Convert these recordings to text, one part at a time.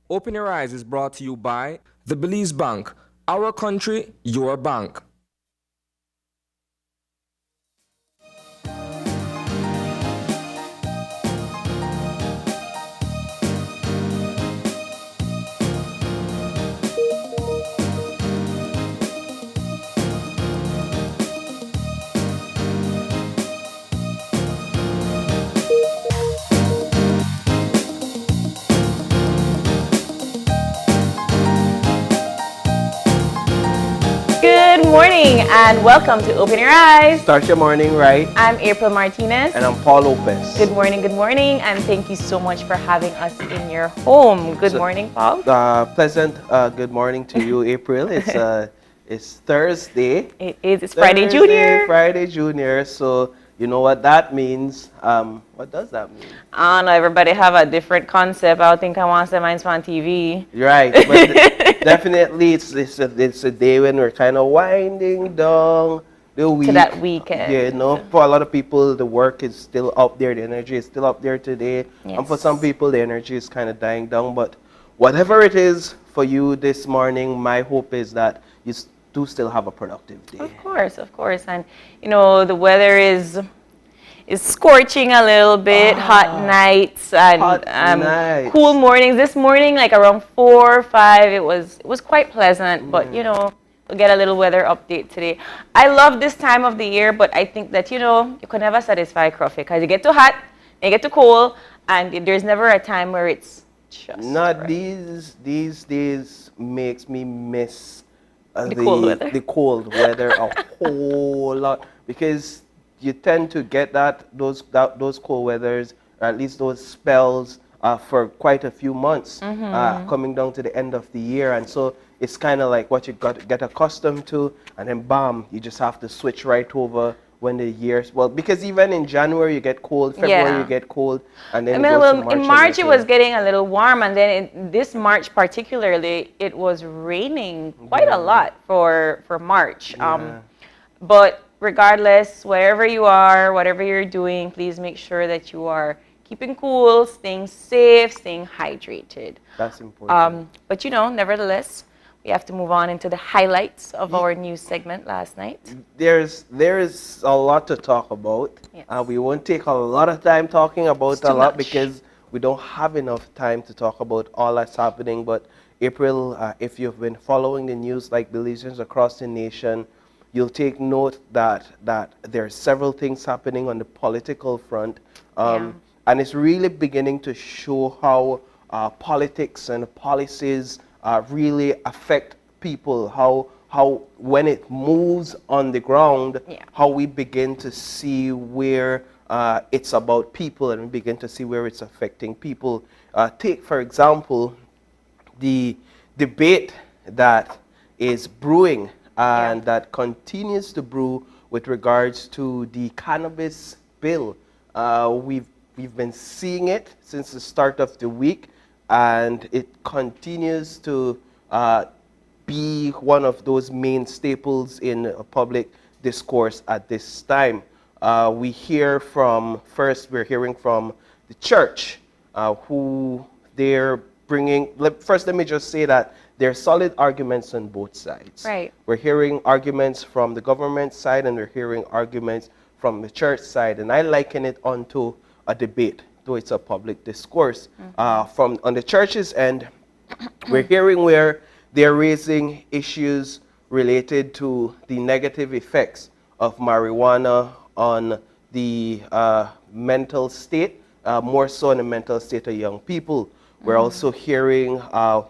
Open Your Eyes is brought to you by the Belize Bank. Our country, your bank. Good morning and welcome to Open Your Eyes. Start your morning right. I'm April Martinez. And I'm Paul Lopez. Good morning, and thank you so much for having us in your home. Good morning, Paul. Pleasant good morning to you, April. It's Thursday. It is. It's Friday Junior. Friday Junior. So you know what that means. What does that mean? I don't know. Everybody have a different concept. I think I want to say mine's on TV. Right, but definitely it's a day when we're kind of winding down the week. To that weekend. Yeah, for a lot of people, the work is still up there. The energy is still up there today. Yes. And for some people, the energy is kind of dying down. But whatever it is for you this morning, my hope is that you do still have a productive day. Of course. And, the weather is scorching a little bit, hot nights and cool mornings. This morning, like around 4 or 5, it was quite pleasant, but we'll get a little weather update today. I love this time of the year, but I think that you can never satisfy coffee because you get too hot, and you get too cold, and there's never a time where it's just not right. These days makes me miss the cold weather a whole lot, because you tend to get those cold weathers, or at least those spells, for quite a few months, coming down to the end of the year. And so it's kind of like what you got to get accustomed to, and then bam, you just have to switch right over when the years, because even in January you get cold, February you get cold, and then in March it was getting a little warm, and then this March particularly it was raining quite a lot for March. But regardless, wherever you are, whatever you're doing, please make sure that you are keeping cool, staying safe, staying hydrated. That's important. But nevertheless, we have to move on into the highlights of our news segment last night. There's a lot to talk about. Yes. We won't take a lot of time talking about a lot much. because we don't have enough time to talk about all that's happening. But April, if you've been following the news like Belizeans across the nation, you'll take note that there are several things happening on the political front. And it's really beginning to show how politics and policies really affect people, how when it moves on the ground, how we begin to see where it's about people, and we begin to see where it's affecting people. Take, for example, the debate that is brewing and that continues to brew with regards to the cannabis bill. We've been seeing it since the start of the week, and it continues to be one of those main staples in public discourse at this time. We're hearing from the church, who they're bringing. First, let me just say that there are solid arguments on both sides. Right. We're hearing arguments from the government side, and we're hearing arguments from the church side, and I liken it onto a debate, though it's a public discourse. From on the church's end, we're hearing where they're raising issues related to the negative effects of marijuana on the mental state, more so in the mental state of young people. We're also hearing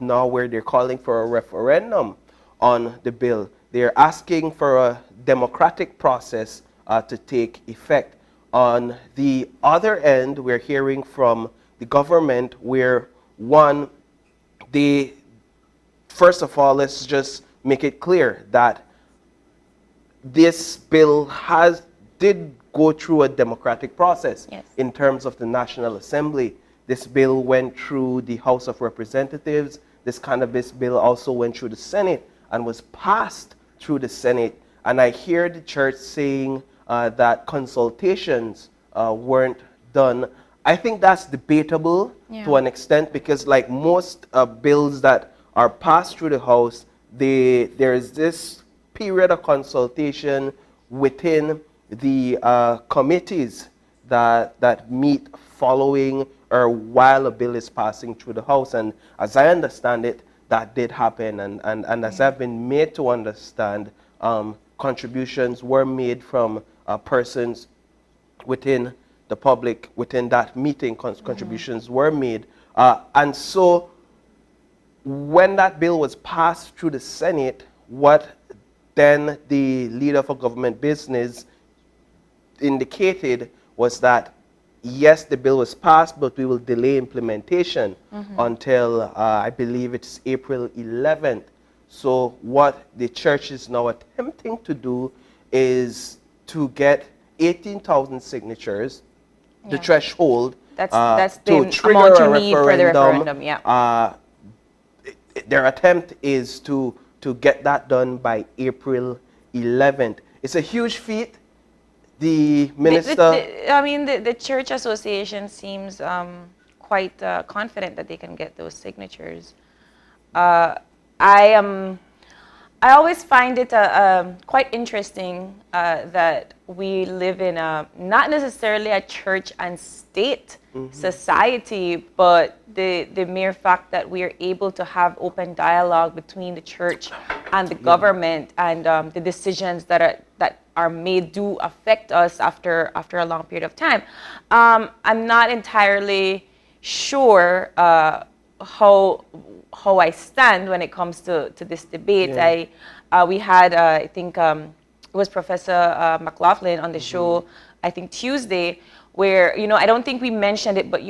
now where they're calling for a referendum on the bill. They're asking for a democratic process to take effect. On the other end, we're hearing from the government where, one, first of all, let's just make it clear that this bill did go through a democratic process. Yes. In terms of the National Assembly. This bill went through the House of Representatives. This cannabis bill also went through the Senate and was passed through the Senate. And I hear the church saying that consultations weren't done I think that's debatable to an extent, because like most bills that are passed through the House, there is this period of consultation within the committees that meet following or while a bill is passing through the House. And as I understand it, that did happen. And as I've been made to understand, contributions were made from persons within the public, within that meeting, contributions were made. And so when that bill was passed through the Senate, what then the leader for government business indicated was that, yes, the bill was passed, but we will delay implementation until, I believe it's April 11th. So what the church is now attempting to do is to get 18,000 signatures, the threshold, that's to the trigger amount a you need for the referendum. Their attempt is to get that done by April 11th. It's a huge feat. The minister... The church association seems quite confident that they can get those signatures. I always find it quite interesting that we live in not necessarily a church and state society, but the mere fact that we are able to have open dialogue between the church and the government, and the decisions that are made do affect us after a long period of time. I'm not entirely sure how I stand when it comes to this debate. We had I think it was Professor McLaughlin on the show, I think Tuesday, where I don't think we mentioned it, but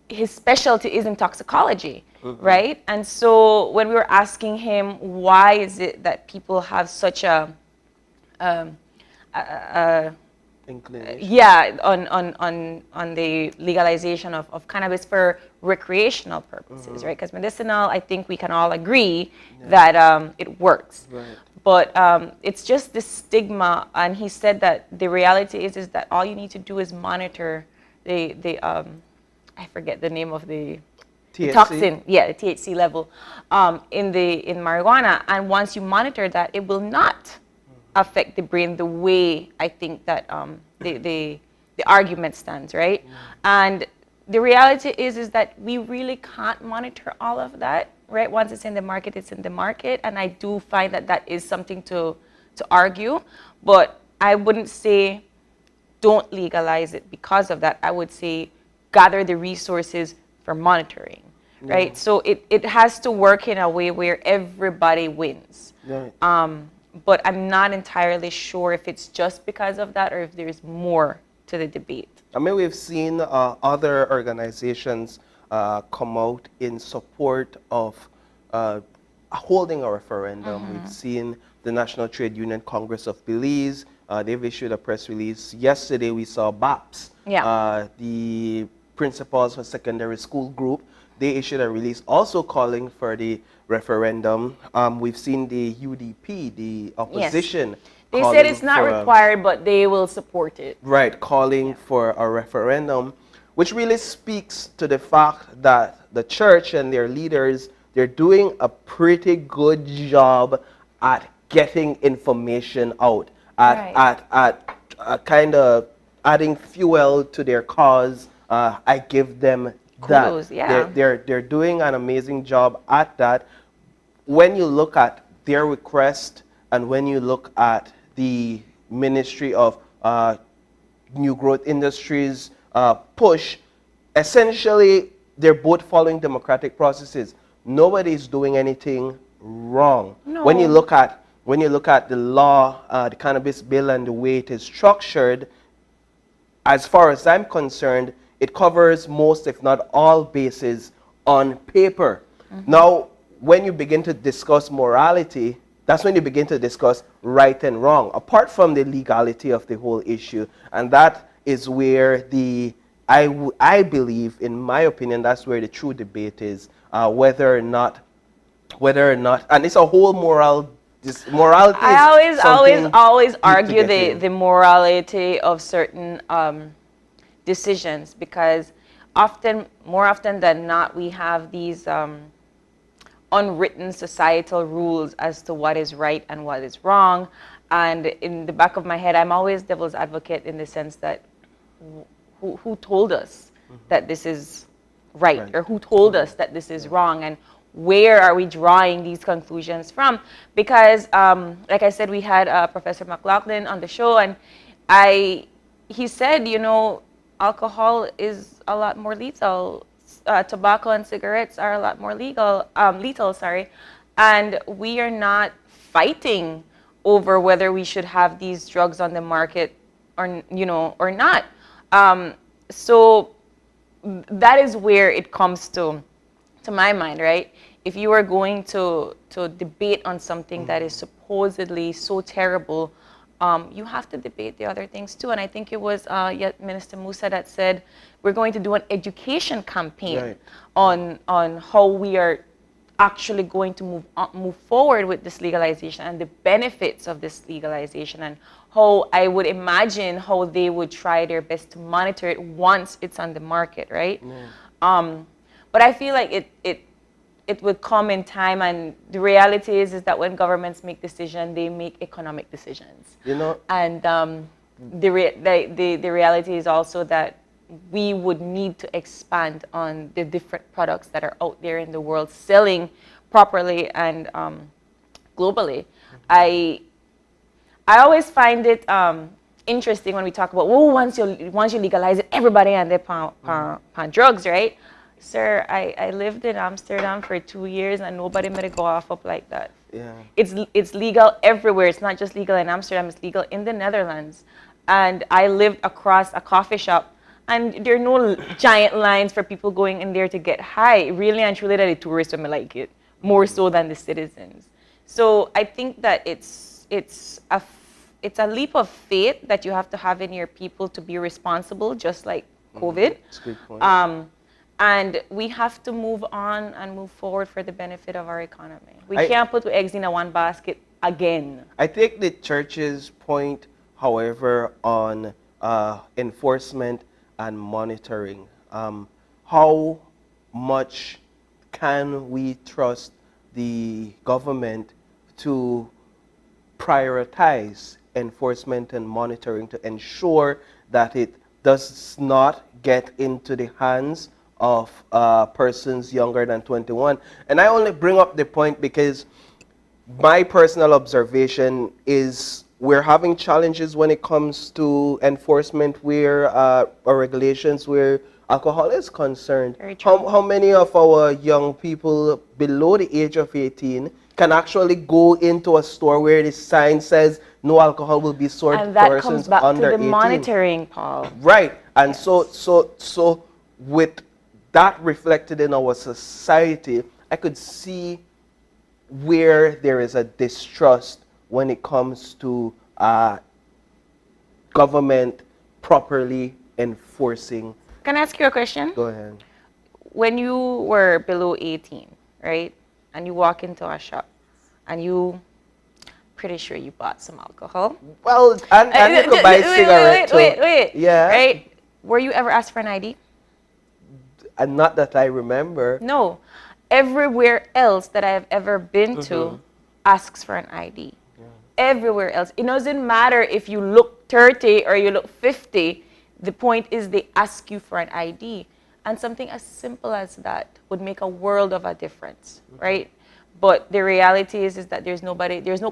his specialty is in toxicology, right? And so when we were asking him why is it that people have such a inclination, on the legalization of cannabis for recreational purposes, right? Because medicinal, I think we can all agree that it works. Right. But it's just this stigma, and he said that the reality is that all you need to do is monitor the I forget the name of the toxin, the THC level in marijuana, and once you monitor that, it will not affect the brain the way I think that the argument stands, right? And the reality is that we really can't monitor all of that, right? Once it's in the market, it's in the market, and I do find that is something to argue, but I wouldn't say don't legalize it because of that. I would say gather the resources for monitoring, right? So it has to work in a way where everybody wins. Right. But I'm not entirely sure if it's just because of that or if there's more to the debate. I mean, we've seen other organizations come out in support of holding a referendum. We've seen the National Trade Union Congress of Belize. They've issued a press release. Yesterday, we saw BAPS, the Principals for Secondary School Group. They issued a release also calling for the referendum. We've seen the UDP, the opposition. Yes. They said it's not required, but they will support it. Right, calling for a referendum, which really speaks to the fact that the church and their leaders, they're doing a pretty good job at getting information out, at kind of adding fuel to their cause. I give them kudos, that. They're doing an amazing job at that. When you look at their request and when you look at the Ministry of New Growth Industries push, essentially they're both following democratic processes. Nobody's doing anything wrong. No. When you look at the law, the cannabis bill, and the way it is structured, as far as I'm concerned, it covers most, if not all, bases on paper. Now, when you begin to discuss morality, that's when you begin to discuss right and wrong, apart from the legality of the whole issue. And that is where I believe, in my opinion, that's where the true debate is, whether or not, and it's a whole morality. I always argue the morality of certain decisions, because more often than not, we have these unwritten societal rules as to what is right and what is wrong. And in the back of my head, I'm always devil's advocate in the sense that who told us that this is right, or who told us that this is wrong, and where are we drawing these conclusions from? Because, like I said, we had Professor McLaughlin on the show, and he said, alcohol is a lot more lethal. Tobacco and cigarettes are a lot more lethal, and we are not fighting over whether we should have these drugs on the market or not. So that is where it comes to my mind, right? If you are going to debate on something that is supposedly so terrible, you have to debate the other things too. And I think it was Minister Musa that said we're going to do an education campaign on how we are actually going to move forward with this legalization and the benefits of this legalization, and how I would imagine how they would try their best to monitor it once it's on the market, right? But I feel like it would come in time, and the reality is that when governments make decisions, they make economic decisions. And the reality is also that we would need to expand on the different products that are out there in the world selling properly and globally. I always find it interesting when we talk about, once you legalize it, everybody and their pan drugs, right? Sir, I lived in Amsterdam for 2 years and nobody made it go off up like that. Yeah. It's legal everywhere. It's not just legal in Amsterdam, it's legal in the Netherlands. And I lived across a coffee shop, and there are no giant lines for people going in there to get high. Really and truly that the tourists would like it, more so than the citizens. So I think that it's a leap of faith that you have to have in your people to be responsible, just like COVID. That's a good point. And we have to move on and move forward for the benefit of our economy. We can't put eggs in one basket again. I think the church's point, however, on enforcement and monitoring, how much can we trust the government to prioritize enforcement and monitoring to ensure that it does not get into the hands of persons younger than 21. And I only bring up the point because my personal observation is we're having challenges when it comes to enforcement or regulations where alcohol is concerned. How many of our young people below the age of 18 can actually go into a store where the sign says no alcohol will be sold to persons under 18? And that comes back to the monitoring, Paul. Right. And so with that reflected in our society, I could see where there is a distrust when it comes to government properly enforcing. Can I ask you a question? Go ahead. When you were below 18, right, and you walk into a shop, and you pretty sure you bought some alcohol. Well, and you could buy a cigarette too. Wait. Yeah. Right? Were you ever asked for an ID? And not that I remember. No. Everywhere else that I have ever been to asks for an ID. Yeah. Everywhere else. It doesn't matter if you look 30 or you look 50. The point is they ask you for an ID. And something as simple as that would make a world of a difference, right? But the reality is that there's no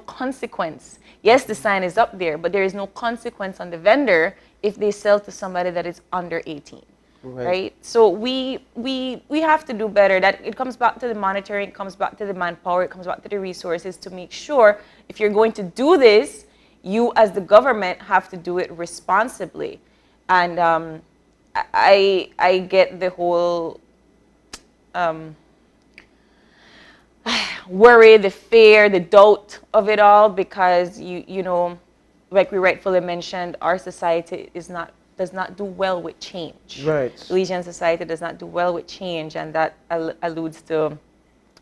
consequence. Yes, the sign is up there, but there is no consequence on the vendor if they sell to somebody that is under 18. Right? So we have to do better. That it comes back to the monitoring, it comes back to the manpower, it comes back to the resources to make sure if you're going to do this, you as the government have to do it responsibly. And I get the whole worry, the fear, the doubt of it all, because you know, like we rightfully mentioned, our society does not do well with change. Right. Belizean society does not do well with change, and that alludes to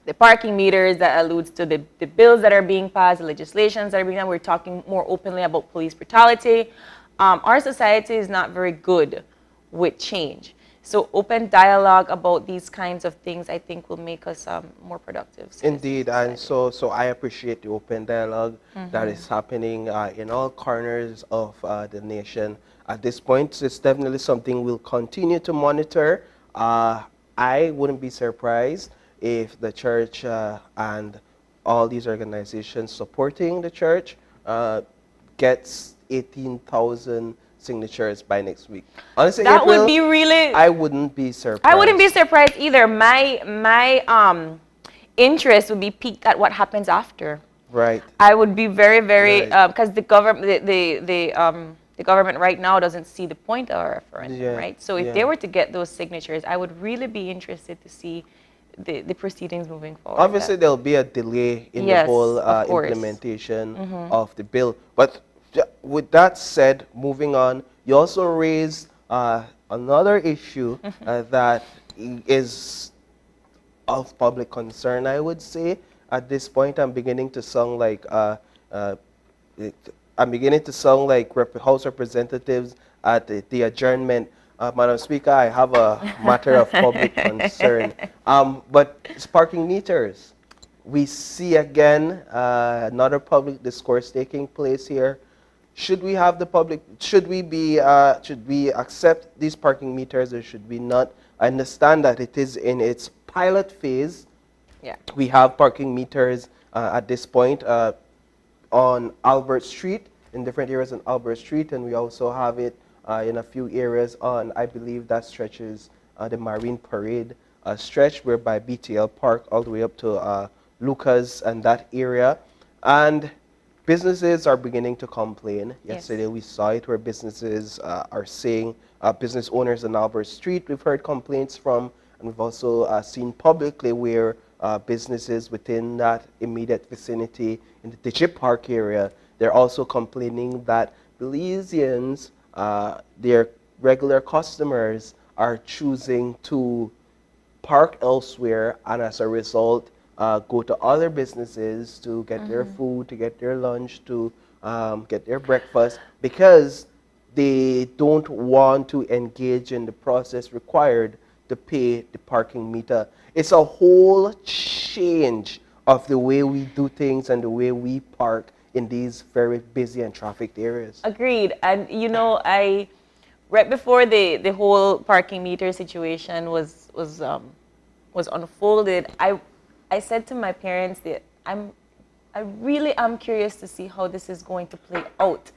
the parking meters, that alludes to the bills that are being passed, the legislations that are being done. We're talking more openly about police brutality. Our society is not very good with change. So open dialogue about these kinds of things, I think, will make us more productive. Indeed, and so I appreciate the open dialogue that is happening in all corners of the nation. At this point, it's definitely something we'll continue to monitor. I wouldn't be surprised if the church and all these organizations supporting the church gets 18,000 signatures by next week. Honestly, that April, would be really. I wouldn't be surprised. I wouldn't be surprised either. My interest would be piqued at what happens after. Right. I would be very, very Right. because the government, the government right now doesn't see the point of a referendum, right? So if they were to get those signatures, I would really be interested to see the proceedings moving forward. Obviously, there'll be a delay in the whole implementation of the bill. But with that said, moving on, you also raised another issue that is of public concern, I would say. At this point, I'm beginning to sound like House representatives at the adjournment. Madam Speaker, I have a matter of public concern. But it's parking meters. We see again another public discourse taking place here. Should we have the public? Should we accept these parking meters, or should we not? I understand that it is in its pilot phase. Yeah. We have parking meters at this point on Albert Street, in different areas on Albert Street, and we also have it in a few areas on, I believe that stretches the Marine Parade stretch, whereby BTL Park all the way up to Lucas and that area. And businesses are beginning to complain. Yesterday we saw it where businesses are saying, business owners on Albert Street, we've heard complaints from, and we've also seen publicly where businesses within that immediate vicinity in the Digit Park area, they're also complaining that Belizeans, their regular customers, are choosing to park elsewhere, and as a result, go to other businesses to get their food, to get their lunch, to get their breakfast, because they don't want to engage in the process required to pay the parking meter. It's a whole change of the way we do things and the way we park in these very busy and trafficked areas. Agreed. And you know, right before the whole parking meter situation was unfolded, I said to my parents that I really am curious to see how this is going to play out,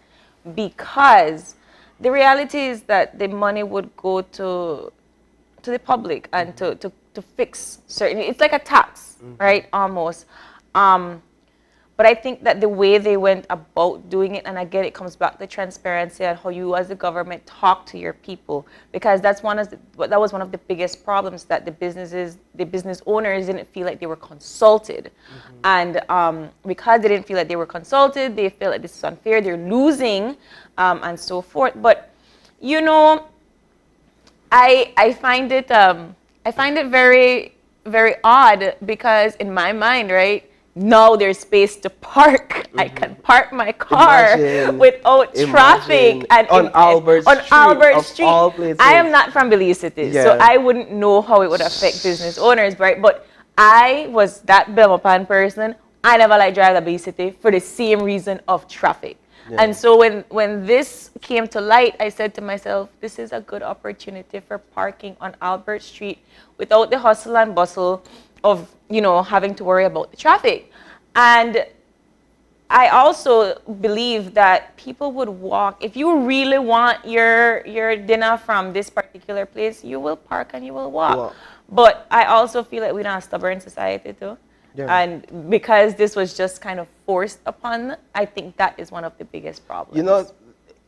because the reality is that the money would go to the public and to fix certain, it's like a tax, right, almost. But I think that the way they went about doing it, and again, it comes back to transparency and how you as the government talk to your people, because that was one of the biggest problems, that the business owners didn't feel like they were consulted. And because they didn't feel like they were consulted, they feel like this is unfair, they're losing, and so forth. But, you know, I find it very, very odd, because in my mind, right, now there's space to park. I can park my car without traffic. And on Albert Street. All places. I am not from Belize City, so I wouldn't know how it would affect business owners, right? But I was that Belmopan person. I never like drive to Belize City for the same reason of traffic. And so when this came to light, I said to myself, this is a good opportunity for parking on Albert Street without the hustle and bustle of, you know, having to worry about the traffic. And I also believe that people would walk. If you really want your dinner from this particular place, you will park and you will walk. But I also feel like we're not a stubborn society too. And because this was just kind of forced upon, I think that is one of the biggest problems. You know,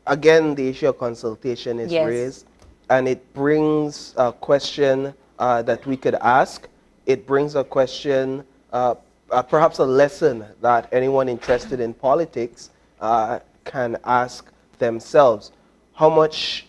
again, the issue of consultation is raised, and it brings a question that we could ask. It brings a question, perhaps a lesson that anyone interested in politics can ask themselves. How much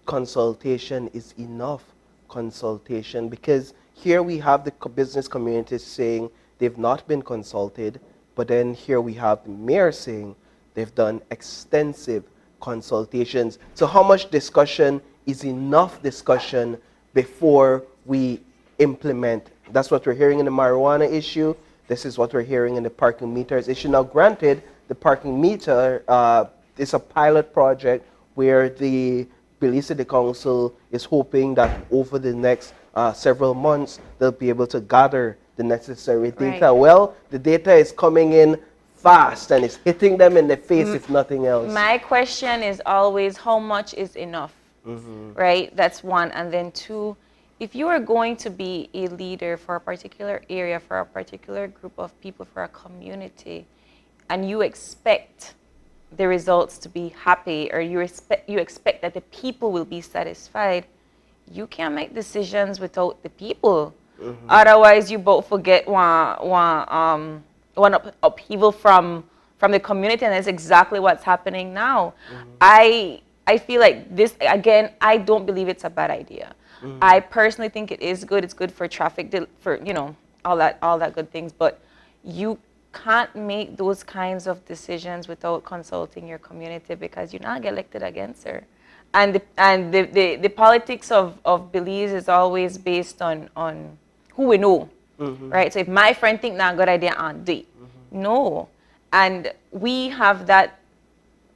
consultation is enough consultation? Because here we have the business community saying they've not been consulted, but then here we have the mayor saying they've done extensive consultations. So how much discussion is enough discussion before we implement? That's what we're hearing in the marijuana issue. This is what we're hearing in the parking meters issue. Now, granted, the parking meter is a pilot project where the Belize City Council is hoping that over the next several months, they'll be able to gather the necessary data. Right. Well, the data is coming in fast and it's hitting them in the face, if nothing else. My question is always, how much is enough? Right? That's one. And then two, if you are going to be a leader for a particular area, for a particular group of people, for a community, and you expect the results to be happy, or you expect that the people will be satisfied, you can't make decisions without the people. Otherwise, you both forget one upheaval from the community, and that's exactly what's happening now. I feel like this, again, I don't believe it's a bad idea. I personally think it is good. It's good for traffic, for, you know, all that good things, but you can't make those kinds of decisions without consulting your community, because you're not get elected against her. And the politics of Belize is always based on who we know, right? So if my friend think not a good idea, I'll do it. No. And we have that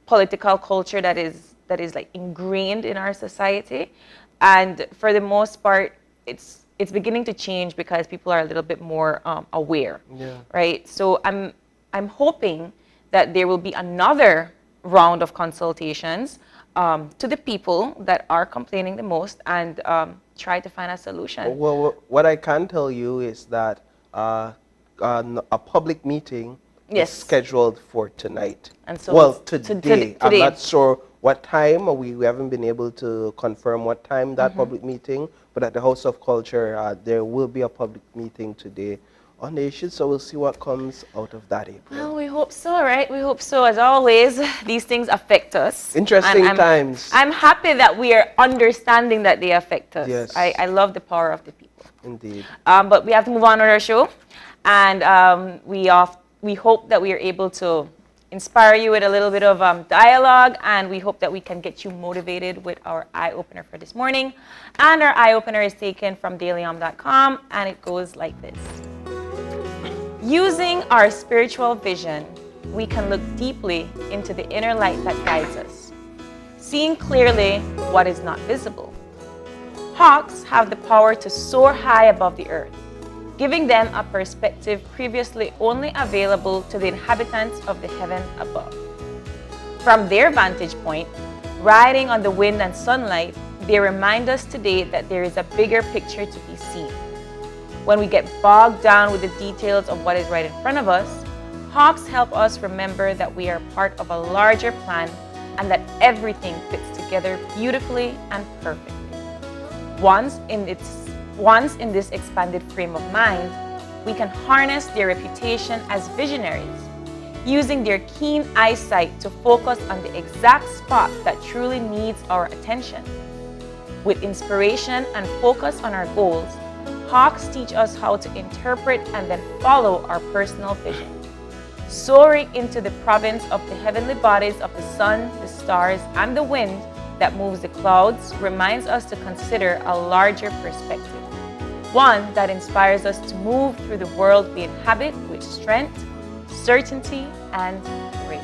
political culture that is like ingrained in our society. And for the most part, it's beginning to change because people are a little bit more aware, right? So I'm hoping that there will be another round of consultations to the people that are complaining the most, and try to find a solution. Well, what I can tell you is that a public meeting is scheduled for tonight. And so well, today. I'm today. not sure what time. We haven't been able to confirm what time that public meeting, but at the House of Culture, there will be a public meeting today on the issue, so we'll see what comes out of that, April. Well, we hope so, right? We hope so. As always, these things affect us. Interesting times. I'm happy that we are understanding that they affect us. Yes. I love the power of the people. Indeed. But we have to move on with our show, and we hope that we are able to inspire you with a little bit of dialogue, and we hope that we can get you motivated with our eye-opener for this morning. And our eye-opener is taken from dailyom.com, and it goes like this. Using our spiritual vision, we can look deeply into the inner light that guides us, seeing clearly what is not visible. Hawks have the power to soar high above the earth, giving them a perspective previously only available to the inhabitants of the heaven above. From their vantage point, riding on the wind and sunlight, they remind us today that there is a bigger picture to be seen. When we get bogged down with the details of what is right in front of us, hawks help us remember that we are part of a larger plan and that everything fits together beautifully and perfectly. Once in this expanded frame of mind, we can harness their reputation as visionaries, using their keen eyesight to focus on the exact spot that truly needs our attention. With inspiration and focus on our goals, hawks teach us how to interpret and then follow our personal vision. Soaring into the province of the heavenly bodies of the sun, the stars, and the wind that moves the clouds reminds us to consider a larger perspective, one that inspires us to move through the world we inhabit with strength, certainty, and grace.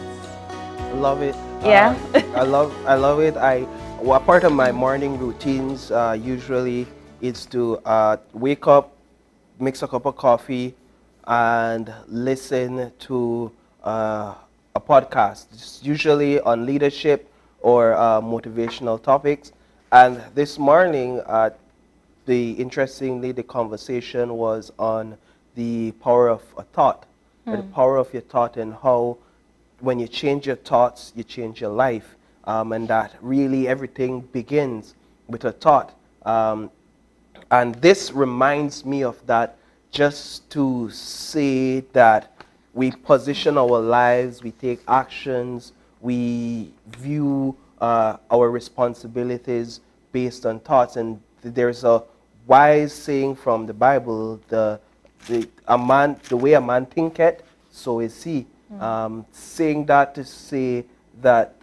I love it. Yeah. I love it. Well, part of my morning routines usually is to wake up, mix a cup of coffee, and listen to a podcast. It's usually on leadership or motivational topics. And this morning, interestingly, the conversation was on the power of a thought, or the power of your thought, and how when you change your thoughts, you change your life. And that really everything begins with a thought. And this reminds me of that, just to say that we position our lives, we take actions, we view our responsibilities based on thoughts. And there's a wise saying from the Bible, the way a man thinketh, so is he. Saying that to say that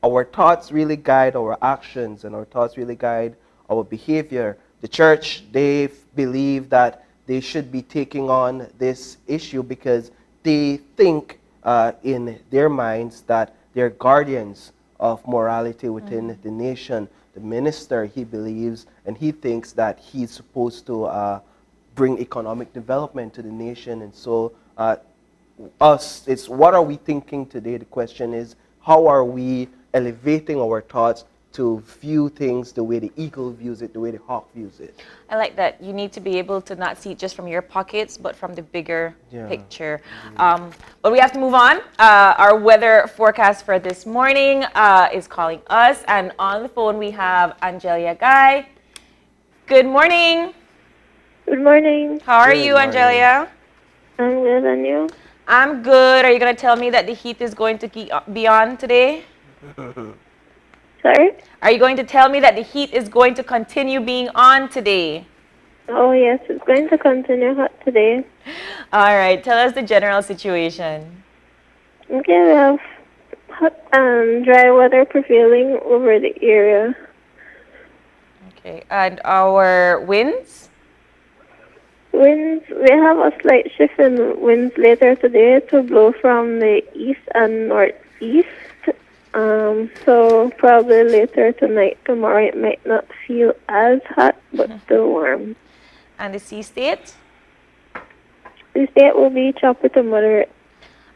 our thoughts really guide our actions, and our thoughts really guide our behavior. The church, they believe that they should be taking on this issue because they think in their minds that they're guardians of morality within the nation. The minister, he believes, and he thinks that he's supposed to bring economic development to the nation. And so it's what are we thinking today? The question is, how are we elevating our thoughts to view things the way the eagle views it, the way the hawk views it? I like that. You need to be able to not see it just from your pockets, but from the bigger picture. But we have to move on. Our weather forecast for this morning is calling us. And on the phone, we have Angelia Guy. Good morning. Good morning. How are you, Angelia? I'm good, and you? I'm good. Are you going to tell me that the heat is going to be on today? Sorry? Are you going to tell me that the heat is going to continue being on today? Oh, yes, it's going to continue hot today. All right. Tell us the general situation. Okay, we have hot and dry weather prevailing over the area. Okay. And our winds? Winds, we have a slight shift in winds later today to blow from the east and northeast. So probably later tonight, tomorrow, it might not feel as hot, but still warm. And the sea state? The state will be choppy to moderate.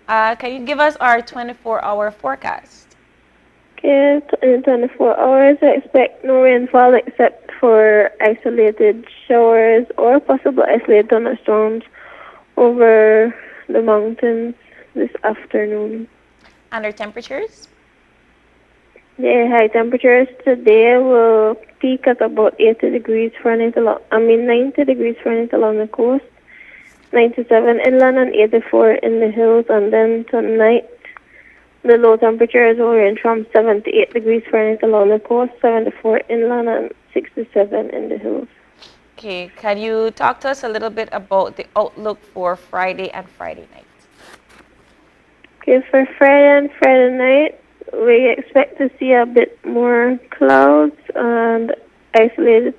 Can you give us our 24-hour forecast? Okay, in 24 hours, I expect no rainfall except for isolated showers or possible isolated thunderstorms over the mountains this afternoon. And our temperatures? The high temperatures today will peak at about 90 degrees Fahrenheit along the coast, 97 inland and 84 in the hills. And then tonight, the low temperatures will range from 78 degrees Fahrenheit along the coast, 74 inland and 67 in the hills. Okay, can you talk to us a little bit about the outlook for Friday and Friday night? Okay, for Friday and Friday night, we expect to see a bit more clouds and isolated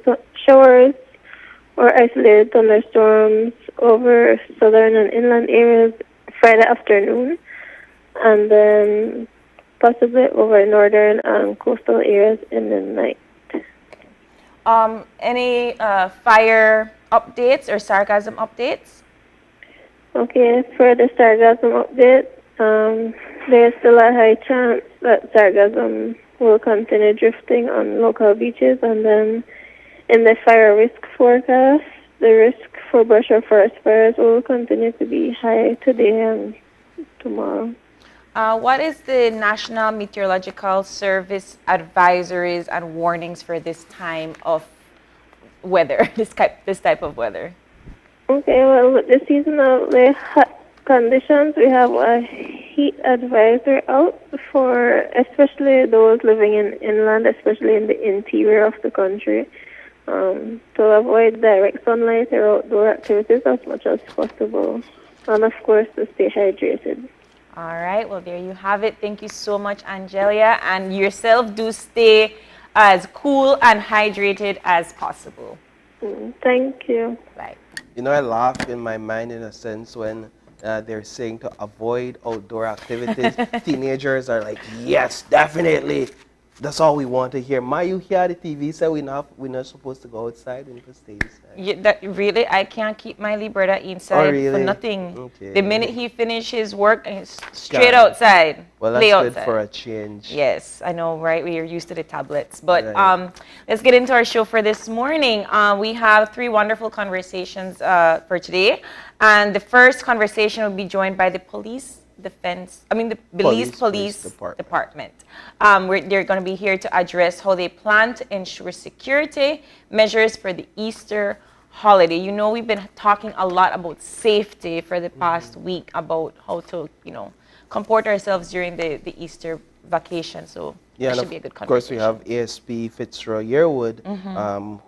showers or isolated thunderstorms over southern and inland areas Friday afternoon, and then possibly over northern and coastal areas in the night. Any fire updates or sarcasm updates? Okay, for the sargassum update, there's still a high chance that sargassum will continue drifting on local beaches. And then in the fire risk forecast, the risk for brush or forest fires will continue to be high today and tomorrow. What is the National Meteorological Service advisories and warnings for this time of weather, this type of weather? Okay, well, with the seasonally hot conditions, we have a heat advisory out for especially those living in inland, especially in the interior of the country, to avoid direct sunlight or outdoor activities as much as possible, and of course to stay hydrated. All right, well, there you have it. Thank you so much, Angelia, and yourself do stay as cool and hydrated as possible. Thank you. Bye. You know, I laugh in my mind in a sense when they're saying to avoid outdoor activities. Teenagers are like, yes, definitely. That's all we want to hear. You hear the TV say we're not supposed to go outside, we need to stay inside. Really, I can't keep my brother inside for nothing. Okay. The minute he finishes his work, he's straight outside. Well, that's good for a change. Yes, I know, right? We are used to the tablets. But let's get into our show for this morning. We have 3 wonderful conversations for today. And the first conversation will be joined by the the Belize Police Department. They're going to be here to address how they plan to ensure security measures for the Easter holiday. You know, we've been talking a lot about safety for the past week, about how to, comport ourselves during the Easter vacation. So that should be a good conversation. Of course, we have ASP Fitzroy Yearwood,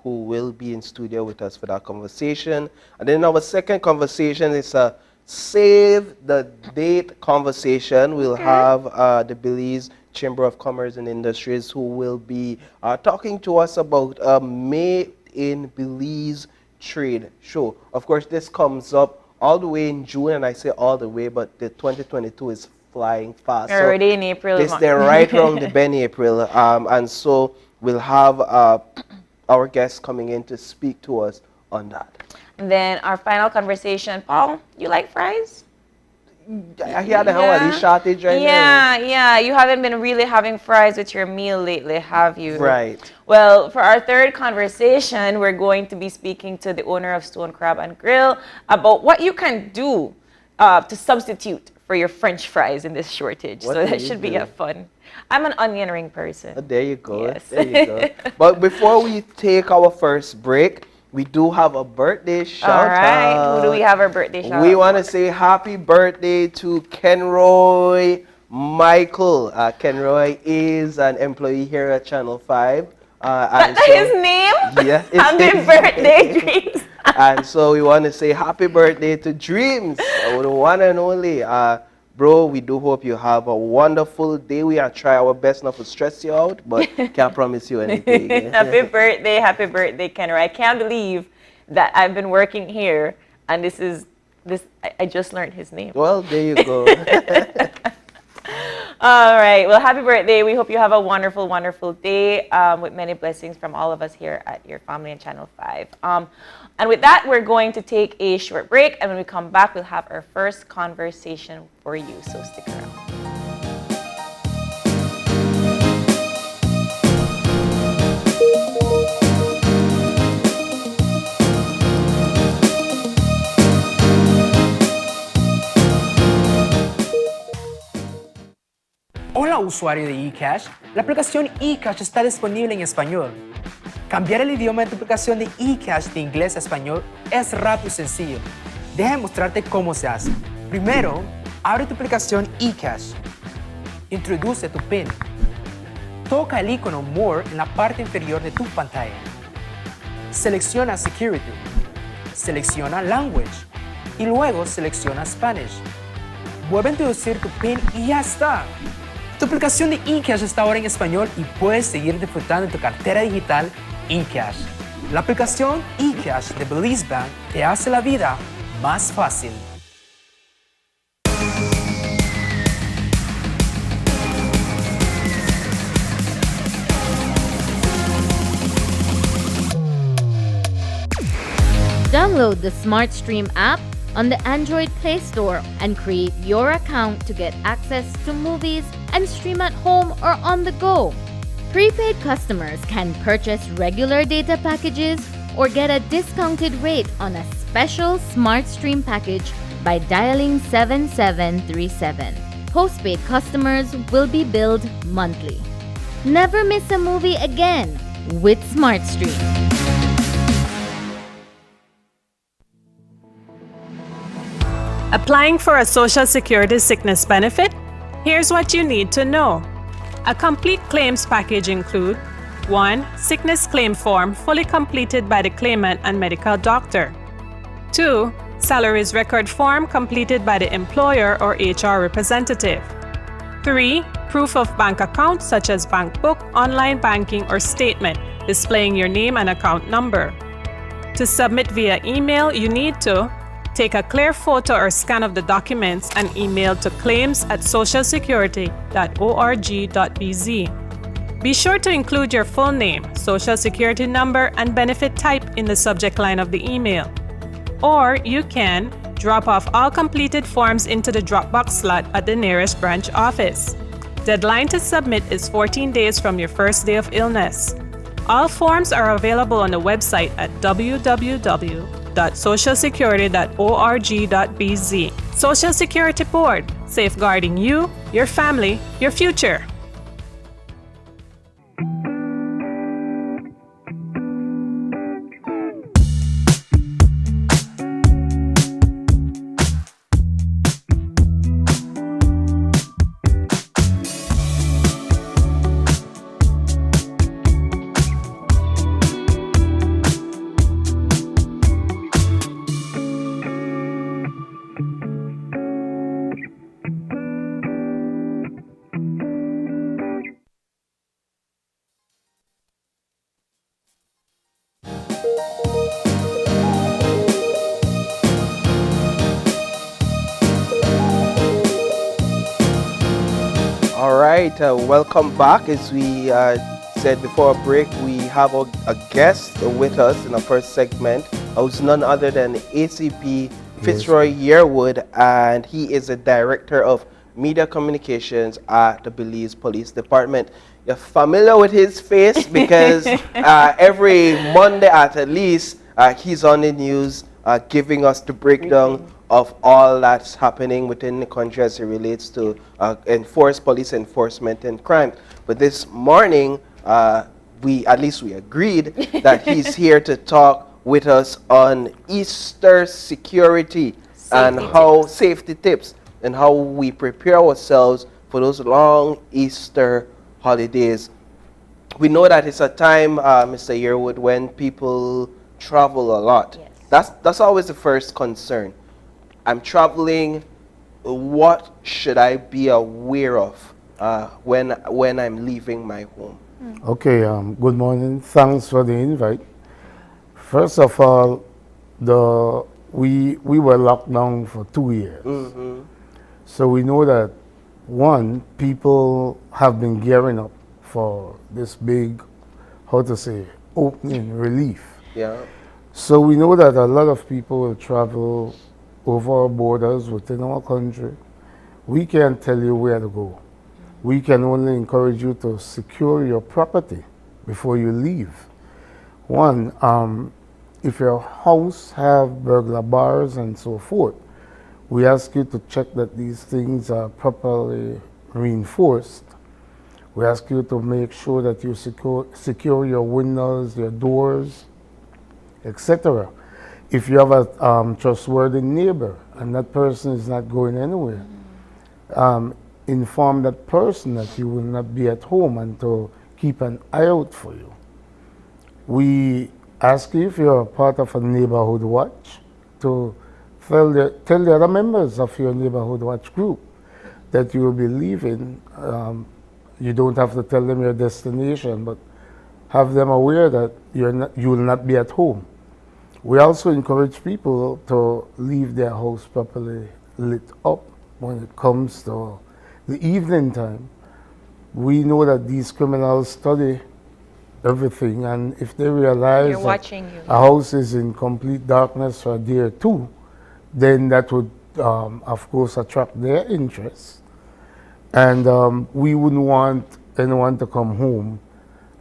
who will be in studio with us for that conversation. And then our second conversation is a Save the Date conversation. We'll have the Belize Chamber of Commerce and Industries, who will be talking to us about Made in Belize trade show. Of course, this comes up all the way in June, and I say all the way, but the 2022 is flying fast. Already in April. They're right around the bend April, and so we'll have our guests coming in to speak to us on that. And then our final conversation. Paul, you like fries? I hear the Hawali shortage right now. Yeah. You haven't been really having fries with your meal lately, have you? Right. Well, for our third conversation, we're going to be speaking to the owner of Stone Crab and Grill about what you can do to substitute for your French fries in this shortage. What so do that you should be do? a fun. I'm an onion ring person. There you go. Yes. There you go. But before we take our first break, we do have a birthday shout All right. out. Who do we have our birthday shout We out want to for? say happy birthday to Kenroy Michael. Kenroy is an employee here at Channel 5. That's his name? Yeah. it's Happy his birthday, name. Dreams. And so we want to say happy birthday to Dreams, the one and only. Bro, we do hope you have a wonderful day. We are try our best not to stress you out, but can't promise you anything. Happy birthday, Kenner. I can't believe that I've been working here and I just learned his name. Well, there you go. All right. Well, happy birthday. We hope you have a wonderful, wonderful day with many blessings from all of us here at your family and Channel 5. And with that, we're going to take a short break. And when we come back, we'll have our first conversation for you. So stick around. Hola usuario de eCash, la aplicación eCash está disponible en español. Cambiar el idioma de tu aplicación de eCash de inglés a español es rápido y sencillo. Deja mostrarte cómo se hace. Primero, abre tu aplicación eCash. Introduce tu PIN. Toca el icono More en la parte inferior de tu pantalla. Selecciona Security. Selecciona Language. Y luego selecciona Spanish. Vuelve a introducir tu PIN y ya está. Tu aplicación de eCash está ahora en español y puedes seguir disfrutando de tu cartera digital eCash. La aplicación eCash de Belize Bank te hace la vida más fácil. Download the SmartStream app on the Android Play Store and create your account to get access to movies and stream at home or on the go. Prepaid customers can purchase regular data packages or get a discounted rate on a special SmartStream package by dialing 7737. Postpaid customers will be billed monthly. Never miss a movie again with SmartStream. Applying for a Social Security sickness benefit? Here's what you need to know. A complete claims package include 1. Sickness claim form fully completed by the claimant and medical doctor. 2. Salaries record form completed by the employer or HR representative. 3. Proof of bank account such as bank book, online banking, or statement displaying your name and account number. To submit via email, you need to take a clear photo or scan of the documents and email to claims@socialsecurity.org.bz. Be sure to include your full name, social security number, and benefit type in the subject line of the email. Or you can drop off all completed forms into the Dropbox slot at the nearest branch office. Deadline to submit is 14 days from your first day of illness. All forms are available on the website at www.socialsecurity.org.bz. Social Security Board, safeguarding you, your family, your future. right, welcome back. As we said before a break, we have a guest with us in the first segment, who's none other than ACP Fitzroy Yearwood, and he is the Director of Media Communications at the Belize Police Department. You're familiar with his face because every Monday at least, he's on the news giving us the breakdown of all that's happening within the country as it relates to police enforcement and crime. But this morning, we agreed that he's here to talk with us on Easter security and how safety tips and how we prepare ourselves for those long Easter holidays. We know that it's a time, Mr. Yearwood, when people travel a lot. Yes. That's always the first concern. I'm traveling. What should I be aware of when I'm leaving my home? Okay. Good morning. Thanks for the invite. First of all, we were locked down for 2 years, so we know that one, people have been gearing up for this big, opening relief. Yeah. So we know that a lot of people will travel over our borders within our country. We can't tell you where to go. We can only encourage you to secure your property before you leave. One, if your house have burglar bars and so forth, we ask you to check that these things are properly reinforced. We ask you to make sure that you secure your windows, your doors, etc. If you have a trustworthy neighbor and that person is not going anywhere, inform that person that you will not be at home and to keep an eye out for you. We ask you, if you're part of a neighborhood watch, to tell the other members of your neighborhood watch group that you will be leaving. You don't have to tell them your destination, but have them aware that you will not be at home. We also encourage people to leave their house properly lit up when it comes to the evening time. We know that these criminals study everything, and if they realize a house is in complete darkness for a day or two, then that would, of course, attract their interest. And we wouldn't want anyone to come home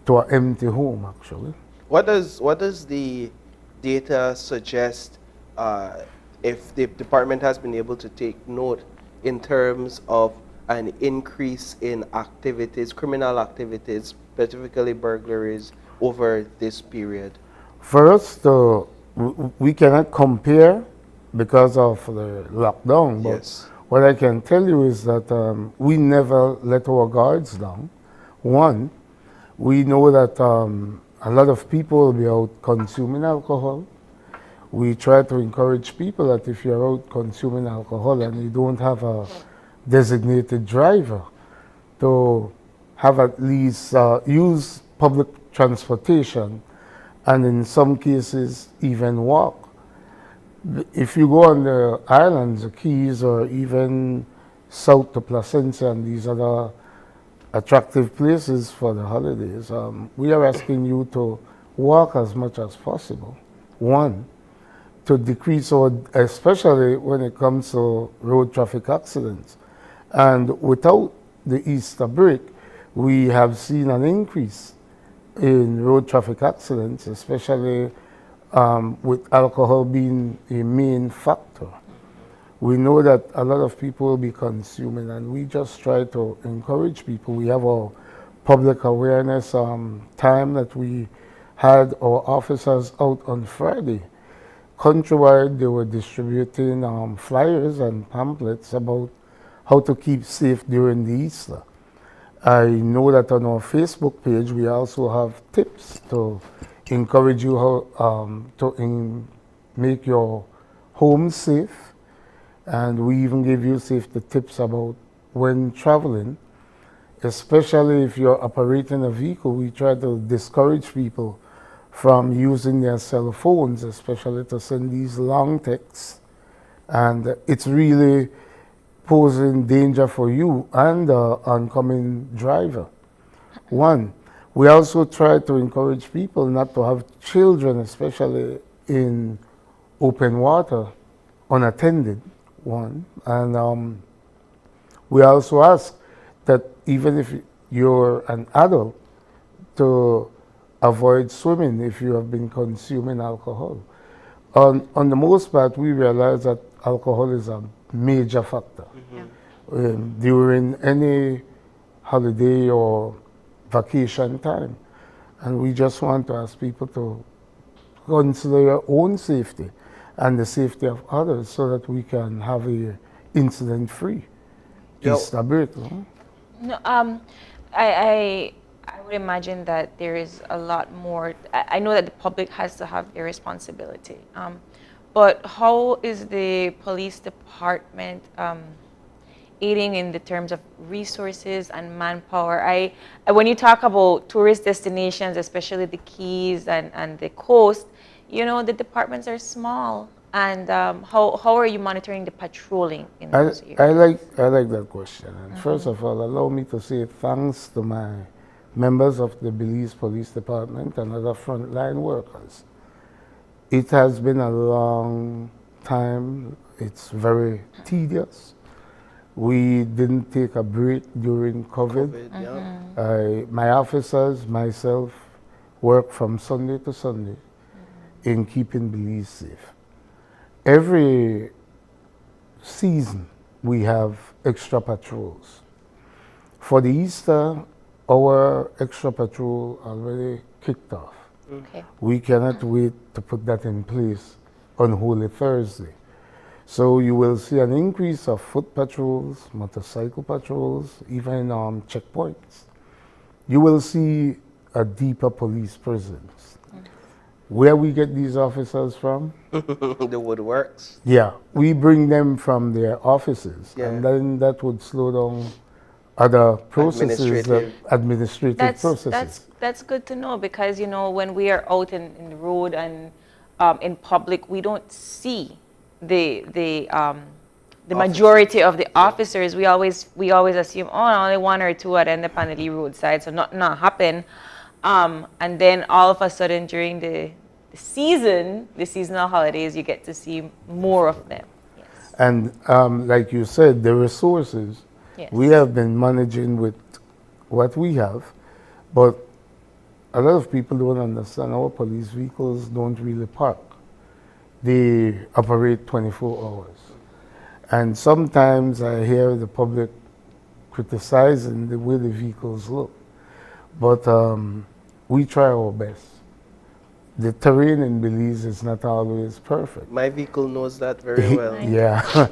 to an empty home, actually. What does the data suggest if the department has been able to take note in terms of an increase in activities, criminal activities, specifically burglaries, over this period? First, we cannot compare because of the lockdown, but what I can tell you is that we never let our guards down. One, we know that a lot of people will be out consuming alcohol. We try to encourage people that if you're out consuming alcohol and you don't have a designated driver, to have at least use public transportation, and in some cases even walk. If you go on the islands, the Keys, or even south to Placencia and these other attractive places for the holidays, we are asking you to walk as much as possible. One, to decrease, especially when it comes to road traffic accidents. And without the Easter break, we have seen an increase in road traffic accidents, especially with alcohol being a main factor. We know that a lot of people will be consuming, and we just try to encourage people. We have our public awareness time that we had our officers out on Friday. Countrywide, they were distributing flyers and pamphlets about how to keep safe during the Easter. I know that on our Facebook page, we also have tips to encourage you how to make your home safe. And we even give you safety tips about when traveling, especially if you're operating a vehicle. We try to discourage people from using their cell phones, especially to send these long texts. And it's really posing danger for you and the oncoming driver. One, we also try to encourage people not to have children, especially in open water, unattended, one. And we also ask that even if you're an adult, to avoid swimming if you have been consuming alcohol. On the most part, we realize that alcohol is a major factor. During any holiday or vacation time. And we just want to ask people to consider your own safety and the safety of others so that we can have a incident-free Easter break. No, I would imagine that there is a lot more. I know that the public has to have their responsibility. But how is the police department aiding in the terms of resources and manpower? When you talk about tourist destinations, especially the Keys and the coast, you know, the departments are small. And how are you monitoring the patrolling in those areas? I like that question. And first of all, allow me to say thanks to my members of the Belize Police Department and other frontline workers. It has been a long time. It's very tedious. We didn't take a break during COVID. My officers, myself, work from Sunday to Sunday in keeping Belize safe. Every season, we have extra patrols. For the Easter, our extra patrol already kicked off. We cannot wait to put that in place on Holy Thursday. So you will see an increase of foot patrols, motorcycle patrols, even checkpoints. You will see a deeper police presence. Where we get these officers from? The woodworks. Yeah, we bring them from their offices, and then that would slow down other processes, administrative processes. That's good to know, because, you know, when we are out in the road and in public, we don't see the majority of the officers. We always assume, oh, only one or two at the Panelli roadside, so not happen. And then all of a sudden during the seasonal holidays, you get to see more of them. Yes. And like you said, the resources, we have been managing with what we have, but a lot of people don't understand our police vehicles don't really park. They operate 24 hours. And sometimes I hear the public criticizing the way the vehicles look. But we try our best. The terrain in Belize is not always perfect. My vehicle knows that very well. Yeah.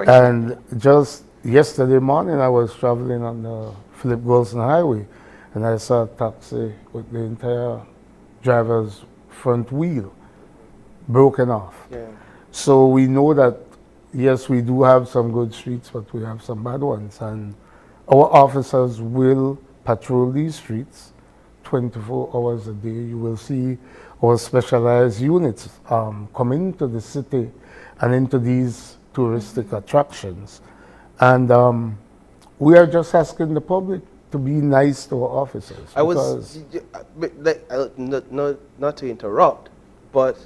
And just yesterday morning, I was traveling on the Philip Golson Highway, and I saw a taxi with the entire driver's front wheel broken off. So we know that, yes, we do have some good streets, but we have some bad ones. And our officers will patrol these streets 24 hours a day. You will see our specialized units come into the city and into these touristic attractions. And we are just asking the public to be nice to our officers. Not to interrupt, but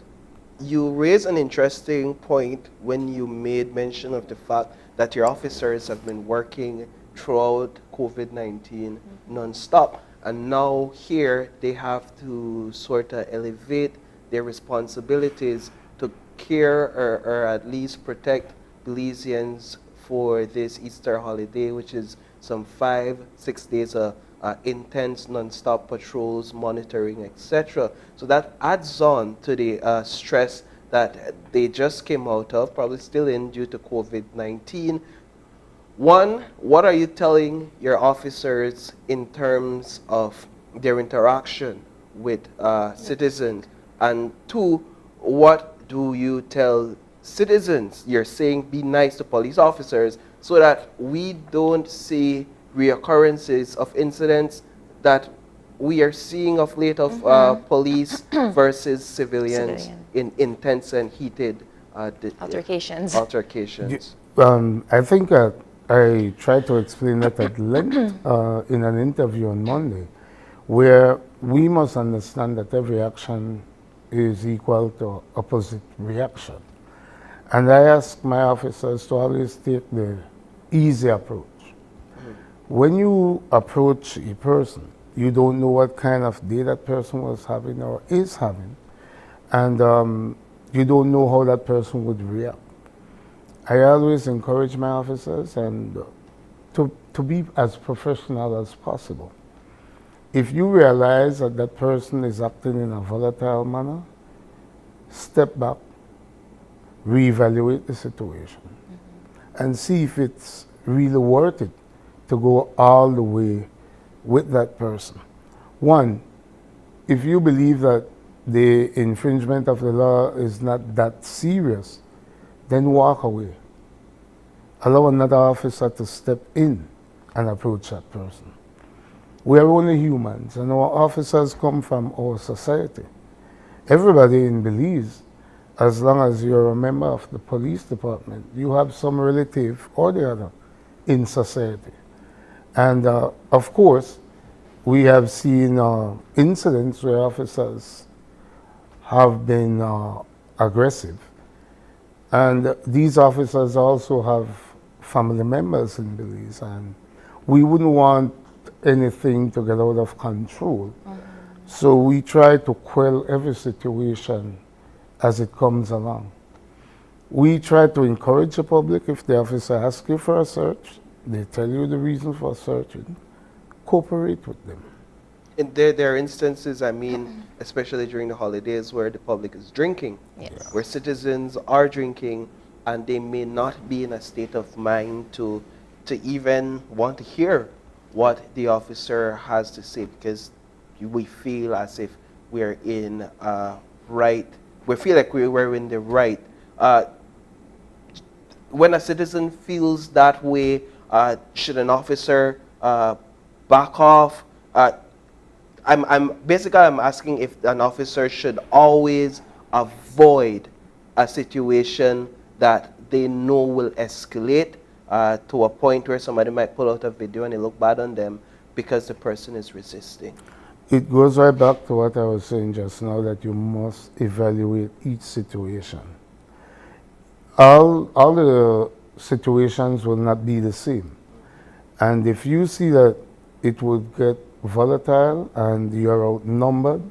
you raised an interesting point when you made mention of the fact that your officers have been working throughout COVID-19 non-stop. And now here they have to sort of elevate their responsibilities to care or at least protect Belizeans for this Easter holiday, which is some 5-6 days of intense non-stop patrols, monitoring, etc. So that adds on to the stress that they just came out of, probably still in due to COVID-19. One, what are you telling your officers in terms of their interaction with citizens? And two, what do you tell citizens? You're saying be nice to police officers so that we don't see reoccurrences of incidents that we are seeing of late of police versus civilians in intense and heated altercations. I think I tried to explain that at length in an interview on Monday, where we must understand that every action is equal to opposite reaction. And I ask my officers to always take the easy approach. When you approach a person, you don't know what kind of day that person was having or is having, and you don't know how that person would react. I always encourage my officers and to be as professional as possible. If you realize that that person is acting in a volatile manner, step back, reevaluate the situation, and see if it's really worth it to go all the way with that person. One, if you believe that the infringement of the law is not that serious, then walk away. Allow another officer to step in and approach that person. We are only humans, and our officers come from our society. Everybody in Belize, as long as you're a member of the police department, you have some relative or the other in society. And of course, we have seen incidents where officers have been aggressive. And these officers also have family members in Belize, and we wouldn't want anything to get out of control. So we try to quell every situation as it comes along. We try to encourage the public. If the officer asks you for a search, they tell you the reason for searching, cooperate with them. And there are instances, I mean, especially during the holidays where the public is drinking, where citizens are drinking and they may not be in a state of mind to even want to hear what the officer has to say, because we feel as if we're in right, we feel like we're in the right. When a citizen feels that way, should an officer back off? I'm asking if an officer should always avoid a situation that they know will escalate to a point where somebody might pull out a video and it look bad on them because the person is resisting. It goes right back to what I was saying just now, that you must evaluate each situation. All the situations will not be the same. And if you see that it would get volatile and you're outnumbered,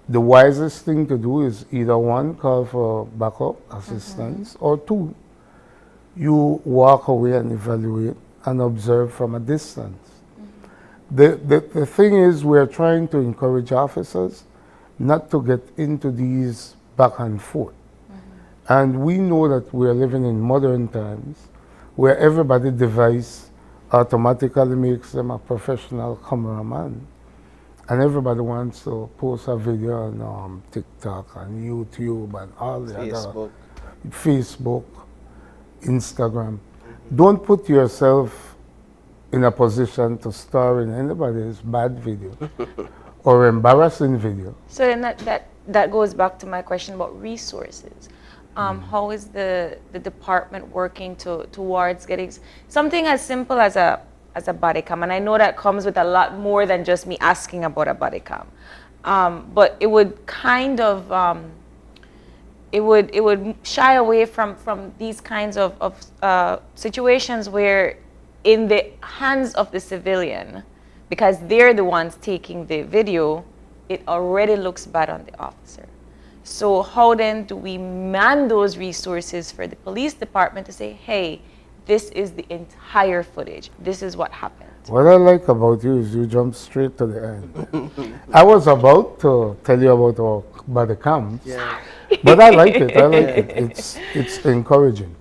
the wisest thing to do is either one, call for backup assistance, or two, you walk away and evaluate and observe from a distance. The thing is, we're trying to encourage officers not to get into these back and forth. And we know that we're living in modern times where everybody device automatically makes them a professional cameraman. And everybody wants to post a video on TikTok and YouTube and all the other, Facebook, Instagram. Don't put yourself in a position to star in anybody's bad video or embarrassing video. So then that goes back to my question about resources. How is the department working towards getting something as simple as a body cam? And I know that comes with a lot more than just me asking about a body cam. But it would kind of it would shy away from these kinds of situations where, in the hands of the civilian, because they're the ones taking the video, it already looks bad on the officer. So how then do we man those resources for the police department to say, hey, this is the entire footage, this is what happened? What I like about you is you jump straight to the end. I was about to tell you about our body cams, but I like it. I like it. It's encouraging.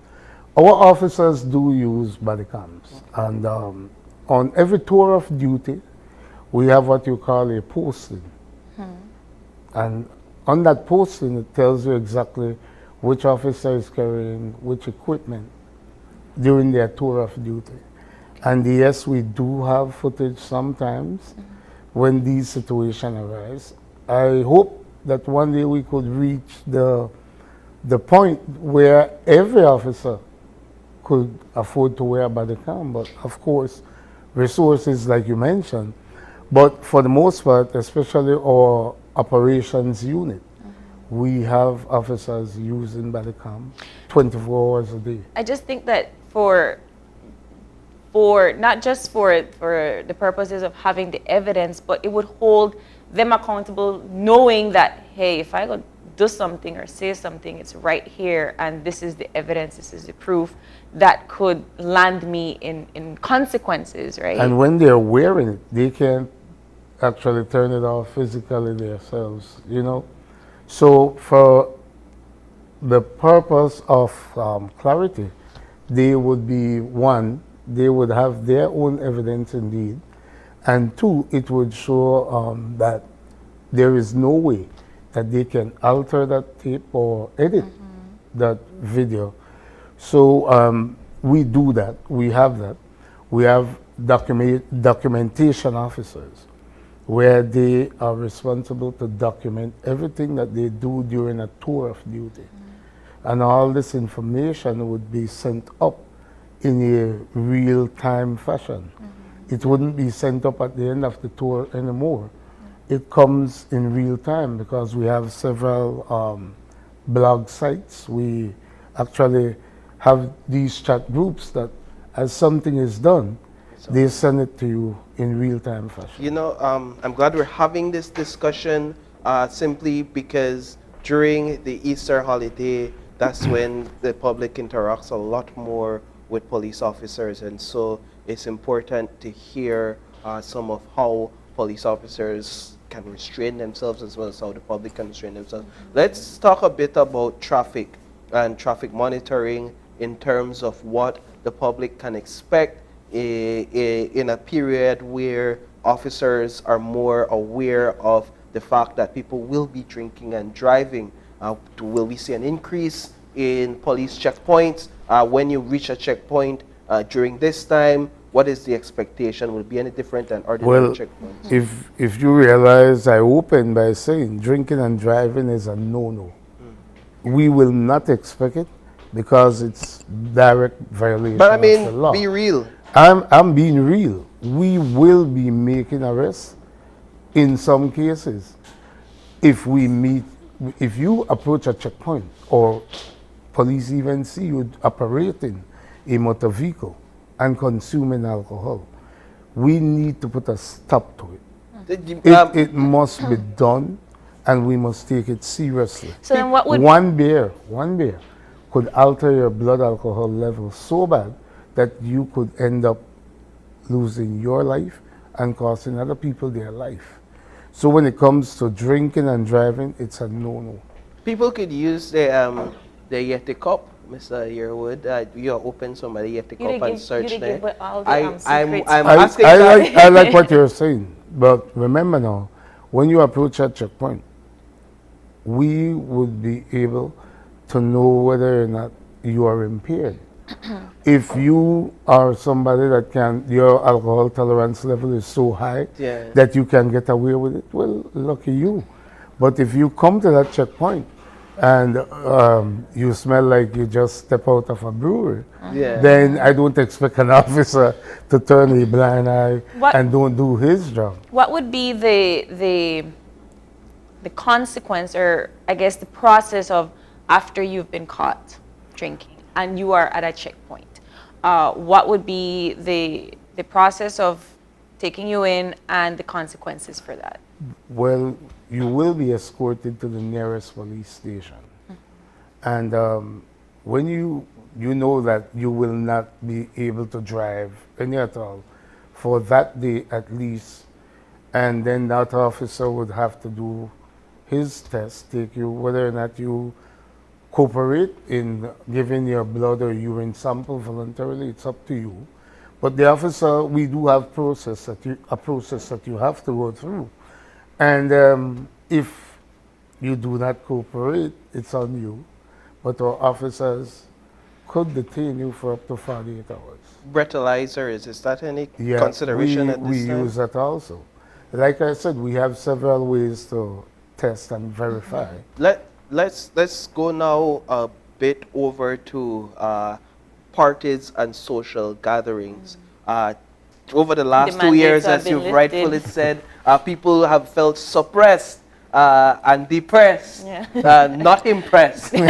Our officers do use body cams, and on every tour of duty, we have what you call a posting. And on that posting, it tells you exactly which officer is carrying which equipment during their tour of duty. And yes, we do have footage sometimes when these situations arise. I hope that one day we could reach the point where every officer could afford to wear a body cam, but of course, resources like you mentioned. But for the most part, especially our operations unit, we have officers using body cam 24 hours a day. I just think that for not just for the purposes of having the evidence, but it would hold them accountable, knowing that, hey, if I go do something or say something, it's right here, and this is the evidence, this is the proof that could land me in consequences, right? And when they're wearing it, they can't actually turn it off physically themselves, you know. So for the purpose of clarity, they would be, one, they would have their own evidence indeed, and two, it would show that there is no way that they can alter that tape or edit that video. So we do that, we have that. We have documentation officers where they are responsible to document everything that they do during a tour of duty. And all this information would be sent up in a real-time fashion. It wouldn't be sent up at the end of the tour anymore. It comes in real time because we have several blog sites. We actually have these chat groups that as something is done, they send it to you in real-time fashion. You know, I'm glad we're having this discussion simply because during the Easter holiday, that's when the public interacts a lot more with police officers, and so it's important to hear some of how police officers can restrain themselves as well as how the public can restrain themselves. Let's talk a bit about traffic and traffic monitoring in terms of what the public can expect in a period where officers are more aware of the fact that people will be drinking and driving. Will we see an increase in police checkpoints? When you reach a checkpoint during this time, what is the expectation? Will it be any different than ordinary checkpoints? If you realize, I opened by saying drinking and driving is a no-no. We will not expect it because it's direct violation But I of the mean, law. be real. I'm being real. We will be making arrests in some cases. If you approach a checkpoint or police even see you operating a motor vehicle and consuming alcohol, we need to put a stop to it. It must be done, and we must take it seriously. So then what would... One beer could alter your blood alcohol level so bad that you could end up losing your life and costing other people their life. So when it comes to drinking and driving, it's a no-no. People could use the Yeti cup, Mr. Yearwood. You open somebody Yeti cup and search there. I like what you're saying, but remember now, when you approach a checkpoint, we would be able to know whether or not you are impaired. If you are somebody that your alcohol tolerance level is so high that you can get away with it, well, lucky you. But if you come to that checkpoint and you smell like you just step out of a brewery, then I don't expect an officer to turn a blind eye and don't do his job. What would be the consequence, or I guess the process of after you've been caught drinking and you are at a checkpoint? What would be the process of taking you in and the consequences for that? Well, you will be escorted to the nearest police station. And when you know that you will not be able to drive any at all for that day at least, and then that officer would have to do his test, take you whether or not you cooperate in giving your blood or urine sample voluntarily. It's up to you. But the officer, we do have a process that you have to go through. And if you do not cooperate, it's on you. But our officers could detain you for up to 48 hours. Breathalyzer, is that any consideration at this time? We use that also. Like I said, we have several ways to test and verify. Let's go now a bit over to parties and social gatherings. Over the last The 2 years, mandates have as been you've lifted. rightfully said, people have felt suppressed and depressed, not impressed. with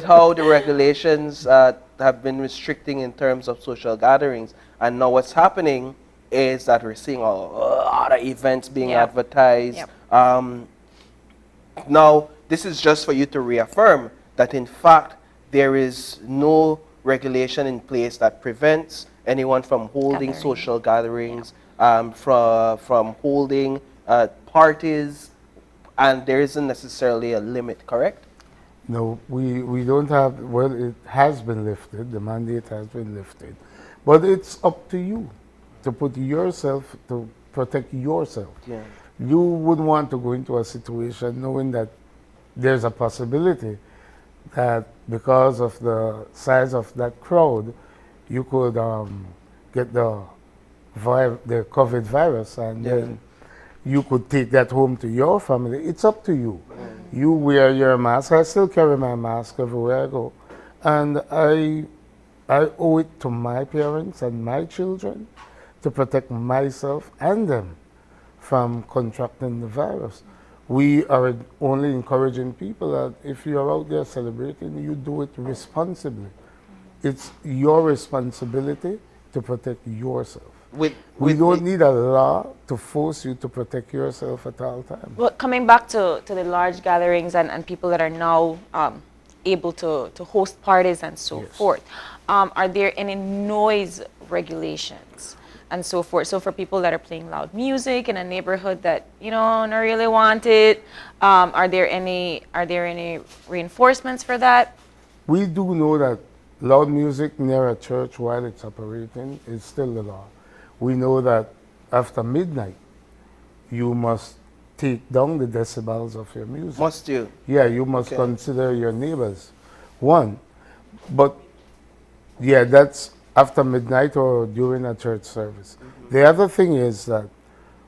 how the regulations have been restricting in terms of social gatherings. And now what's happening is that we're seeing a lot of events being advertised. Now, this is just for you to reaffirm that, in fact, there is no regulation in place that prevents anyone from holding social gatherings, from holding parties, and there isn't necessarily a limit, correct? No, we don't have, well, it has been lifted, the mandate has been lifted, but it's up to you to put yourself, to protect yourself. Yeah. You wouldn't want to go into a situation knowing that there's a possibility that because of the size of that crowd, you could get the COVID virus, and then you could take that home to your family. It's up to you. You wear your mask. I still carry my mask everywhere I go. And I owe it to my parents and my children to protect myself and them from contracting the virus. We are only encouraging people that if you're out there celebrating, you do it responsibly. It's your responsibility to protect yourself. We don't need a law to force you to protect yourself at all times. Well, coming back to the large gatherings and people that are now able to host parties and so forth, are there any noise regulations and so forth? So for people that are playing loud music in a neighborhood that, you know, don't really want it, are there any reinforcements for that? We do know that loud music near a church while it's operating is still the law. We know that after midnight, you must take down the decibels of your music. Must you? Yeah, you must consider your neighbors. One, but yeah, that's after midnight or during a church service. The other thing is that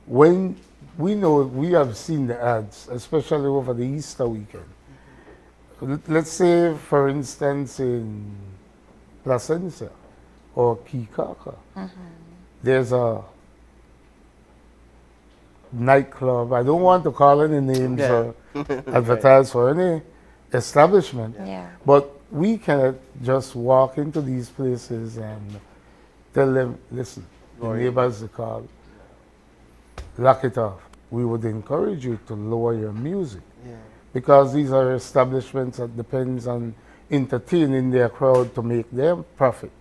when we know, we have seen the ads, especially over the Easter weekend. Let's say, for instance, in Placencia or Kikaka, there's a nightclub. I don't want to call any names or advertise for any establishment, but we cannot just walk into these places and tell them, listen, the neighbors call, lock it off. We would encourage you to lower your music because these are establishments that depends on entertaining their crowd to make their profit.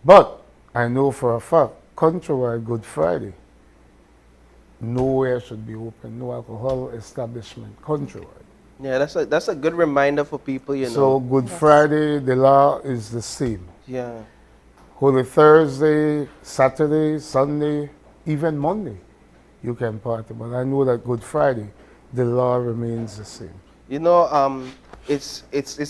But I know for a fact, countrywide Good Friday, nowhere should be open, no alcohol establishment countrywide. Yeah, that's a good reminder for people, you know. So Good Friday, the law is the same. Yeah. Holy Thursday, Saturday, Sunday, even Monday, you can party. But I know that Good Friday, the law remains the same. You know, it's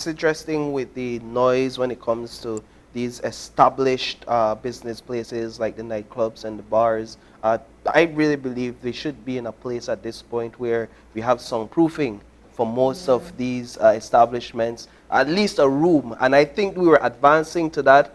interesting with the noise when it comes to these established business places like the nightclubs and the bars. I really believe they should be in a place at this point where we have soundproofing for most of these establishments, at least a room. And I think we were advancing to that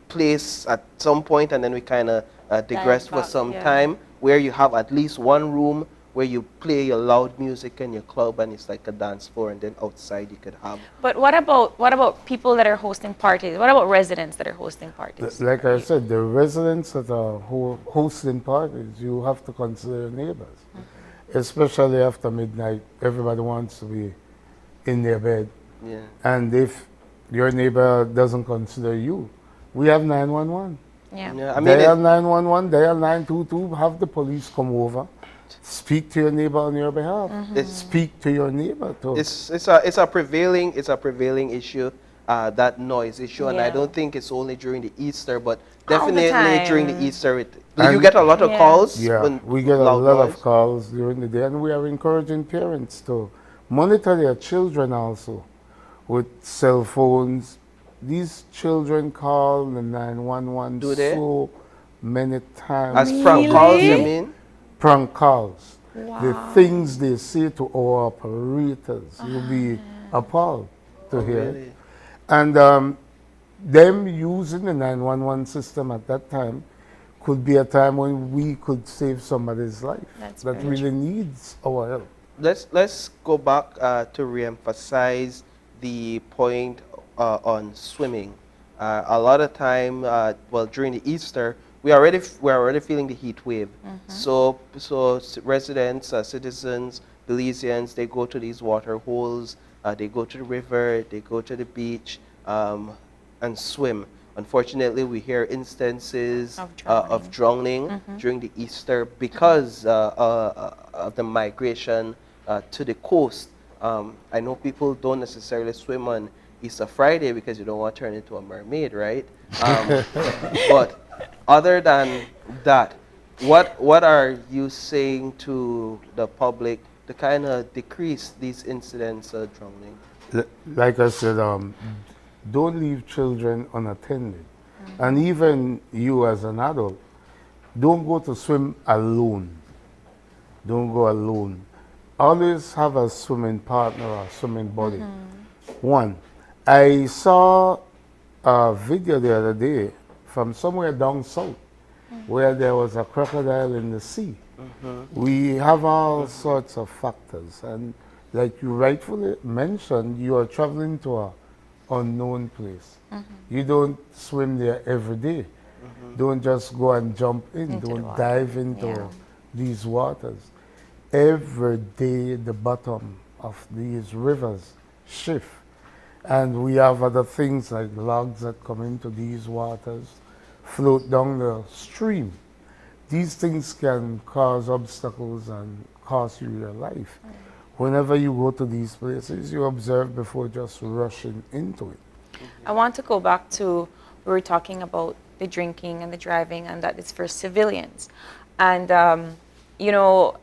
place at some point, and then we kind of digressed for some time, where you have at least one room where you play your loud music in your club and it's like a dance floor, and then outside you could have. But what about people that are hosting parties? What about residents that are hosting parties? Like I said, the residents that are hosting parties, you have to consider your neighbors. Especially after midnight, everybody wants to be in their bed. Yeah. And if your neighbor doesn't consider you, we have 911. Yeah. I mean, dial 911, dial 922, have the police come over. Speak to your neighbor on your behalf. Speak to your neighbor too. It's a prevailing issue, that noise issue, and I don't think it's only during the Easter, but definitely during the Easter. You get a lot of calls. Yeah, we get a lot of calls during the day, and we are encouraging parents to monitor their children also with cell phones. These children call the 911 so many times. As prank calls, you mean? Prank calls. The things they say to our operators, you'll be appalled to hear. Really? And them using the 911 system at that time could be a time when we could save somebody's life that really needs our help. Let's go back to reemphasize the point on swimming. A lot of time, well, during the Easter, we're already feeling the heat wave. So residents, citizens, Belizeans, they go to these water holes, they go to the river, they go to the beach, and swim. Unfortunately, we hear instances of drowning during the Easter because of the migration to the coast. I know people don't necessarily swim on Easter Friday because you don't want to turn into a mermaid, right? But other than that, what are you saying to the public to kind of decrease these incidents of drowning? Like I said, don't leave children unattended. And even you as an adult, don't go to swim alone. Don't go alone. Always have a swimming partner or swimming buddy. One, I saw a video the other day from somewhere down south where there was a crocodile in the sea. We have all sorts of factors, and like you rightfully mentioned, you are traveling to a unknown place. You don't swim there every day. Don't just go and jump in. Don't dive into these waters. Every day the bottom of these rivers shift, and we have other things like logs that come into these waters, float down the stream. These things can cause obstacles and cost you your life. Whenever you go to these places, you observe before just rushing into it. I want to go back to, we were talking about the drinking and the driving, and that it's for civilians. And, you know,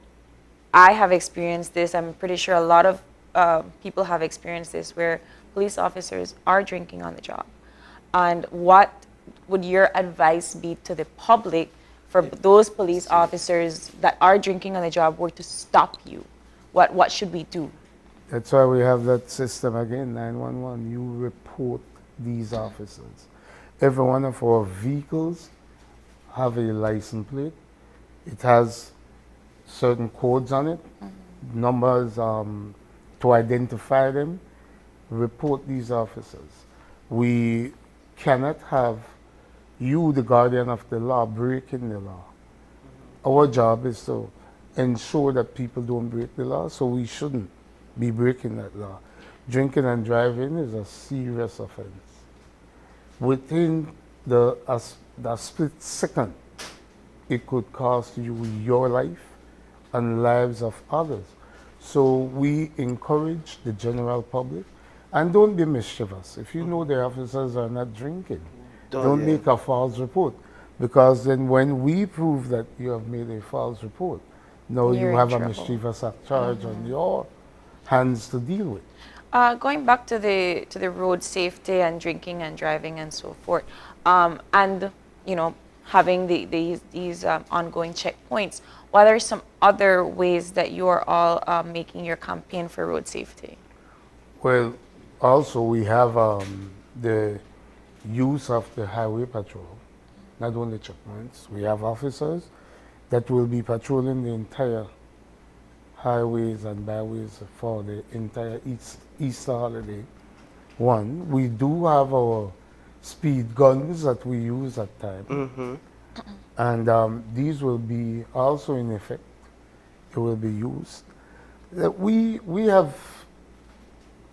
I have experienced this. I'm pretty sure a lot of people have experienced this, where police officers are drinking on the job. And what would your advice be to the public for those police officers that are drinking on the job, were to stop you? What should we do? That's why we have that system again, 911. You report these officers. Every one of our vehicles have a license plate. It has certain codes on it, numbers to identify them. Report these officers. We cannot have you, the guardian of the law, breaking the law. Our job is to ensure that people don't break the law, so we shouldn't be breaking that law. Drinking and driving is a serious offense. Within the split second, it could cost you your life and lives of others. So we encourage the general public, and don't be mischievous. If you know the officers are not drinking, don't make a false report, because then when we prove that you have made a false report, now you have a mischievous act charge on your hands to deal with. Going back to the road safety and drinking and driving and so forth, and you know, having these ongoing checkpoints, what are some other ways that you are all making your campaign for road safety? Well, also we have the use of the highway patrol, not only checkpoints. We have officers that will be patrolling the entire highways and byways for the entire Easter holiday. One, we do have our speed guns that we use at times, and these will be also in effect. It will be used. We have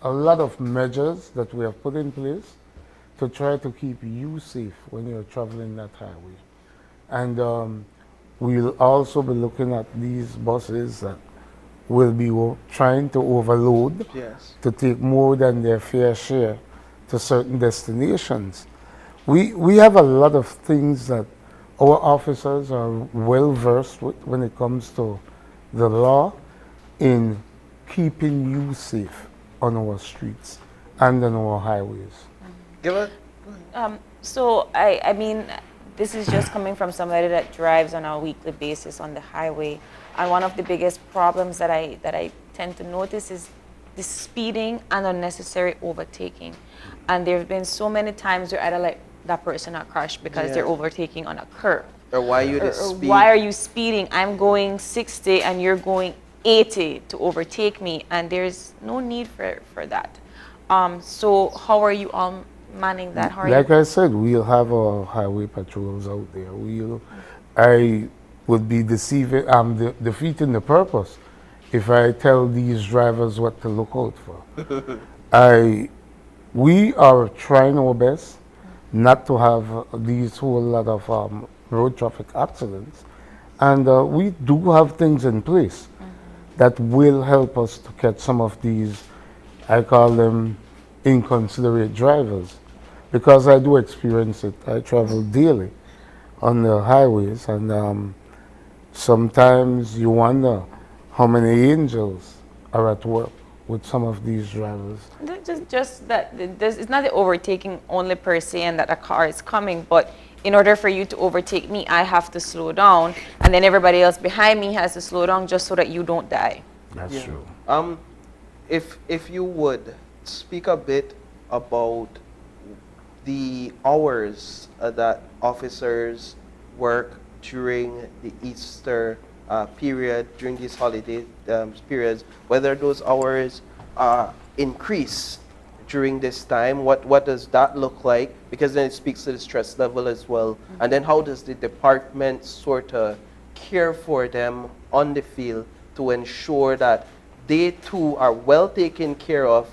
a lot of measures that we have put in place to try to keep you safe when you're traveling that highway. And we'll also be looking at these buses that will be trying to overload to take more than their fair share to certain destinations. We have a lot of things that our officers are well versed with when it comes to the law in keeping you safe on our streets and on our highways. So I mean, this is just coming from somebody that drives on a weekly basis on the highway, and one of the biggest problems that I tend to notice is the speeding and unnecessary overtaking. And there have been so many times where either like that person not crashed because they're overtaking on a curb. Or why you speed? Why are you speeding? I'm going 60 and you're going 80 to overtake me, and there's no need for that. So how are you all manning that? How are like you? I said, we'll have our highway patrols out there. I would be deceiving, defeating the purpose if I tell these drivers what to look out for. We are trying our best not to have these whole lot of road traffic accidents, and we do have things in place that will help us to catch some of these, I call them inconsiderate drivers, because I do experience it. I travel daily on the highways, and sometimes you wonder how many angels are at work with some of these drivers. Just that it's not the overtaking only per se and that a car is coming, but in order for you to overtake me, I have to slow down, and then everybody else behind me has to slow down just so that you don't die. That's true. If you would speak a bit about the hours that officers work during the Easter period, during these holiday periods, whether those hours increase during this time, what does that look like? Because then it speaks to the stress level as well. And then how does the department sort of care for them on the field to ensure that they too are well taken care of,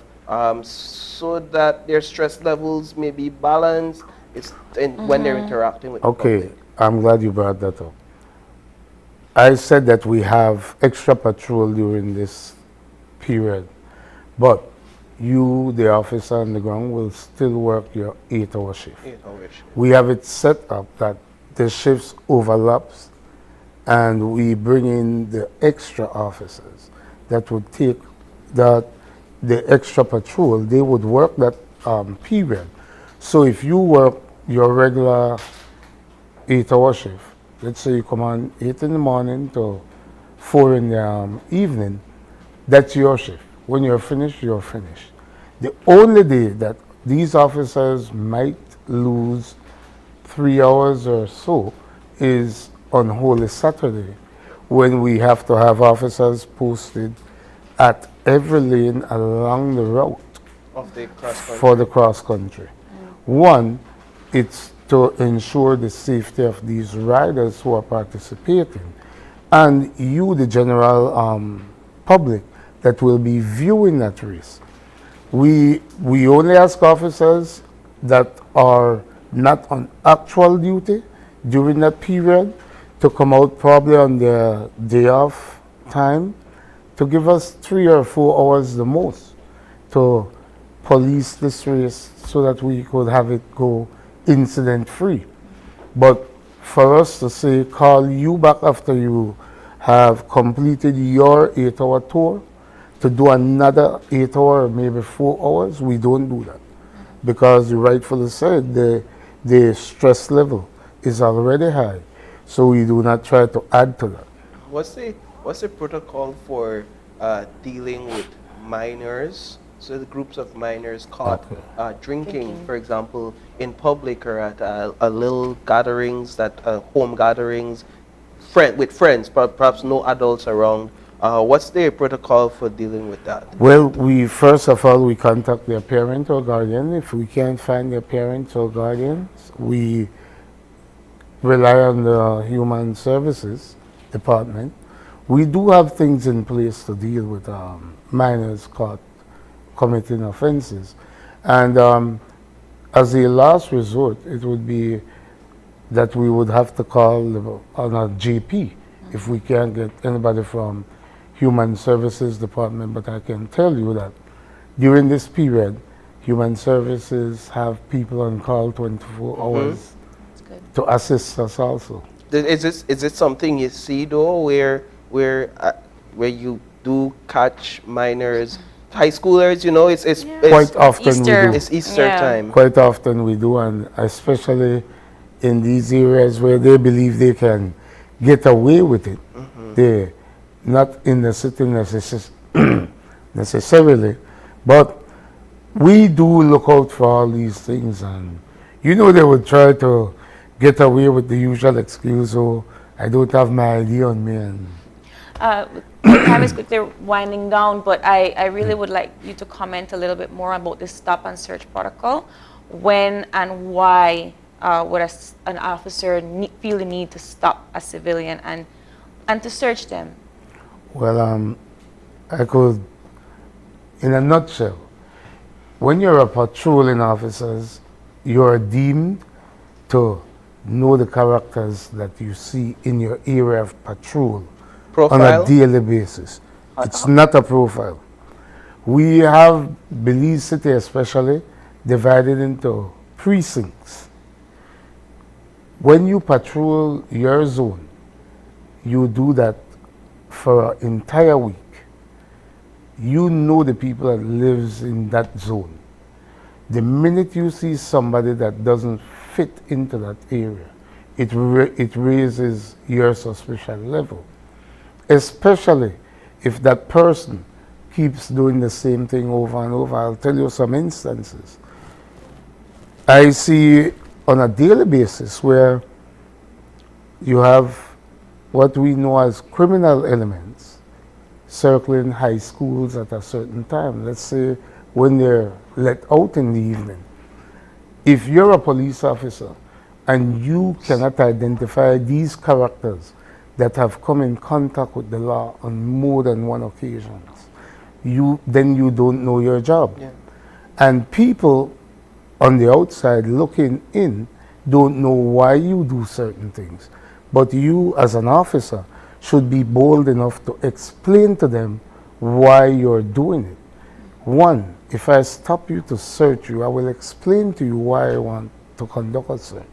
so that their stress levels may be balanced when they're interacting with the public? I'm glad you brought that up. I said that we have extra patrol during this period, but you, the officer on the ground, will still work your 8-hour shift. We have it set up that the shifts overlaps, and we bring in the extra officers that would take the extra patrol. They would work that period. So if you work your regular 8-hour shift, let's say you come on 8 in the morning to 4 in the evening, that's your shift. When you're finished, you're finished. The only day that these officers might lose 3 hours or so is on Holy Saturday, when we have to have officers posted at every lane along the route Of the for the cross country. One, it's to ensure the safety of these riders who are participating, and you, the general public that will be viewing that race. We only ask officers that are not on actual duty during that period to come out probably on their day off time to give us 3 or 4 hours the most to police this race so that we could have it go incident-free. But for us to say, call you back after you have completed your 8-hour tour to do another 8 hour, maybe 4 hours, we don't do that. Because you rightfully said, the stress level is already high. So we do not try to add to that. What's the protocol for dealing with minors? So the groups of minors caught drinking, for example, in public or at little gatherings, home gatherings, with friends, perhaps no adults around. What's the protocol for dealing with that? Well, first of all, we contact their parent or guardian. If we can't find their parents or guardians, we rely on the Human Services Department. We do have things in place to deal with minors caught committing offenses. And as a last resort, it would be that we would have to call on a GP if we can't get anybody from Human Services Department. But I can tell you that during this period, Human Services have people on call 24 hours to assist us also. Is it something you see though, where you do catch minors, high schoolers? You know, it's quite often Easter. we do. It's Easter time. Quite often we do, and especially in these areas where they believe they can get away with it. They're not in the city necessarily, but we do look out for all these things, and you know they would try to get away with the usual excuse, oh, I don't have my ID on me. And time is quickly winding down, but I really would like you to comment a little bit more about the stop and search protocol. When and why would an officer feel the need to stop a civilian and to search them? Well, I could, in a nutshell, when you're a patrolling officers, you're deemed to know the characters that you see in your area of patrol on a daily basis. It's not a profile. We have Belize City especially divided into precincts. When you patrol your zone, you do that for an entire week. You know the people that lives in that zone. The minute you see somebody that doesn't fit into that area, it raises your suspicion level. Especially if that person keeps doing the same thing over and over. I'll tell you some instances. I see on a daily basis where you have what we know as criminal elements circling high schools at a certain time. Let's say when they're let out in the evening. If you're a police officer and you cannot identify these characters that have come in contact with the law on more than one occasion, then you don't know your job. Yeah. And people on the outside looking in don't know why you do certain things. But you as an officer should be bold enough to explain to them why you're doing it. One, if I stop you to search you, I will explain to you why I want to conduct a search.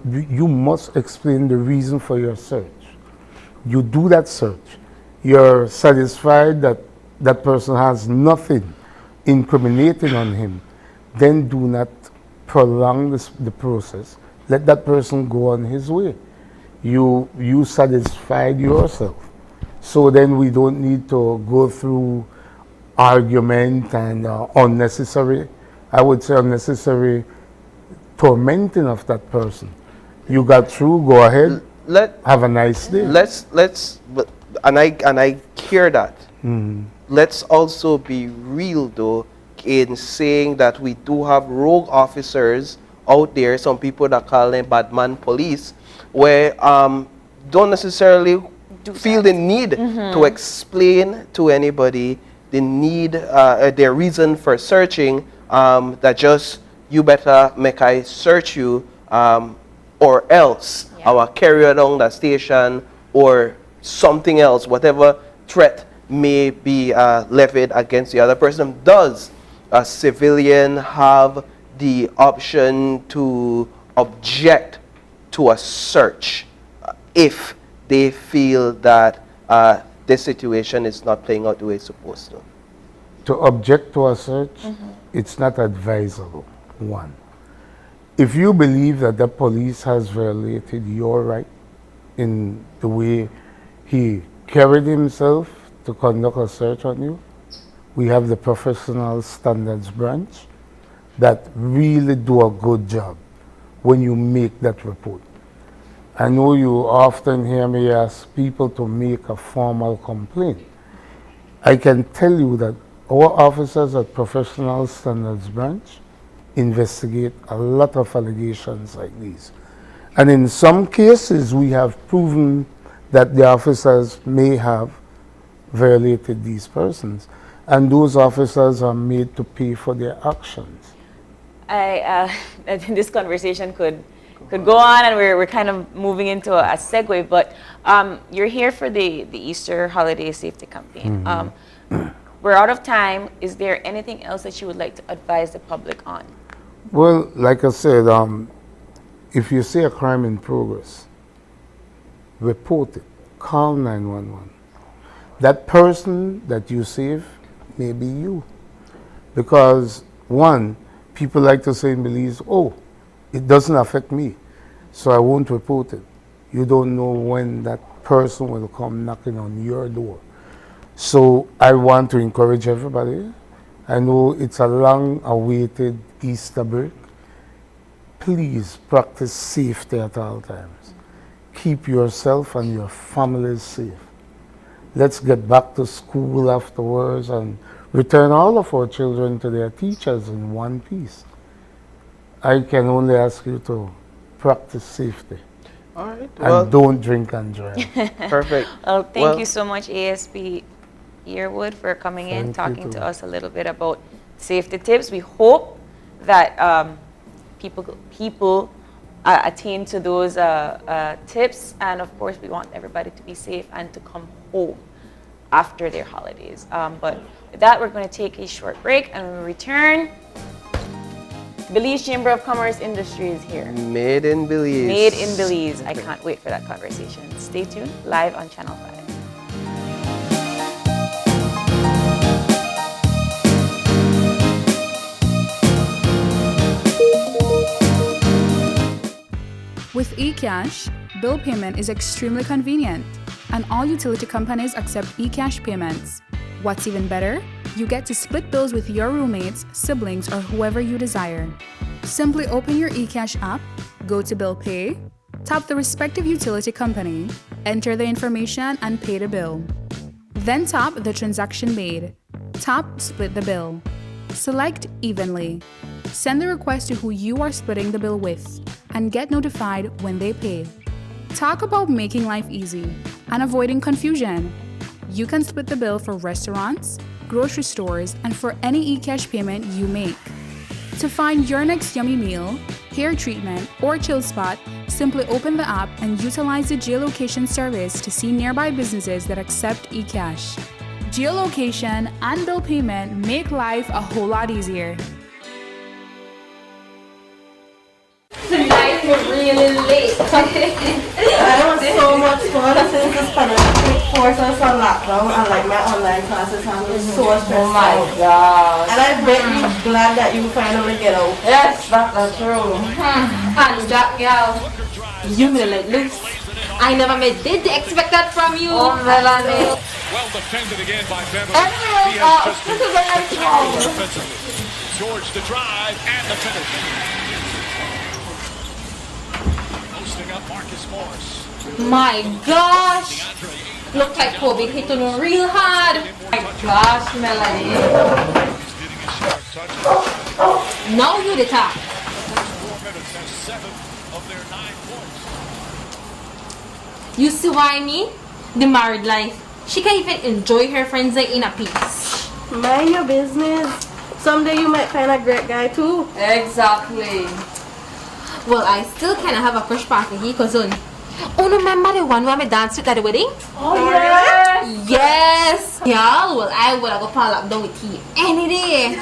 You must explain the reason for your search. You do that search. You're satisfied that that person has nothing incriminating on him, then do not prolong the process. Let that person go on his way. You satisfied yourself. So then we don't need to go through argument and unnecessary tormenting of that person. You got through, go ahead, have a nice day. And I hear that. Let's also be real though in saying that we do have rogue officers out there, some people that call them badman police, where don't necessarily feel the need to explain to anybody the need, their reason for searching, that just, you better make I search you, or else I will carry you down the station, or something else, whatever threat may be levied against the other person. Does a civilian have the option to object to a search if they feel that this situation is not playing out the way it's supposed to? To object to a search, it's not advisable, one. If you believe that the police has violated your right in the way he carried himself to conduct a search on you, we have the professional standards branch that really do a good job when you make that report. I know you often hear me ask people to make a formal complaint. I can tell you that our officers at Professional Standards Branch investigate a lot of allegations like these. And in some cases, we have proven that the officers may have violated these persons, and those officers are made to pay for their actions. I think this conversation could go on, and we're kind of moving into a segue, but you're here for the Easter holiday safety campaign. We're out of time. Is there anything else that you would like to advise the public on? Well, like I said, if you see a crime in progress, report it. Call 911. That person that you save may be you. Because, one, people like to say in Belize, oh, it doesn't affect me, so I won't report it. You don't know when that person will come knocking on your door. So I want to encourage everybody. I know it's a long-awaited Easter break. Please practice safety at all times. Keep yourself and your families safe. Let's get back to school afterwards and return all of our children to their teachers in one piece. I can only ask you to practice safety. All right. And don't drink and drive. Perfect. Well, thank you so much, ASP Earwood, for coming in, talking to us a little bit about safety tips. We hope that people attain to those tips, and of course we want everybody to be safe and to come home after their holidays. But with that, we're going to take a short break, and when we return, Belize Chamber of Commerce Industry is here. Made in Belize. Made in Belize. I can't wait for that conversation. Stay tuned, live on Channel 5. With eCash, bill payment is extremely convenient, and all utility companies accept eCash payments. What's even better? You get to split bills with your roommates, siblings, or whoever you desire. Simply open your eCash app, go to Bill Pay, tap the respective utility company, enter the information, and pay the bill. Then tap the transaction made. Tap Split the bill. Select Evenly. Send the request to who you are splitting the bill with, and get notified when they pay. Talk about making life easy and avoiding confusion. You can split the bill for restaurants, grocery stores, and for any eCash payment you make. To find your next yummy meal, hair treatment, or chill spot, simply open the app and utilize the geolocation service to see nearby businesses that accept eCash. Geolocation and bill payment make life a whole lot easier. Tonight we're really late. That was so much fun since this pandemic forced us on lockdown, and like my online classes have been so stressful. Oh my God. And I'm very glad that you finally get out. Yes, that's true. And that girl, you will let loose. I never did expect that from you. Oh, Melanie. Well defended again by Beverly. Anyway, this is an expo. George the drive and the finish. Posting up Marcus Morris. My gosh. Look like Kobe hit on him real hard. My gosh, Melanie. Now you the top. 4 minutes and 7 of their 9 points. You see why me? The married life. She can even enjoy her friends like in a peace. Mind your business. Someday you might find a great guy too. Exactly. Well, I still kind of have a crush party here, cousin. Oh, remember the one where I danced with at the wedding? Oh, yes. Yes. Yeah, well, I would have go pull up down with you any day.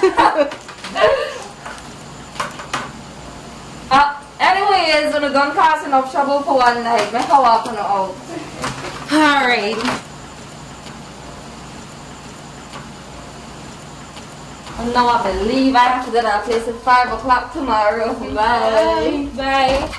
Anyways, when you don't cause enough trouble for one night, make a walk on out. Alright. Now I believe I have to get that place at 5 o'clock tomorrow. Bye. Bye.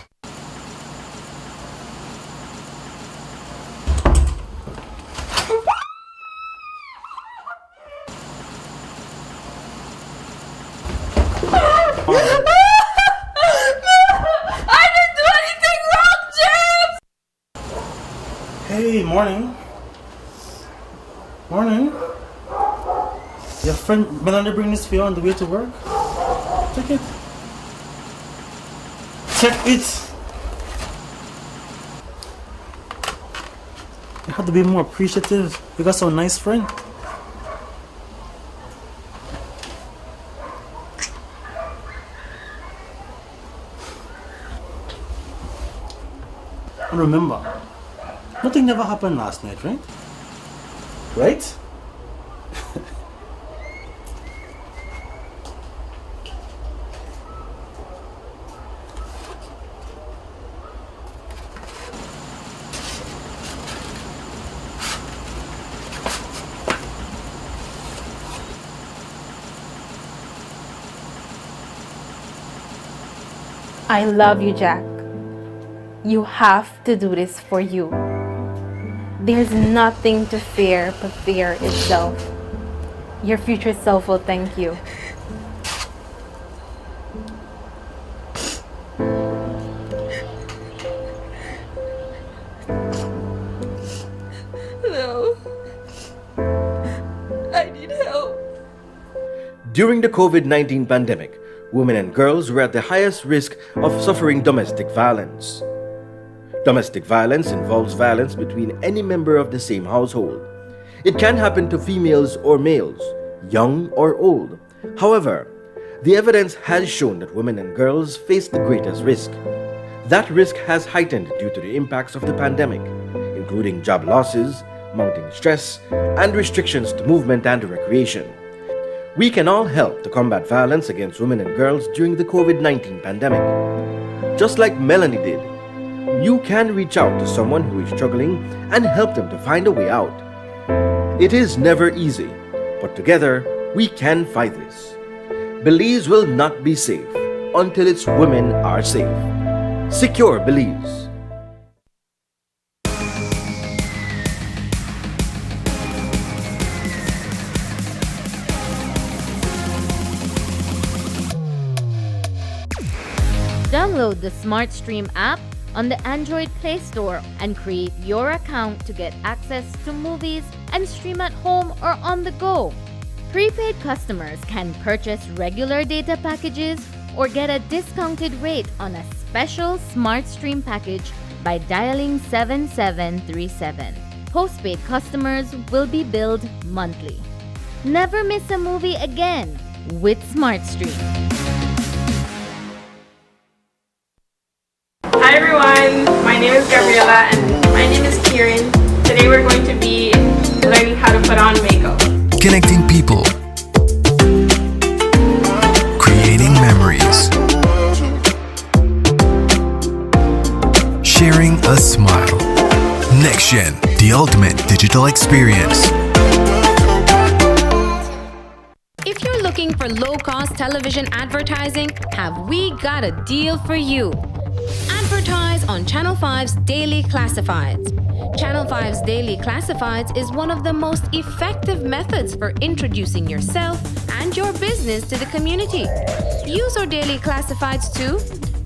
I didn't do anything wrong, James! Hey, morning. Morning. Your friend Melanie bring this for you on the way to work? Check it. Check it. You have to be more appreciative. You got some nice friend. And remember, nothing never happened last night, right? Right? I love you, Jack. You have to do this for you. There's nothing to fear but fear itself. Your future self will thank you. No. I need help. During the COVID-19 pandemic, women and girls were at the highest risk of suffering domestic violence. Domestic violence involves violence between any member of the same household. It can happen to females or males, young or old. However, the evidence has shown that women and girls face the greatest risk. That risk has heightened due to the impacts of the pandemic, including job losses, mounting stress, and restrictions to movement and recreation. We can all help to combat violence against women and girls during the COVID-19 pandemic. Just like Melanie did, you can reach out to someone who is struggling and help them to find a way out. It is never easy, but together we can fight this. Belize will not be safe until its women are safe. Secure Belize. Download the SmartStream app on the Android Play Store and create your account to get access to movies and stream at home or on the go. Prepaid customers can purchase regular data packages or get a discounted rate on a special SmartStream package by dialing 7737. Postpaid customers will be billed monthly. Never miss a movie again with SmartStream. Hi everyone, my name is Gabriela and my name is Kieran. Today we're going to be learning how to put on makeup. Connecting people. Creating memories. Sharing a smile. Next Gen, the ultimate digital experience. If you're looking for low-cost television advertising, have we got a deal for you? Advertise on Channel 5's Daily Classifieds. Channel 5's Daily Classifieds is one of the most effective methods for introducing yourself and your business to the community. Use our Daily Classifieds to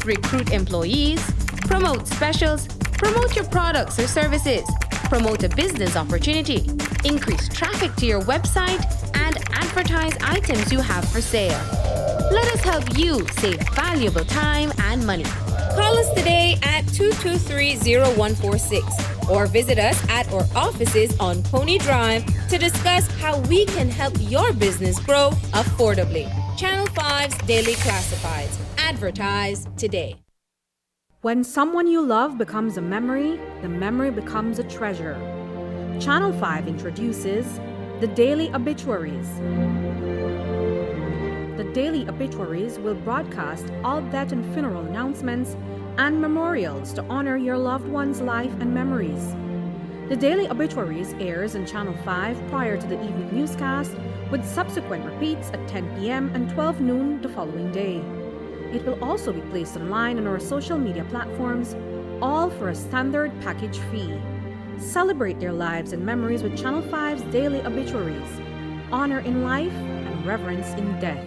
recruit employees, promote specials, promote your products or services, promote a business opportunity, increase traffic to your website, and advertise items you have for sale. Let us help you save valuable time and money. Call us today at 223-0146 or visit us at our offices on Pony Drive to discuss how we can help your business grow affordably. Channel 5's Daily Classifieds. Advertise today. When someone you love becomes a memory, the memory becomes a treasure. Channel 5 introduces the Daily Obituaries. The Daily Obituaries will broadcast all death and funeral announcements and memorials to honor your loved one's life and memories. The Daily Obituaries airs on Channel 5 prior to the evening newscast, with subsequent repeats at 10 p.m. and 12 noon the following day. It will also be placed online on our social media platforms, all for a standard package fee. Celebrate their lives and memories with Channel 5's Daily Obituaries. Honor in life and reverence in death.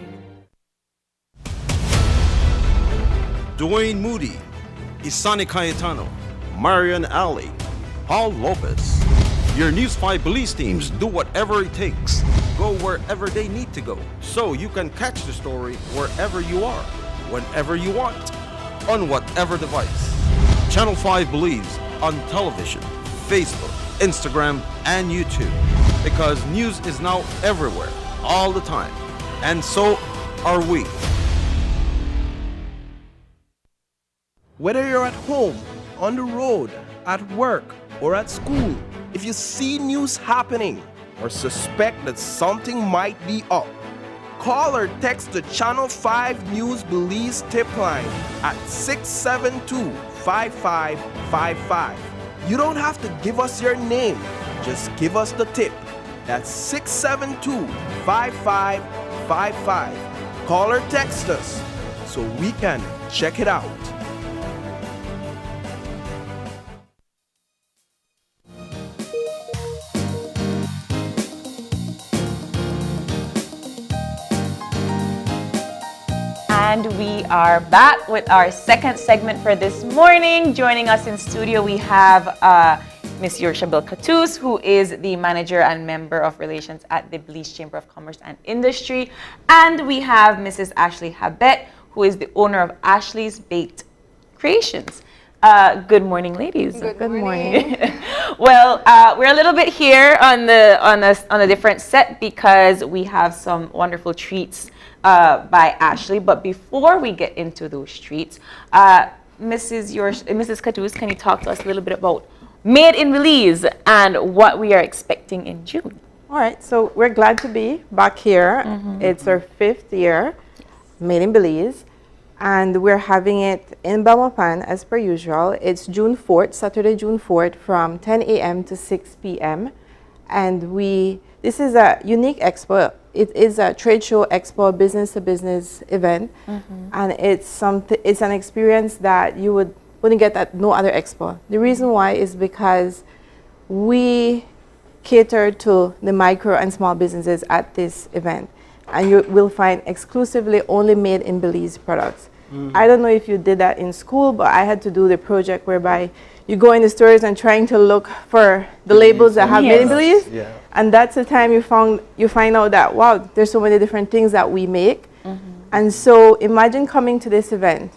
Dwayne Moody, Isani Cayetano, Marian Ali, Paul Lopez. Your News 5 Belize teams do whatever it takes. Go wherever they need to go, so you can catch the story wherever you are, whenever you want, on whatever device. Channel 5 Belize on television, Facebook, Instagram, and YouTube. Because news is now everywhere, all the time. And so are we. Whether you're at home, on the road, at work, or at school, if you see news happening or suspect that something might be up, call or text the Channel 5 News Belize tip line at 672-5555. You don't have to give us your name, just give us the tip. That's 672-5555. Call or text us so we can check it out. we are back with our second segment for this morning. Joining us in studio, we have Ms. Yorshabel Katus, who is the manager and member of relations at the Belize Chamber of Commerce and Industry. And we have Mrs. Ashley Habet, who is the owner of Ashley's Baked Creations. Good morning, ladies. Good morning. Well, we're a little bit here on a different set because we have some wonderful treats by Ashley. But before we get into those treats, Mrs. Katus, can you talk to us a little bit about Made in Belize and what we are expecting in June? All right, so we're glad to be back here. It's our 5th year, Made in Belize. And we're having it in Belmopan as per usual. It's June 4th, Saturday, June 4th, from 10 a.m. to 6 p.m. And this is a unique expo. It is a trade show expo, business to business event. And it's an experience that you wouldn't get at no other expo. The reason why is because we cater to the micro and small businesses at this event. And you will find exclusively only Made in Belize products. I don't know if you did that in school, but I had to do the project whereby you go in the stores and trying to look for the labels that have Made in Belize. Yeah. And that's the time you find out that, wow, there's so many different things that we make. And so imagine coming to this event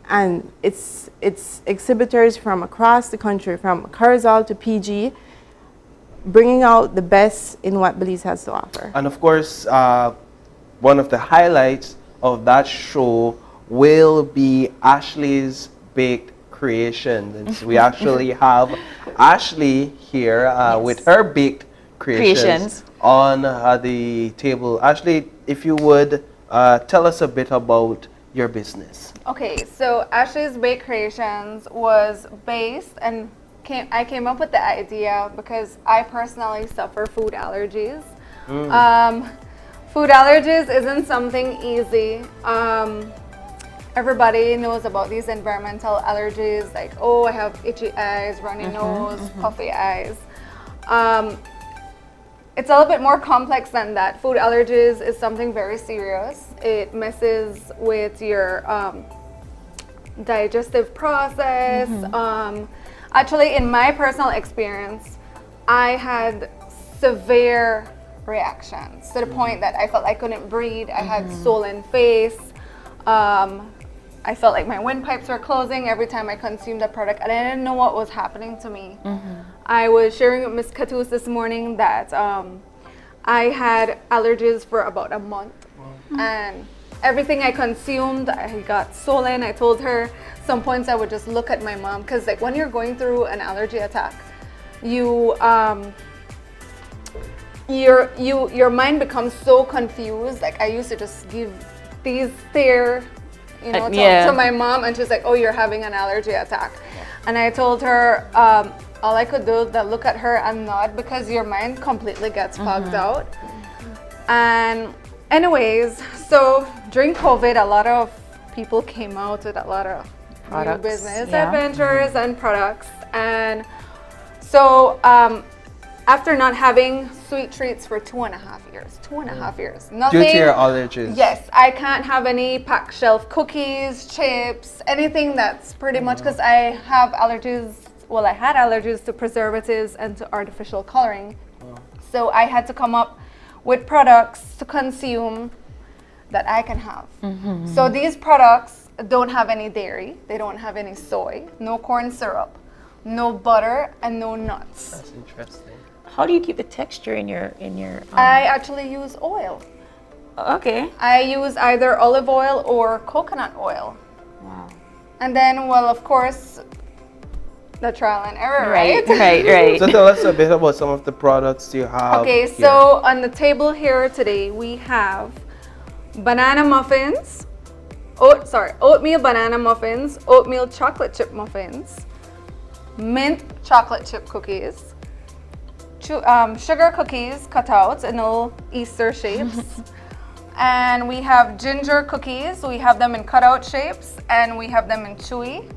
and it's exhibitors from across the country, from Carzal to PG, bringing out the best in what Belize has to offer. And of course, one of the highlights of that show will be Ashley's Baked Creations. And so we actually have Ashley here with her baked creations. On the table. Ashley, if you would tell us a bit about your business. Okay, so Ashley's Baked Creations was based, and I came up with the idea because I personally suffer food allergies. Food allergies isn't something easy. Everybody knows about these environmental allergies, like, oh, I have itchy eyes, runny nose, puffy eyes. It's a little bit more complex than that. Food allergies is something very serious. It messes with your digestive process. Actually, in my personal experience, I had severe reactions to the point that I felt I couldn't breathe. I had swollen face. I felt like my windpipes were closing every time I consumed a product, and I didn't know what was happening to me. I was sharing with Ms. Katus this morning that I had allergies for about a month, and everything I consumed, I got swollen. I told her some points I would just look at my mom, because like when you're going through an allergy attack, your mind becomes so confused. Like I used to just give these stare, to my mom, and she's like, oh, you're having an allergy attack. And I told her all I could do is look at her and nod, because your mind completely gets fogged out. And anyways, so during COVID, a lot of people came out with a lot of new business adventures and products. And so after not having sweet treats for 2.5 years, 2.5 years, nothing. Due to your allergies. Yes, I can't have any packed shelf cookies, chips, anything that's pretty much, because I have allergies. Well, I had allergies to preservatives and to artificial coloring. So I had to come up with products to consume that I can have. So these products don't have any dairy, they don't have any soy, no corn syrup, no butter, and no nuts. That's interesting. How do you keep the texture in your I actually use oil. Okay. I use either olive oil or coconut oil. Wow. And then, well, of course, the trial and error, right? Right. So tell us a bit about some of the products you have. Okay, so on the table here today, we have banana muffins, oatmeal banana muffins, oatmeal chocolate chip muffins, mint chocolate chip cookies, sugar cookies cut out in little Easter shapes. And we have ginger cookies. We have them in cutout shapes, and we have them in chewy.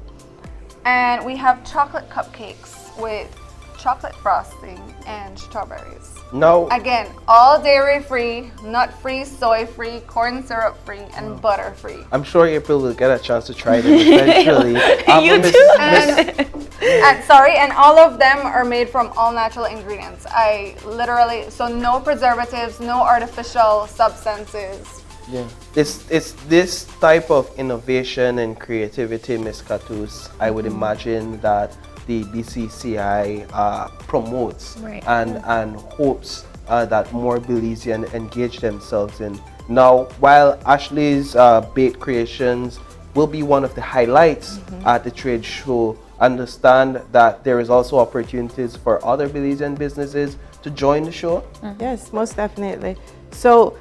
And we have chocolate cupcakes with chocolate frosting and strawberries. Now, Again, all dairy free, nut free, soy free, corn syrup free, and butter free. I'm sure April will get a chance to try them eventually. You but too. And all of them are made from all natural ingredients. So no preservatives, no artificial substances. Yeah, it's this type of innovation and creativity, Ms. Katus, I would imagine that the BCCI promotes and hopes that more Belizeans engage themselves in. Now, while Ashley's baked creations will be one of the highlights at the trade show, understand that there is also opportunities for other Belizean businesses to join the show? Yes, most definitely. So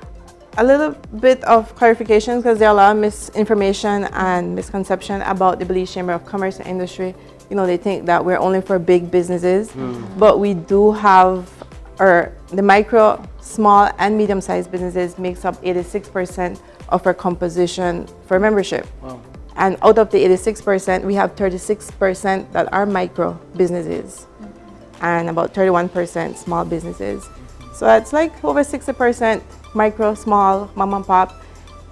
a little bit of clarification, because there are a lot of misinformation and misconception about the Belize Chamber of Commerce and Industry. You know, they think that we're only for big businesses, but we do have, the micro, small, and medium-sized businesses makes up 86% of our composition for membership. Wow. And out of the 86%, we have 36% that are micro businesses and about 31% small businesses. So that's like over 60% micro, small, mom and pop.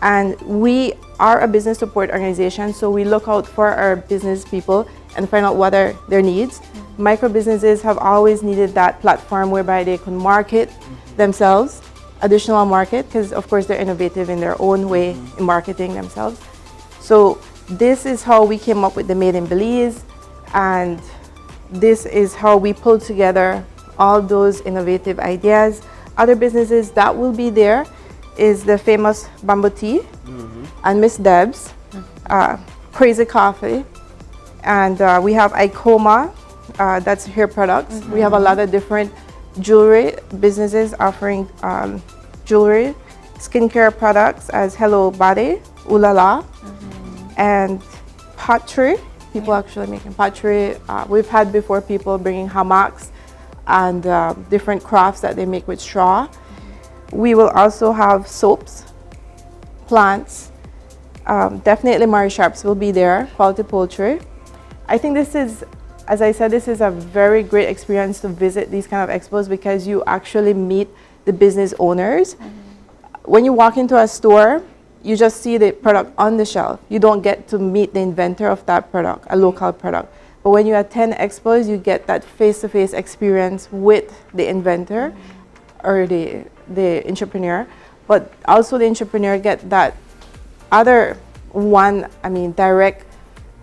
And we are a business support organization, so we look out for our business people and find out what are their needs. Micro businesses have always needed that platform whereby they can market themselves, additional market, because of course they're innovative in their own way in marketing themselves. So this is how we came up with the Made in Belize, and this is how we pulled together all those innovative ideas. Other businesses that will be there is the famous Bamboo Tea and Miss Deb's, Crazy Coffee, and we have Icoma, that's hair products. We have a lot of different jewelry businesses offering jewelry, skincare products as Hello Body, Ulala, and pottery. People actually making pottery. We've had before people bringing hammocks and different crafts that they make with straw. We will also have soaps, plants. Definitely Mary Sharps will be there, quality poultry. I think this is, as I said, this is a very great experience to visit these kind of expos because you actually meet the business owners. When you walk into a store, you just see the product on the shelf. You don't get to meet the inventor of that product, a local product. But when you attend expos, you get that face-to-face experience with the inventor or the entrepreneur. But also the entrepreneur get that other direct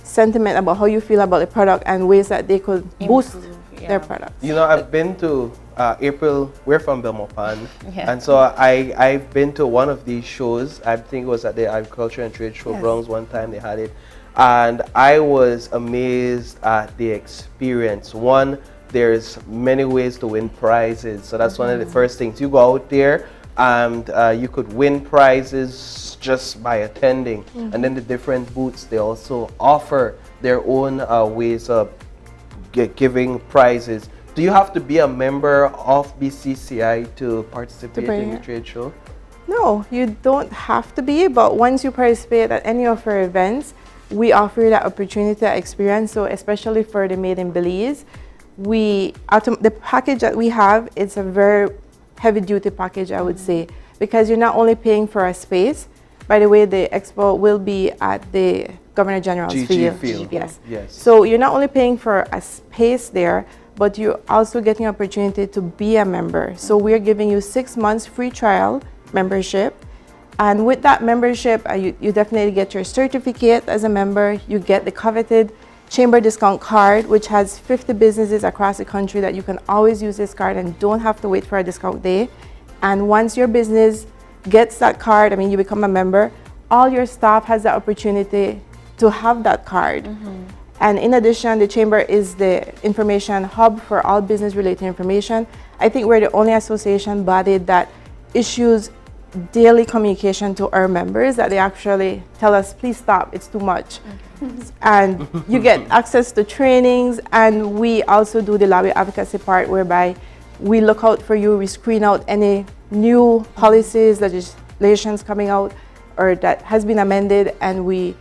sentiment about how you feel about the product and ways that they could boost their product. You know, I've been to April, we're from Belmopan, Yeah. and so I've been to one of these shows. I think it was at the Agriculture and Trade Show Bronx one time they had it, and I was amazed at the experience. One, there's many ways to win prizes, so that's one of the first things. You go out there and you could win prizes just by attending, and then the different booths, they also offer their own ways of giving prizes. Do you have to be a member of BCCI to participate in the trade show? No, you don't have to be, but once you participate at any of our events, we offer you that opportunity, that experience. So especially for the Made in Belize, the package that we have, it's a very heavy duty package, I would say, because you're not only paying for a space. By the way, the expo will be at the Governor General's field. Yes. So you're not only paying for a space there, but you're also getting an opportunity to be a member. So we're giving you 6 months free trial membership. And with that membership, you definitely get your certificate as a member. You get the coveted chamber discount card, which has 50 businesses across the country that you can always use this card and don't have to wait for a discount day. And once your business gets that card, you become a member, all your staff has the opportunity to have that card. And in addition, the chamber is the information hub for all business related information. I think we're the only association body that issues daily communication to our members, that they actually tell us, please stop, it's too much. And you get access to trainings, and we also do the lobby advocacy part, whereby we look out for you, we screen out any new policies, legislations coming out or that has been amended, and we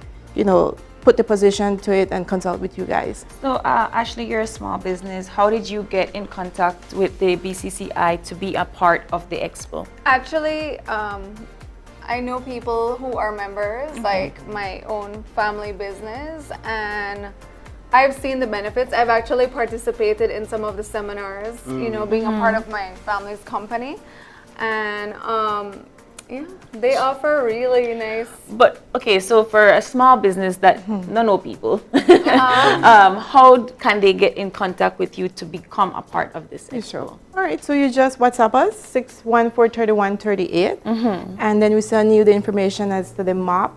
put put the position to it and consult with you guys. So Ashley, you're a small business. How did you get in contact with the BCCI to be a part of the expo? Actually, I know people who are members, like my own family business, and I've seen the benefits. I've actually participated in some of the seminars, you know, being a part of my family's company. And yeah, they offer really nice. But okay, so for a small business that no people, how can they get in contact with you to become a part of this expo? Sure. All right, so you just WhatsApp us 614-3138, and then we send you the information as to the map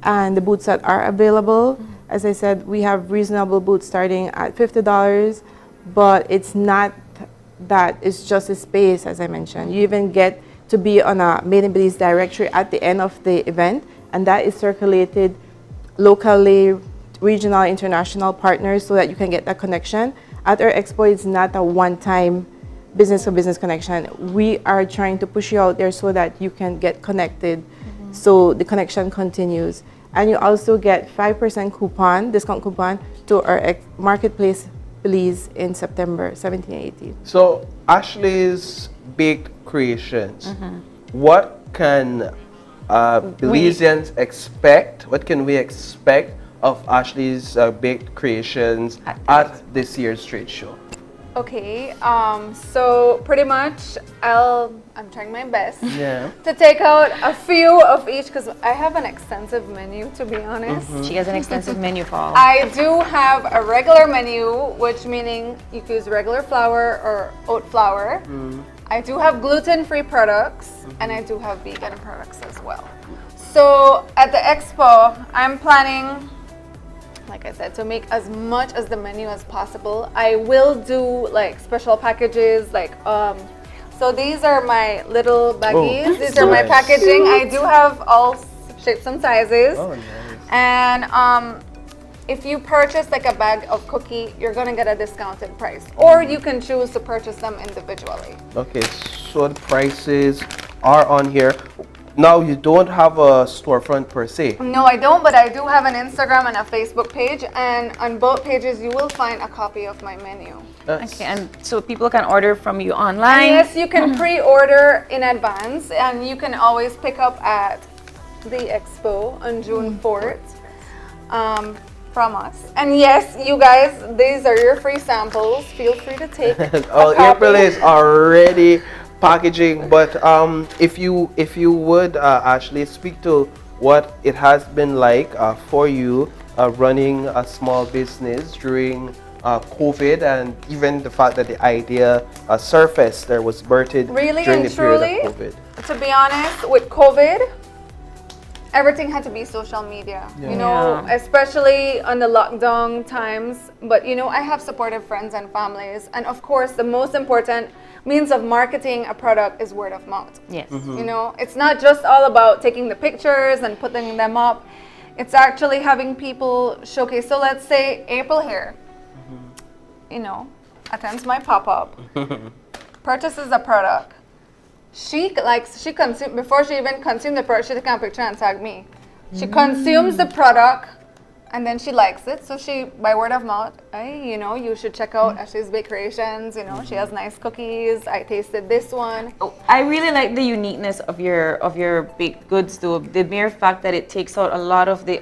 and the booths that are available. As I said, we have reasonable booths starting at $50, but it's not that, it's just a space, as I mentioned. You even get to be on a Made in Belize directory at the end of the event, and that is circulated locally, regional, international partners, so that you can get that connection. At our expo, it's not a one-time business-to-business connection. We are trying to push you out there so that you can get connected, so the connection continues. And you also get 5% coupon, discount coupon, to our marketplace Belize in September 17 and 18. So Ashley's Baked Creations, what can Belizeans expect? What can we expect of Ashley's Baked Creations at this year's trade show? Okay, so pretty much I'm trying my best to take out a few of each, because I have an extensive menu, to be honest. She has an extensive menu for all. I do have a regular menu, which meaning you can use regular flour or oat flour. I do have gluten-free products, and I do have vegan products as well. So at the expo, I'm planning, like I said, to make as much as the menu as possible. I will do like special packages, like so these are my little baggies. These are my packaging. I do have all shapes and sizes. And if you purchase like a bag of cookie, you're gonna get a discounted price, or you can choose to purchase them individually. Okay, so the prices are on here. Now, you don't have a storefront per se. No, I don't, but I do have an Instagram and a Facebook page, and on both pages you will find a copy of my menu. Okay, and so people can order from you online? And yes, you can pre-order in advance, and you can always pick up at the expo on June 4th from us. And yes, you guys, these are your free samples. Feel free to take April is already packaging, but if you would actually speak to what it has been like for you running a small business during COVID, and even the fact that the idea surfaced, there was birthed really during and the period truly, of COVID. to be honest, with COVID, everything had to be social media, you know, especially on the lockdown times. But you know, I have supportive friends and families, and of course the most important means of marketing a product is word of mouth. Yes. You know, it's not just all about taking the pictures and putting them up. It's actually having people showcase. So let's say April here, you know, attends my pop-up, purchases a product. She consumes, before she even consumes the product, she takes a picture and tag me. She consumes the product, and then she likes it. So she, by word of mouth, hey, you know, you should check out Ashley's Baked Creations. You know, she has nice cookies. I tasted this one. I really like the uniqueness of your baked goods, though. The mere fact that it takes out a lot of the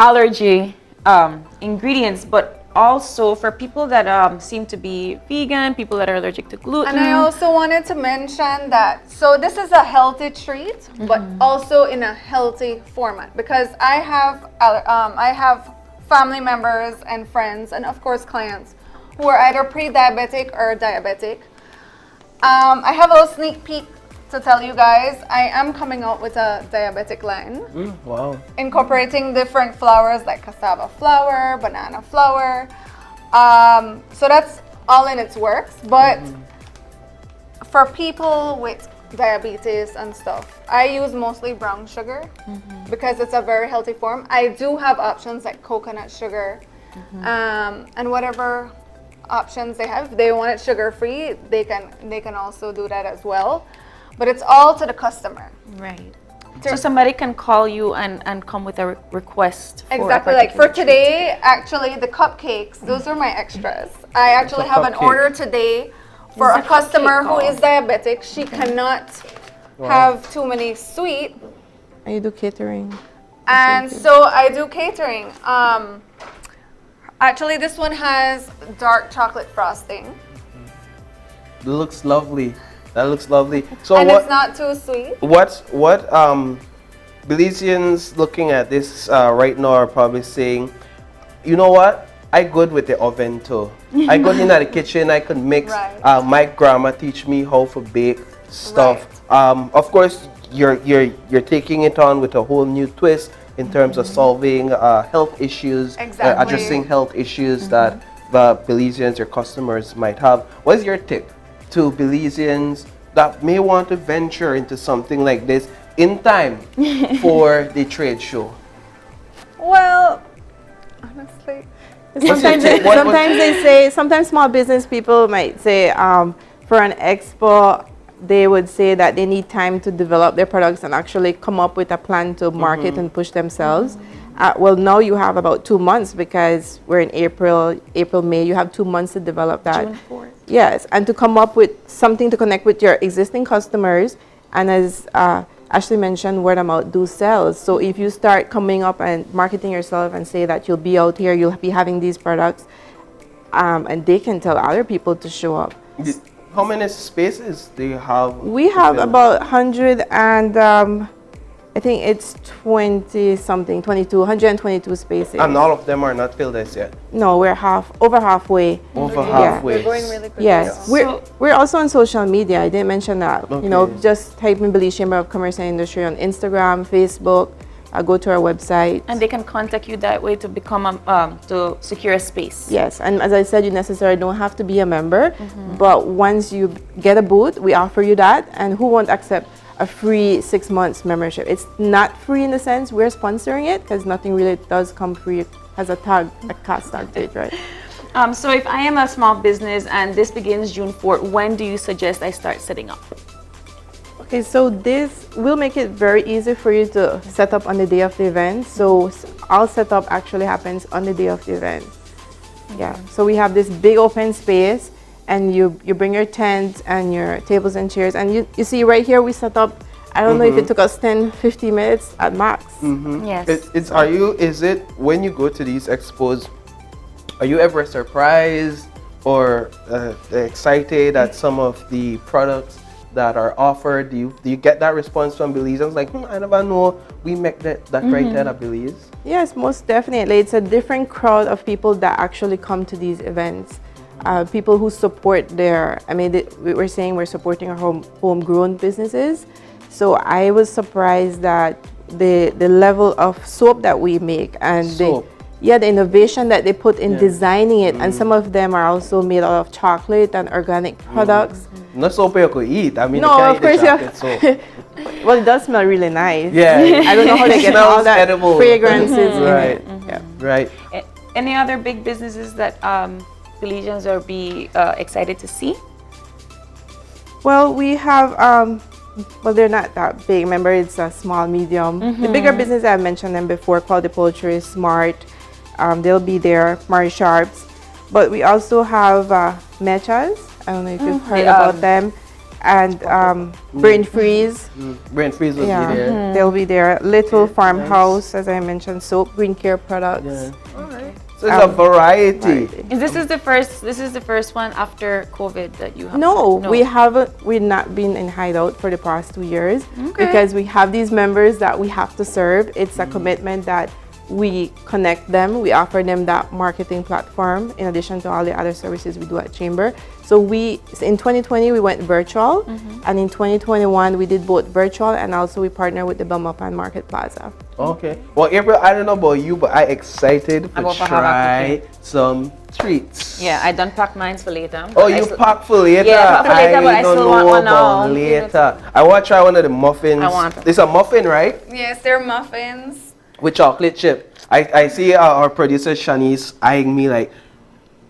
allergy ingredients, but also for people that seem to be vegan, people that are allergic to gluten. And I also wanted to mention that, so this is a healthy treat, but also in a healthy format, because I have family members and friends, and of course clients, who are either pre-diabetic or diabetic. I have a little sneak peek to tell you guys, I am coming out with a diabetic line. Wow. Incorporating different flours like cassava flour, banana flour. So that's all in its works. But for people with diabetes and stuff, I use mostly brown sugar because it's a very healthy form. I do have options like coconut sugar and whatever options they have. If they want it sugar free, they can also do that as well. But it's all to the customer. Right. So somebody can call you and come with a request. Exactly. Like for today, actually, the cupcakes, those are my extras. I actually have an order today for a customer who is diabetic. She cannot have too many sweet. And you do catering. And so I do catering. Actually, this one has dark chocolate frosting. It looks lovely. That looks lovely. So and it's not too sweet. What Belizeans looking at this right now are probably saying, you know what? I good with the oven too. I good in the kitchen. I could mix. Right. My grandma teach me how to bake stuff. Right. Of course, you're taking it on with a whole new twist in terms of solving health issues, addressing health issues that the Belizeans, your customers, might have. What is your tip to Belizeans that may want to venture into something like this in time for the trade show? Well, honestly, sometimes small business people might say for an expo, they would say that they need time to develop their products and actually come up with a plan to market and push themselves. Well, now you have about 2 months because we're in April, May. You have 2 months to develop that. June 4th. Yes, and to come up with something to connect with your existing customers. And as Ashley mentioned, word of mouth do sell. So if you start coming up and marketing yourself and say that you'll be out here, you'll be having these products, and they can tell other people to show up. How many spaces do you have? We have about 100 and I think it's 122 spaces. And all of them are not filled as yet? No, we're over halfway. Over halfway. We're going really quickly. Yes, we're also on social media. I didn't mention that. Okay. You know, just type in Belize Chamber of Commerce and Industry on Instagram, Facebook. Go to our website. And they can contact you that way to become to secure a space. Yes, and as I said, you necessarily don't have to be a member, but once you get a booth, we offer you that. And who won't accept a free 6 months membership? It's not free in the sense we're sponsoring it because nothing really does come free. It has a cost tag to it, right? So if I am a small business and this begins June 4th, when do you suggest I start setting up? Okay, so this will make it very easy for you to set up on the day of the event. So all setup actually happens on the day of the event. Yeah, so we have this big open space and you bring your tent and your tables and chairs. And you see right here we set up, I don't know if it took us 10-15 minutes at max. Yes. Is it when you go to these expos, are you ever surprised or excited at some of the products that are offered? Do you get that response from Belizeans like, I never know we make that right there at Belize? Yes, most definitely. It's a different crowd of people that actually come to these events. People who support we're saying we're supporting our homegrown businesses. So I was surprised that the level of soap that we make and the innovation that they put in designing it, and some of them are also made out of chocolate and organic products. Not soap you could eat. I mean, no, of course, well, it does smell really nice. Yeah. I don't know how they get all that edible fragrances in right. it. Yeah. Right. Any other big businesses that Belizeans are excited to see? Well, we have, well, they're not that big. Remember, it's a small, medium. The bigger business, I've mentioned them before, Quality Poultry, Smart. They'll be there, Mary Sharps. But we also have Mechas. I don't know if you've heard about them. And Brain Freeze. Brain Freeze will be there. They'll be there. Little Farmhouse, as I mentioned, soap, green care products. Yeah. So it's a variety. This is the first one after COVID that you have? No, we've not been in hideout for the past 2 years because we have these members that we have to serve. It's a commitment that we connect them. We offer them that marketing platform in addition to all the other services we do at Chamber. So in 2020 we went virtual, and in 2021 we did both virtual and also we partner with the Belmopan Market Plaza. Okay. Well, April, I don't know about you, but I'm excited to try some treats. Yeah, I done pack mine for later. Oh, you pack for later? Yeah, pack for later, but I still want one now. Later. I want to try one of the muffins. I want. It's a muffin, right? Yes, they're muffins. With chocolate chip. I see our producer Shanice eyeing me like,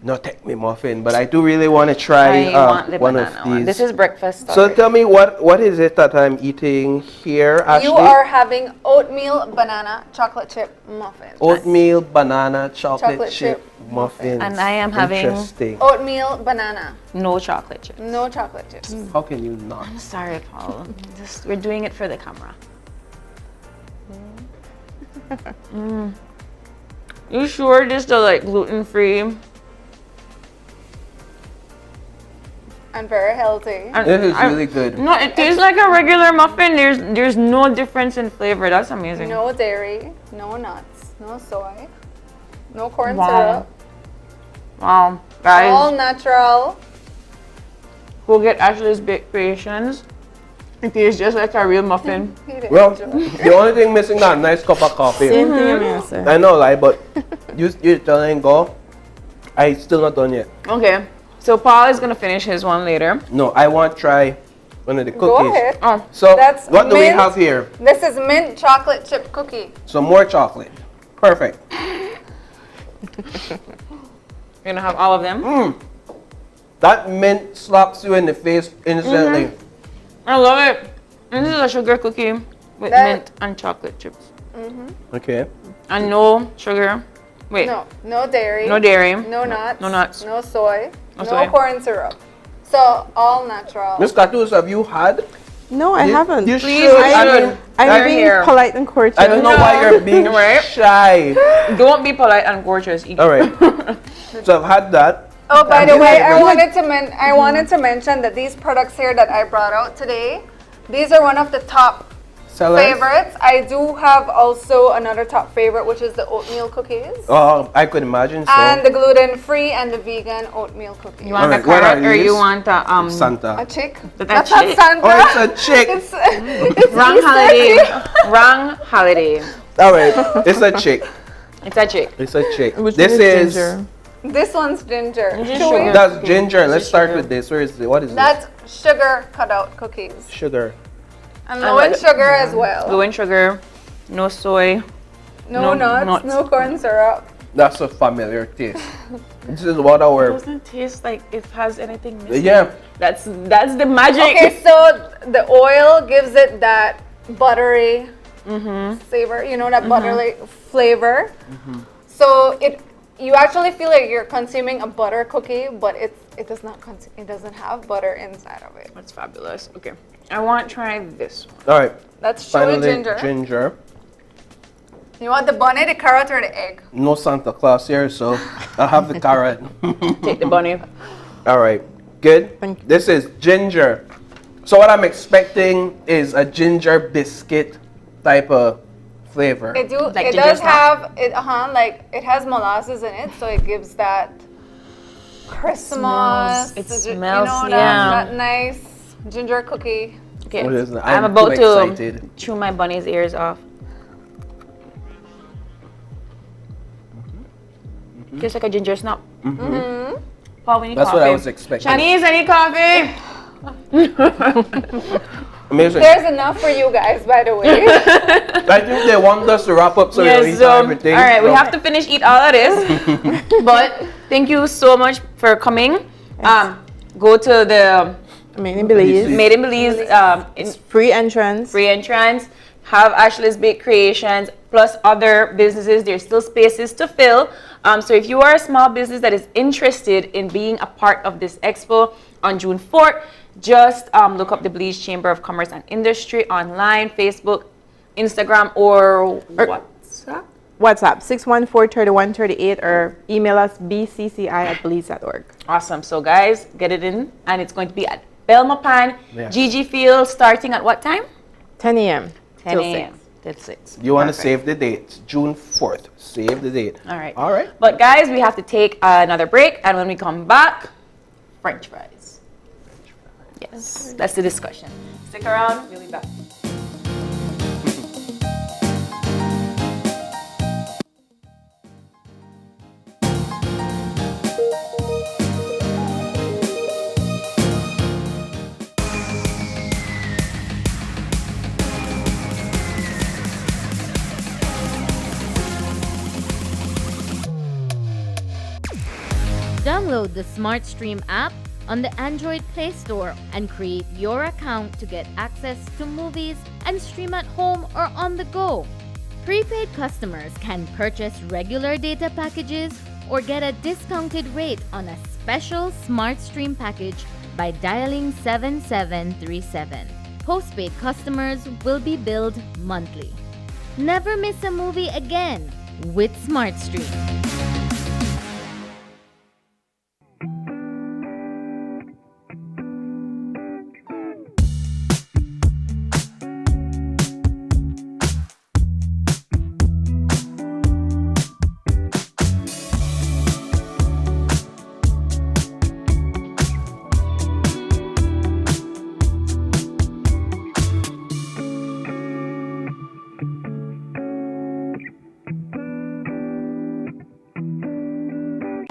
not take me muffin, but I do really want to try I want the one banana of one. these. This is breakfast. So tell me what is it that I'm eating here, Ashley? You are having oatmeal banana chocolate chip muffin. Oatmeal banana chocolate chip muffins. And I am having oatmeal banana. No chocolate chips. No chocolate chips. How can you not? I'm sorry, Paul. We're doing it for the camera. You sure this is like gluten free? And very healthy. This is really good. No, it tastes like a regular muffin. There's no difference in flavor. That's amazing. No dairy, no nuts, no soy, no corn Wow. syrup. Wow, guys. All natural. We'll get Ashley's Baked Creations. It tastes just like a real muffin. Well, the only thing missing that nice cup of coffee. Same thing I'm gonna say. I know, like, but you telling go. I still not done yet. Okay, so Paul is gonna finish his one later. No, I want to try one of the cookies. Go ahead. Oh, so That's what do we mint. have here? This is mint chocolate chip cookie. Some more chocolate. Perfect. You're gonna have all of them. That mint slaps you in the face instantly. I love it. And this is a sugar cookie with mint and chocolate chips. Okay. And no sugar. Wait. No dairy. No dairy. No nuts. No nuts. No soy. No No, soy. corn syrup. So all natural. Miss Katus, have you had? No, I haven't. You Please, should. I'm being polite and courteous. I don't know why you're being shy. Don't be polite and gorgeous. All right. So I've had that. Oh, by the Okay. way, I wanted to mention that these products here that I brought out today, these are one of the top Sellers? favorites. I do have also another top favorite, which is the oatmeal cookies. Oh, I could imagine so. And the gluten-free and the vegan oatmeal cookies. You want Alright, a what are carrot or you these? want a Santa. A chick? That's not Santa. Oh, it's a chick. It's Wrong Easter holiday. chick. Wrong holiday. All right, it's a chick. It's a chick. It's a chick. Which This one is ginger? This one's ginger. sugar. that's ginger. Let's start with this. Where is it? What is That's sugar cutout cookies. this? Sugar. And low in sugar as well. Low in sugar. No soy. No nuts, no corn syrup. That's a familiar taste. This is what our. It doesn't taste like it has anything missing. Yeah. That's the magic. Okay, so the oil gives it that buttery savor, that buttery flavor. So you actually feel like you're consuming a butter cookie, but it doesn't have butter inside of it. That's fabulous. Okay, I want to try this one. All right. That's chewy Finally, ginger. ginger. You want the bunny, the carrot, or the egg? No Santa Claus here, so I'll have the carrot. Take the bunny. All right. Good. This is ginger. So what I'm expecting is a ginger biscuit type of flavor. It Like ginger does snap? have it has molasses in it, so it gives that Christmas. It smells, that nice ginger cookie. Okay, What is it? I'm I'm about too to excited. chew my bunny's ears off. Tastes like a ginger snap. Paul, we need That's coffee. what I was expecting. Shanice, any coffee? Amazing. There's enough for you guys, by the way. I think they want us to wrap up so we Yes, eat everything. all right, we so- have to finish eat all of this. But thank you so much for coming. Go to the Made in Belize. Made in Belize. It's free entrance. Free entrance. Have Ashley's Baked Creations plus other businesses. There's still spaces to fill. So if you are a small business that is interested in being a part of this expo on June 4th, just look up the Belize Chamber of Commerce and Industry online, Facebook, Instagram, or WhatsApp. WhatsApp 614-3138 or email us bcci@belize.org. Awesome. So guys, get it in, and it's going to be at Belmopan, Yes. GG Field, starting at what time? 10 a.m. 10 till a.m. 6. till 6. You want to Perfect. save the date, June 4th. Save the date. All right. All right. But guys, we have to take another break, and when we come back, French fries. Yes, that's the discussion. Stick around, we'll be back. Download the SmartStream app on the Android Play Store and create your account to get access to movies and stream at home or on the go. Prepaid customers can purchase regular data packages or get a discounted rate on a special SmartStream package by dialing 7737. Postpaid customers will be billed monthly. Never miss a movie again with SmartStream.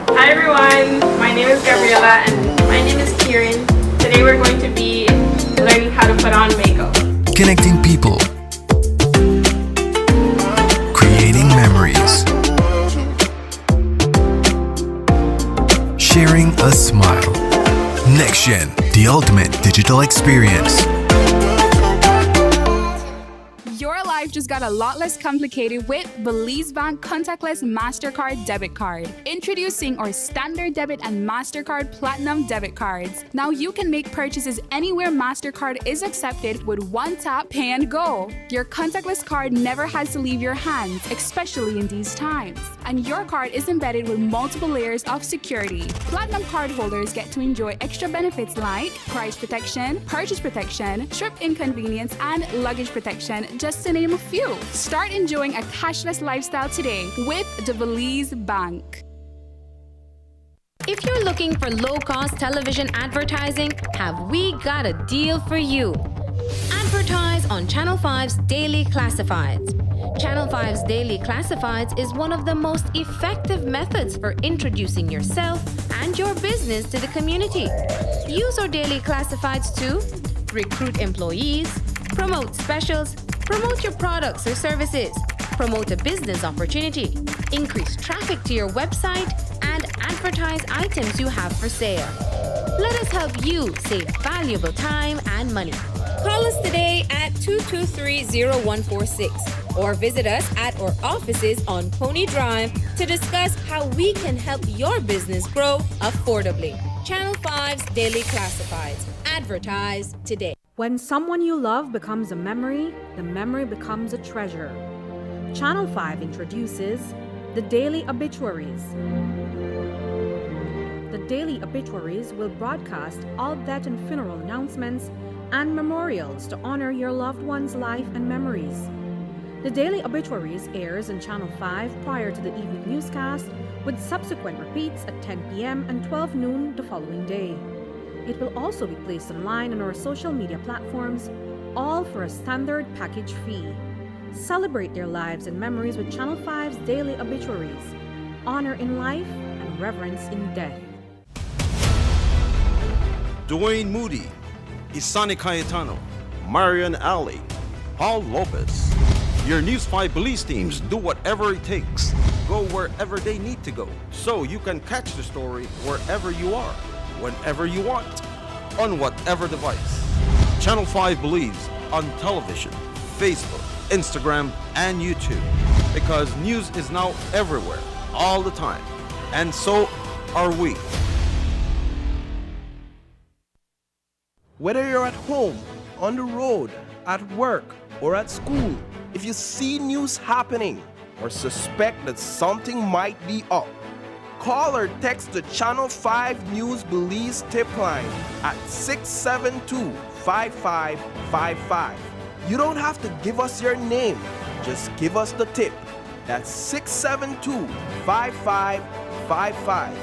Hi everyone, my name is Gabriela and my name is Kieran. Today we're going to be learning how to put on makeup. Connecting people. Creating memories. Sharing a smile. Next Gen, the ultimate digital experience. Your life just got a lot less complicated with Belize Bank Contactless MasterCard Debit Card. Introducing our Standard Debit and MasterCard Platinum Debit Cards. Now you can make purchases anywhere MasterCard is accepted with one tap, pay and go. Your contactless card never has to leave your hands, especially in these times. And your card is embedded with multiple layers of security. Platinum card holders get to enjoy extra benefits like price protection, purchase protection, trip inconvenience, and luggage protection, just to name a few. Start enjoying a cashless lifestyle today with the Belize Bank. If you're looking for low-cost television advertising, have we got a deal for you? Advertise on Channel 5's Daily Classifieds. Channel 5's Daily Classifieds is one of the most effective methods for introducing yourself and your business to the community. Use our Daily Classifieds to recruit employees, promote specials, promote your products or services, promote a business opportunity, increase traffic to your website, and advertise items you have for sale. Let us help you save valuable time and money. Call us today at 223-0146 or visit us at our offices on Pony Drive to discuss how we can help your business grow affordably. Channel 5's Daily Classifieds. Advertise today. When someone you love becomes a memory, the memory becomes a treasure. Channel 5 introduces the Daily Obituaries. The Daily Obituaries will broadcast all death and funeral announcements and memorials to honor your loved one's life and memories. The Daily Obituaries airs on Channel 5 prior to the evening newscast, with subsequent repeats at 10 p.m. and 12 noon the following day. It will also be placed online on our social media platforms, all for a standard package fee. Celebrate their lives and memories with Channel 5's Daily Obituaries. Honor in life and reverence in death. Dwayne Moody, Isani Cayetano, Marian Ali, Paul Lopez. Your News 5 Belize teams do whatever it takes. Go wherever they need to go, so you can catch the story wherever you are, whenever you want, on whatever device. Channel 5 Belize on television, Facebook, Instagram, and YouTube. Because news is now everywhere, all the time. And so are we. Whether you're at home, on the road, at work, or at school, if you see news happening or suspect that something might be up, call or text the Channel 5 News Belize tip line at 672-5555. You don't have to give us your name, just give us the tip. That's 672-5555.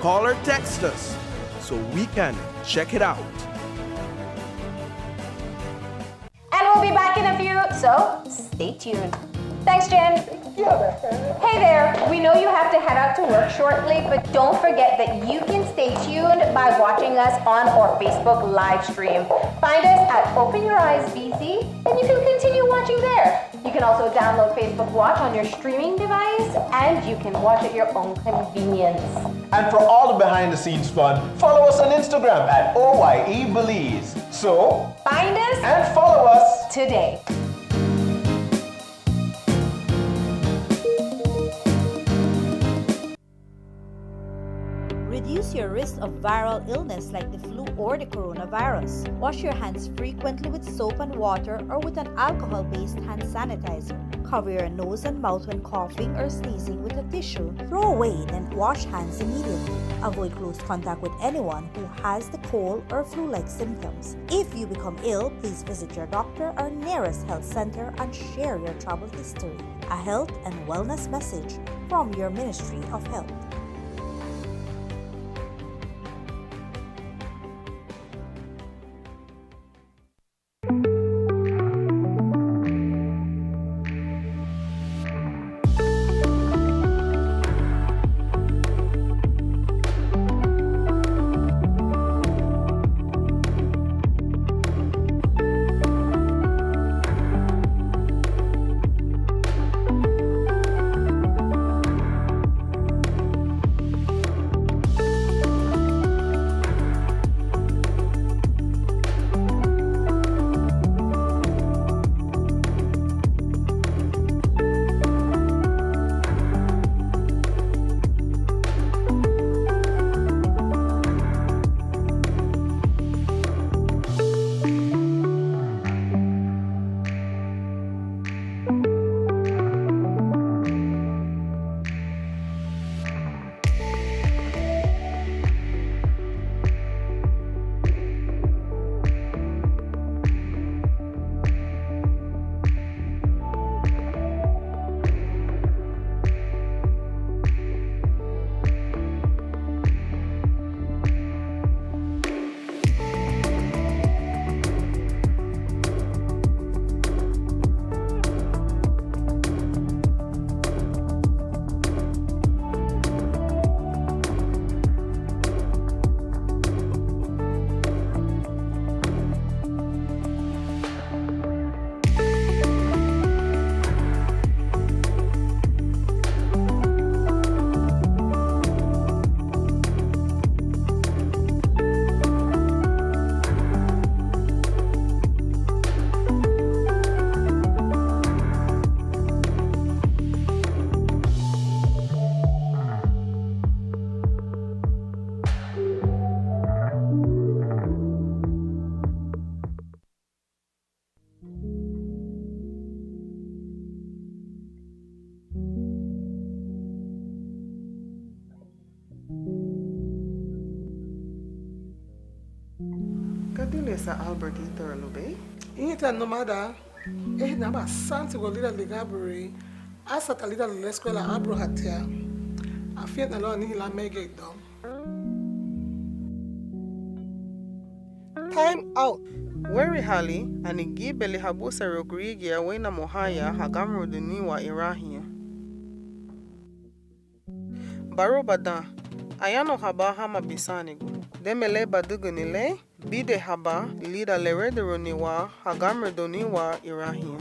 Call or text us so we can check it out. And we'll be back in a few, so stay tuned. Thanks, Jen. Hey there, we know you have to head out to work shortly, but don't forget that you can stay tuned by watching us on our Facebook live stream. Find us at Open Your Eyes BC, and you can continue watching there. You can also download Facebook Watch on your streaming device, and you can watch at your own convenience. And for all the behind the scenes fun, follow us on Instagram at OYE Belize. So, find us and follow us today. Reduce your risk of viral illness like the flu or the coronavirus. Wash your hands frequently with soap and water or with an alcohol-based hand sanitizer. Cover your nose and mouth when coughing or sneezing with a tissue. Throw away, then wash hands immediately. Avoid close contact with anyone who has the cold or flu-like symptoms. If you become ill, please visit your doctor or nearest health center and share your travel history. A health and wellness message from your Ministry of Health. Kadilesa Albert Interlube. Ita nomada. Naba santi golida ligabri. Asata lida l'escola abro hatia. Afia na lo ni la mege dom. Time out. Weri hali anigi beli habusa rogrigia wena mohaya hagamro duniwa irahia. Baro bada. Ayano haba hama bisanigu. Demele badugunile. Bide haba lida leredoroniwa hagamredoniwa irahia.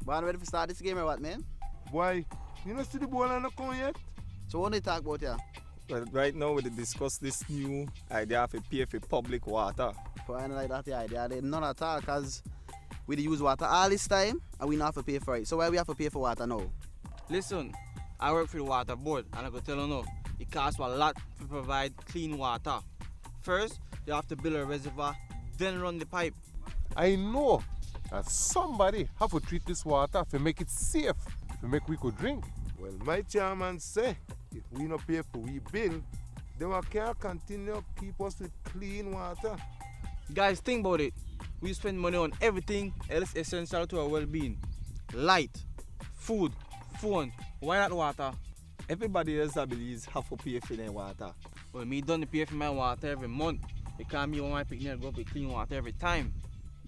Born ready to start this game or what, man? Boy, you know see the ball on the come yet? So what they talk about here? Well, right now we discuss this new idea of a pay for public water. Boy, I don't like that idea. They none at all, because we use water all this time and we not have to pay for it. So why we have to pay for water now? Listen, I work for the water board and I can tell you now, it costs a lot to provide clean water. First, you have to build a reservoir, then run the pipe. I know that somebody have to treat this water to make it safe, to make we could drink. Well, my chairman say, if we not pay for we bill, then we can't continue keep us with clean water. Guys, think about it. We spend money on everything else essential to our well-being. Light, food, phone, why not water? Everybody else, I believe, have to pay for their water. Well, me don't pay for my water every month. It can't be when my picnic go for clean water every time.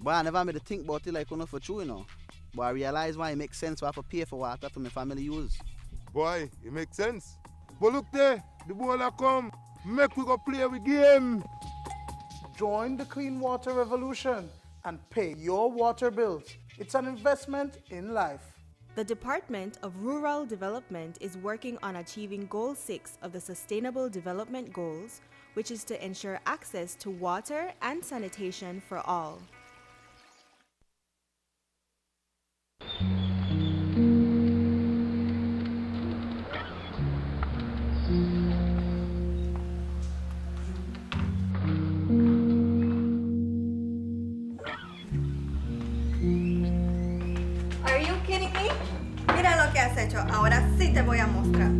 But I never made to think about it like one for true, you know. But I realize why it makes sense to have to pay for water for my family use. Boy, it makes sense. But look there, the ball a come. Make we go play a game. Join the clean water revolution and pay your water bills. It's an investment in life. The Department of Rural Development is working on achieving Goal 6 of the Sustainable Development Goals, which is to ensure access to water and sanitation for all. Are you kidding me? Mira lo que has hecho. Ahora sí te voy a mostrar.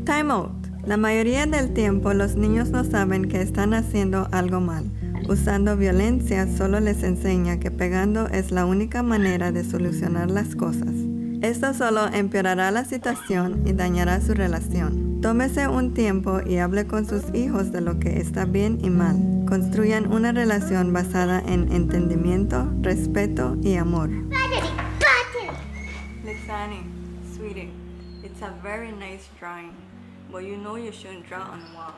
Time out. La mayoría del tiempo los niños no saben que están haciendo algo mal. Usando violencia solo les enseña que pegando es la única manera de solucionar las cosas. Esto solo empeorará la situación y dañará su relación. Tómese un tiempo y hable con sus hijos de lo que está bien y mal. Construyan una relación basada en entendimiento, respeto y amor. Lexani, sweetie, it's a very nice drawing, but you know you shouldn't draw on walls.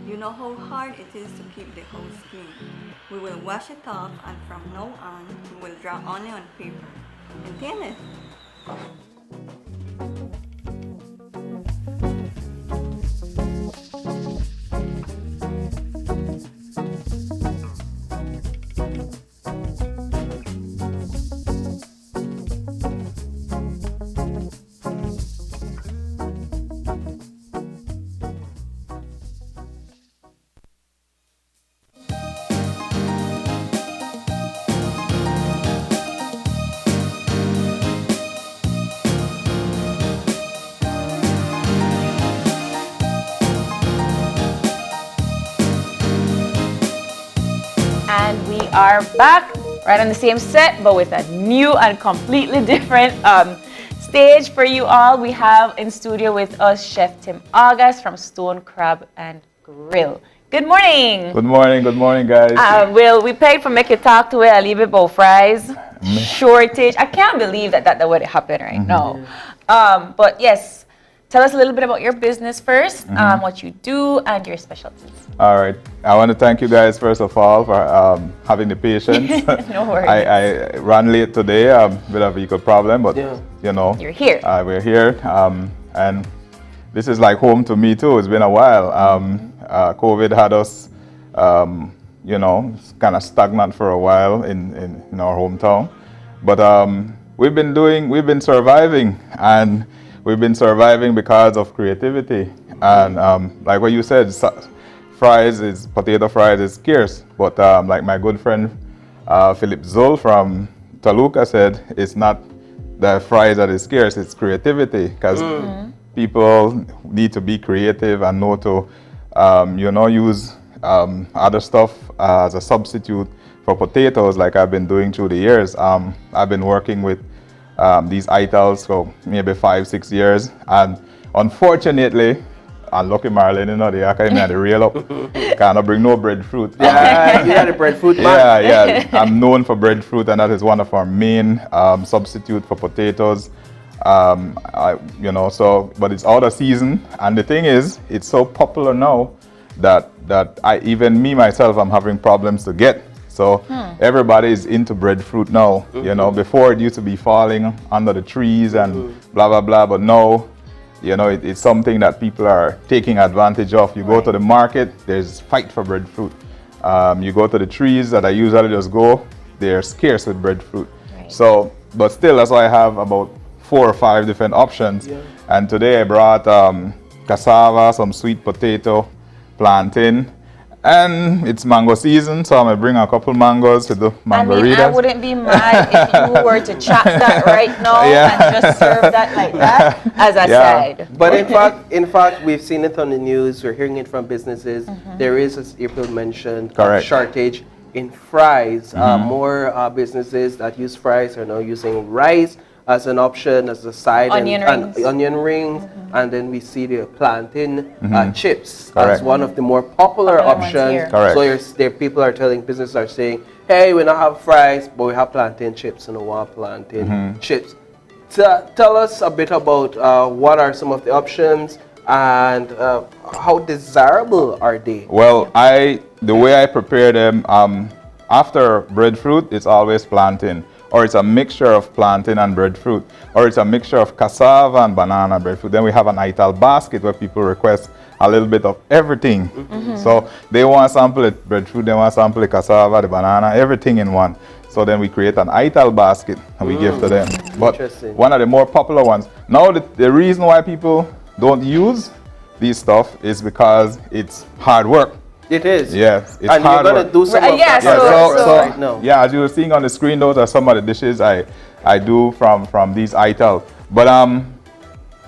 You know how hard it is to keep the house clean. We will wash it off and from now on, we will draw only on paper. ¿Entiendes? And we are back right on the same set, but with a new and completely different stage for you all. We have in studio with us Chef Tim August from Stone Crab and Grill. Good morning. Good morning, guys. Will we paid for make you talk to it a little bit about fries shortage. I can't believe that would happen right now. But yes, tell us a little bit about your business first, what you do, and your specialties. All right. I want to thank you guys, first of all, for having the patience. No worries. I ran late today, with a vehicle problem, but, you know. You're here. We're here. And this is like home to me, too. It's been a while. COVID had us, you know, kind of stagnant for a while in our hometown. But we've been surviving, and we've been surviving because of creativity. And like what you said, potato fries is scarce. But like my good friend Philip Zoll from Toluca said, it's not the fries that is scarce, it's creativity. Because people need to be creative and know to, you know, use other stuff as a substitute for potatoes, like I've been doing through the years. I've been working with these itals for maybe 5-6 years, and unfortunately, and lucky Marlene, you know, they are kind of reel up. Cannot bring no breadfruit. Yeah, you are the breadfruit man. Yeah. I'm known for breadfruit, and that is one of our main substitute for potatoes. You know, so, but it's out of season, and the thing is, it's so popular now that even me myself, I'm having problems to get So everybody is into breadfruit now. You know, before it used to be falling under the trees and blah blah blah, but now, you know, it's something that people are taking advantage of. You go to the market, there's fight for breadfruit. You go to the trees that I usually just go, they're scarce with breadfruit. So, but still, that's why I have about 4 or 5 different options. And today I brought cassava, some sweet potato, plantain, and it's mango season, so I'm gonna bring a couple mangoes to the margaritas. I wouldn't be mad if you were to chop that right now and just serve that like that as a side. But in fact, we've seen it on the news. We're hearing it from businesses. There is, as April mentioned, a shortage in fries. More businesses that use fries are now using rice as an option, as a side, onion rings, and then we see the plantain chips as one of the more popular options. So people are telling, businesses are saying, hey, we don't have fries, but we have plantain chips, and we want plantain chips. Tell us a bit about what are some of the options and how desirable are they? Well, the way I prepare them, after breadfruit, it's always plantain. Or it's a mixture of plantain and breadfruit, or it's a mixture of cassava and banana breadfruit. Then we have an ital basket where people request a little bit of everything. So they want to sample the breadfruit, they want to sample the cassava, the banana, everything in one. So then we create an ital basket and we give to them. But one of the more popular ones. Now the reason why people don't use these stuff is because it's hard work. It is. Yes, it's and hard you're going to do some of that right now. Yeah, as you were seeing on the screen, those are some of the dishes I do from these ital. But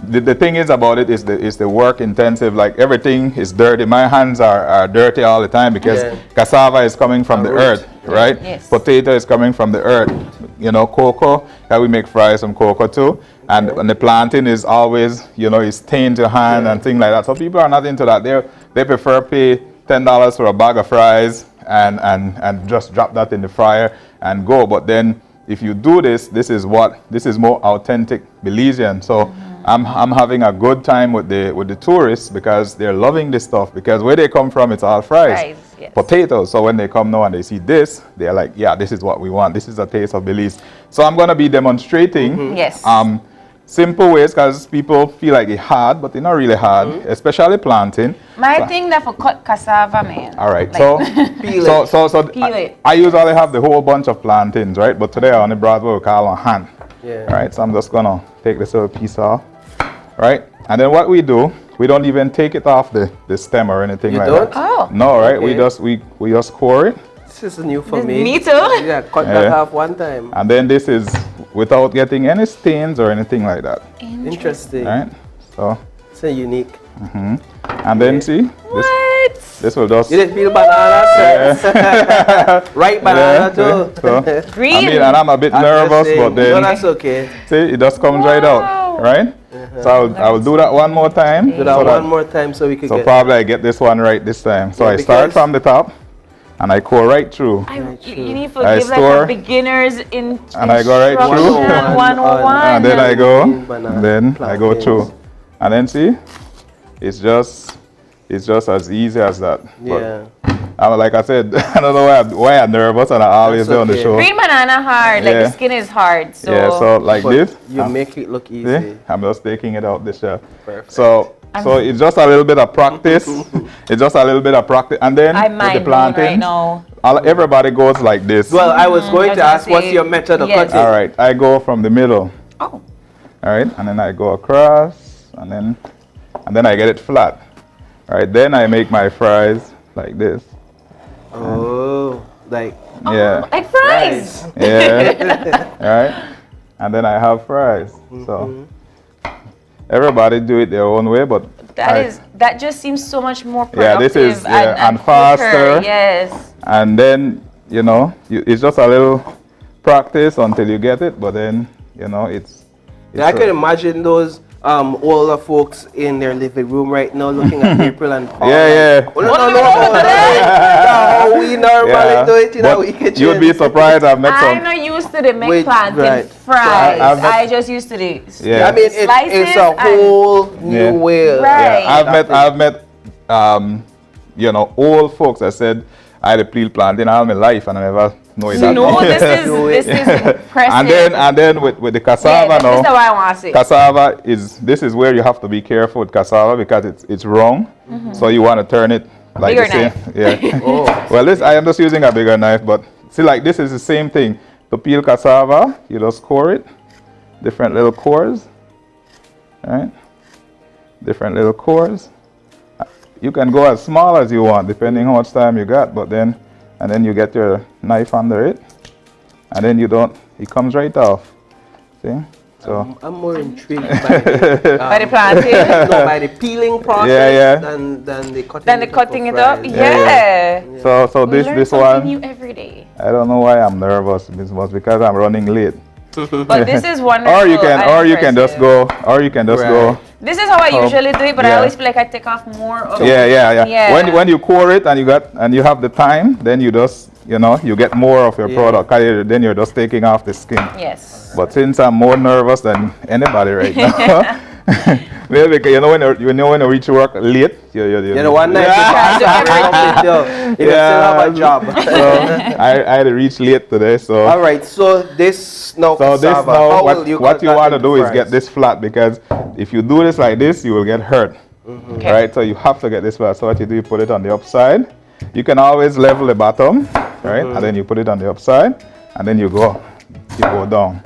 the thing is about it is the work intensive. Like everything is dirty. My hands are dirty all the time because cassava is coming from the earth, right? Yes. Potato is coming from the earth. You know, cocoa. We make fries from cocoa too. And the plantain is always, you know, it's stained your hand and things like that. So people are not into that. They prefer pay $10 for a bag of fries and just drop that in the fryer and go. But then if you do this is more authentic Belizean. So I'm having a good time with the tourists because they're loving this stuff, because where they come from, it's all fries. Potatoes. So when they come now and they see this, they're like, yeah, this is what we want. This is a taste of Belize. So I'm going to be demonstrating simple ways, because people feel like it's hard, but they're not really hard, especially plantain. My thing that for cut cassava, man. All right, like, peel it. I usually have the whole bunch of plantains, right? But today I only brought what we call on hand. All right, so I'm just gonna take this little piece off, right? And then what we do, we don't even take it off the stem or anything like that. Oh. No, right? Okay. We just core it. This is new for me. Me too. Yeah, cut that off one time. And then this is without getting any stains or anything like that. Interesting. Right? So it's a unique. And then see this will just. You didn't peel banana, right banana too. So, green. I mean, and I'm a bit nervous, but then no, that's okay. See, it just comes right out, right? So I will do that one more time. Do that one more time so we can. So probably I get this one right this time. So I start from the top. And I go right through. You need to give like a beginner's and I go right through. 101. And then I go. And then I go through. And then see, it's just as easy as that. Yeah. But, like I said, I don't know why I'm nervous, and I always do on the show. Green banana hard, like the skin is hard. So so like this. You make it look easy. See? I'm just taking it out this year. Perfect. So it's just a little bit of practice. It's just a little bit of practice, and then with the plantain, right now. Everybody goes like this. Well, I was going to ask, what's your method of cutting? All right, I go from the middle. Oh. All right, and then I go across, and then I get it flat. All right, then I make my fries like this. Oh, like like fries. Yeah. All right, and then I have fries. So everybody do it their own way, but that just seems so much more productive. Yeah, this is and faster. Yes. And then it's just a little practice until you get it, but then it's I can imagine those older folks in their living room right now looking at April and Paul. Yeah. How we normally do it in our kitchen. You'd be surprised. I've met some. I'm not used to the make plantain fries. I just used to the I mean, it's a whole new way. Right. Yeah. I've met old folks that said, I had a peel plantain all my life and I never know it. No, this is impressive. And then with the cassava now. This is how I want to see. Cassava is where you have to be careful with cassava because it's wrong. So you want to turn it like bigger the same. knife. Yeah. Oh. Well, this I am just using a bigger knife, but see, like this is the same thing. To peel cassava, you just core it, different little cores, right? Different little cores. You can go as small as you want, depending how much time you got. But then, and then you get your knife under it, and then it comes right off. See? So I'm more intrigued by the, by the planting. No, by the peeling process than the cutting. Than the cutting it up. Yeah. So We learn this something one. new every day. I don't know why I'm nervous. This was because I'm running late. But this is wonderful. Or you can just go. This is how I usually do it, but I always feel like I take off more of Yeah. When you core it and you have the time, then you just you get more of your product. Then you're just taking off the skin. Yes. But since I'm more nervous than anybody right now, maybe because when you reach work late, you know one night you still have a job. So I had to reach late today. So all right. So this now. What you want to do is get this flat, because if you do this like this, you will get hurt. Okay. Right. So you have to get this flat. So what you do, you put it on the upside. You can always level the bottom, right? And then you put it on the upside, and then you go down.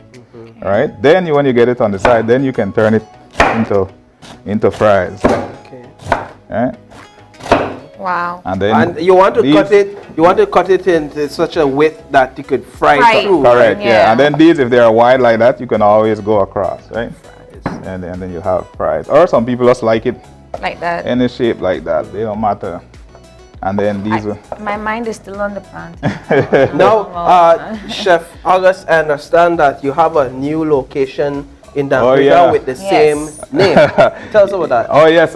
All right. Then when you get it on the side, then you can turn it into fries. Okay. All right. Wow. And you want to cut it. You want to cut it into such a width that you could fry through. Correct. Yeah. And then these, if they are wide like that, you can always go across, right? And then you have fries. Or some people just like it like that. Any shape like that. They don't matter. And then these. My mind is still on the plant. Now, Chef August, I understand that you have a new location in Dangrida with the same name. Tell us about that. Oh yes.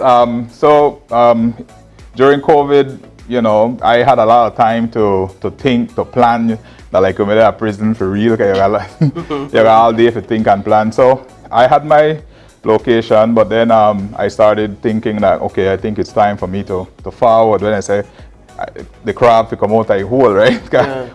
During COVID, I had a lot of time to think, to plan. That like when you're in prison for real, you got all day to think and plan. So I had my location, but then I started thinking that okay, I think it's time for me to forward. When I say the crab to come out of the hole, right?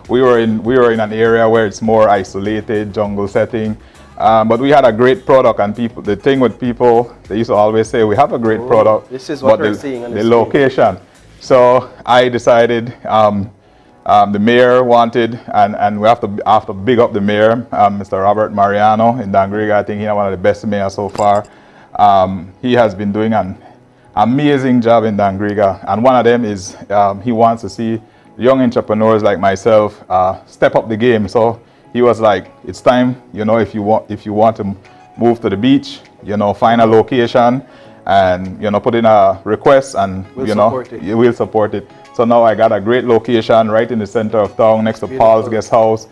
We were in an area where it's more isolated, jungle setting. But we had a great product, and the thing with people, they used to always say we have a great product. This is what we're seeing on the location. So I decided the mayor wanted, and we have to big up the mayor, Mr. Robert Mariano in Dangrida. I think he's one of the best mayors so far. He has been doing an amazing job in Dangrida, and one of them is he wants to see young entrepreneurs like myself step up the game. So he was like, it's time, if you want to move to the beach, find a location and put in a request, and we'll support it. So now I got a great location right in the center of town, next to Paul's Guest House,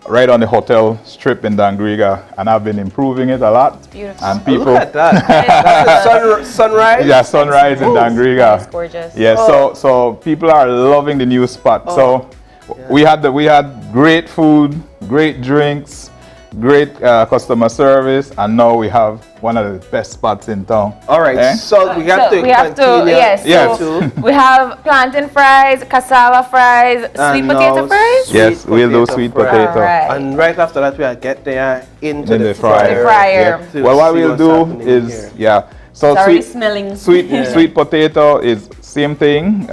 right on the hotel strip in Dangrida, and I've been improving it a lot. It's beautiful. And people, look at that. That's sunrise. Yeah, sunrise in Dangrida. It's gorgeous. Yeah, so people are loving the new spot. So we had great food, great drinks, great customer service, and now we have one of the best spots in town. All right, so we have to yes. So we have plantain fries, cassava fries, sweet potato fries. Yes, we'll do sweet potato. Right. And right after that, we'll get there into the fryer. Yeah. Well, what we'll do is so sweet potato is same thing.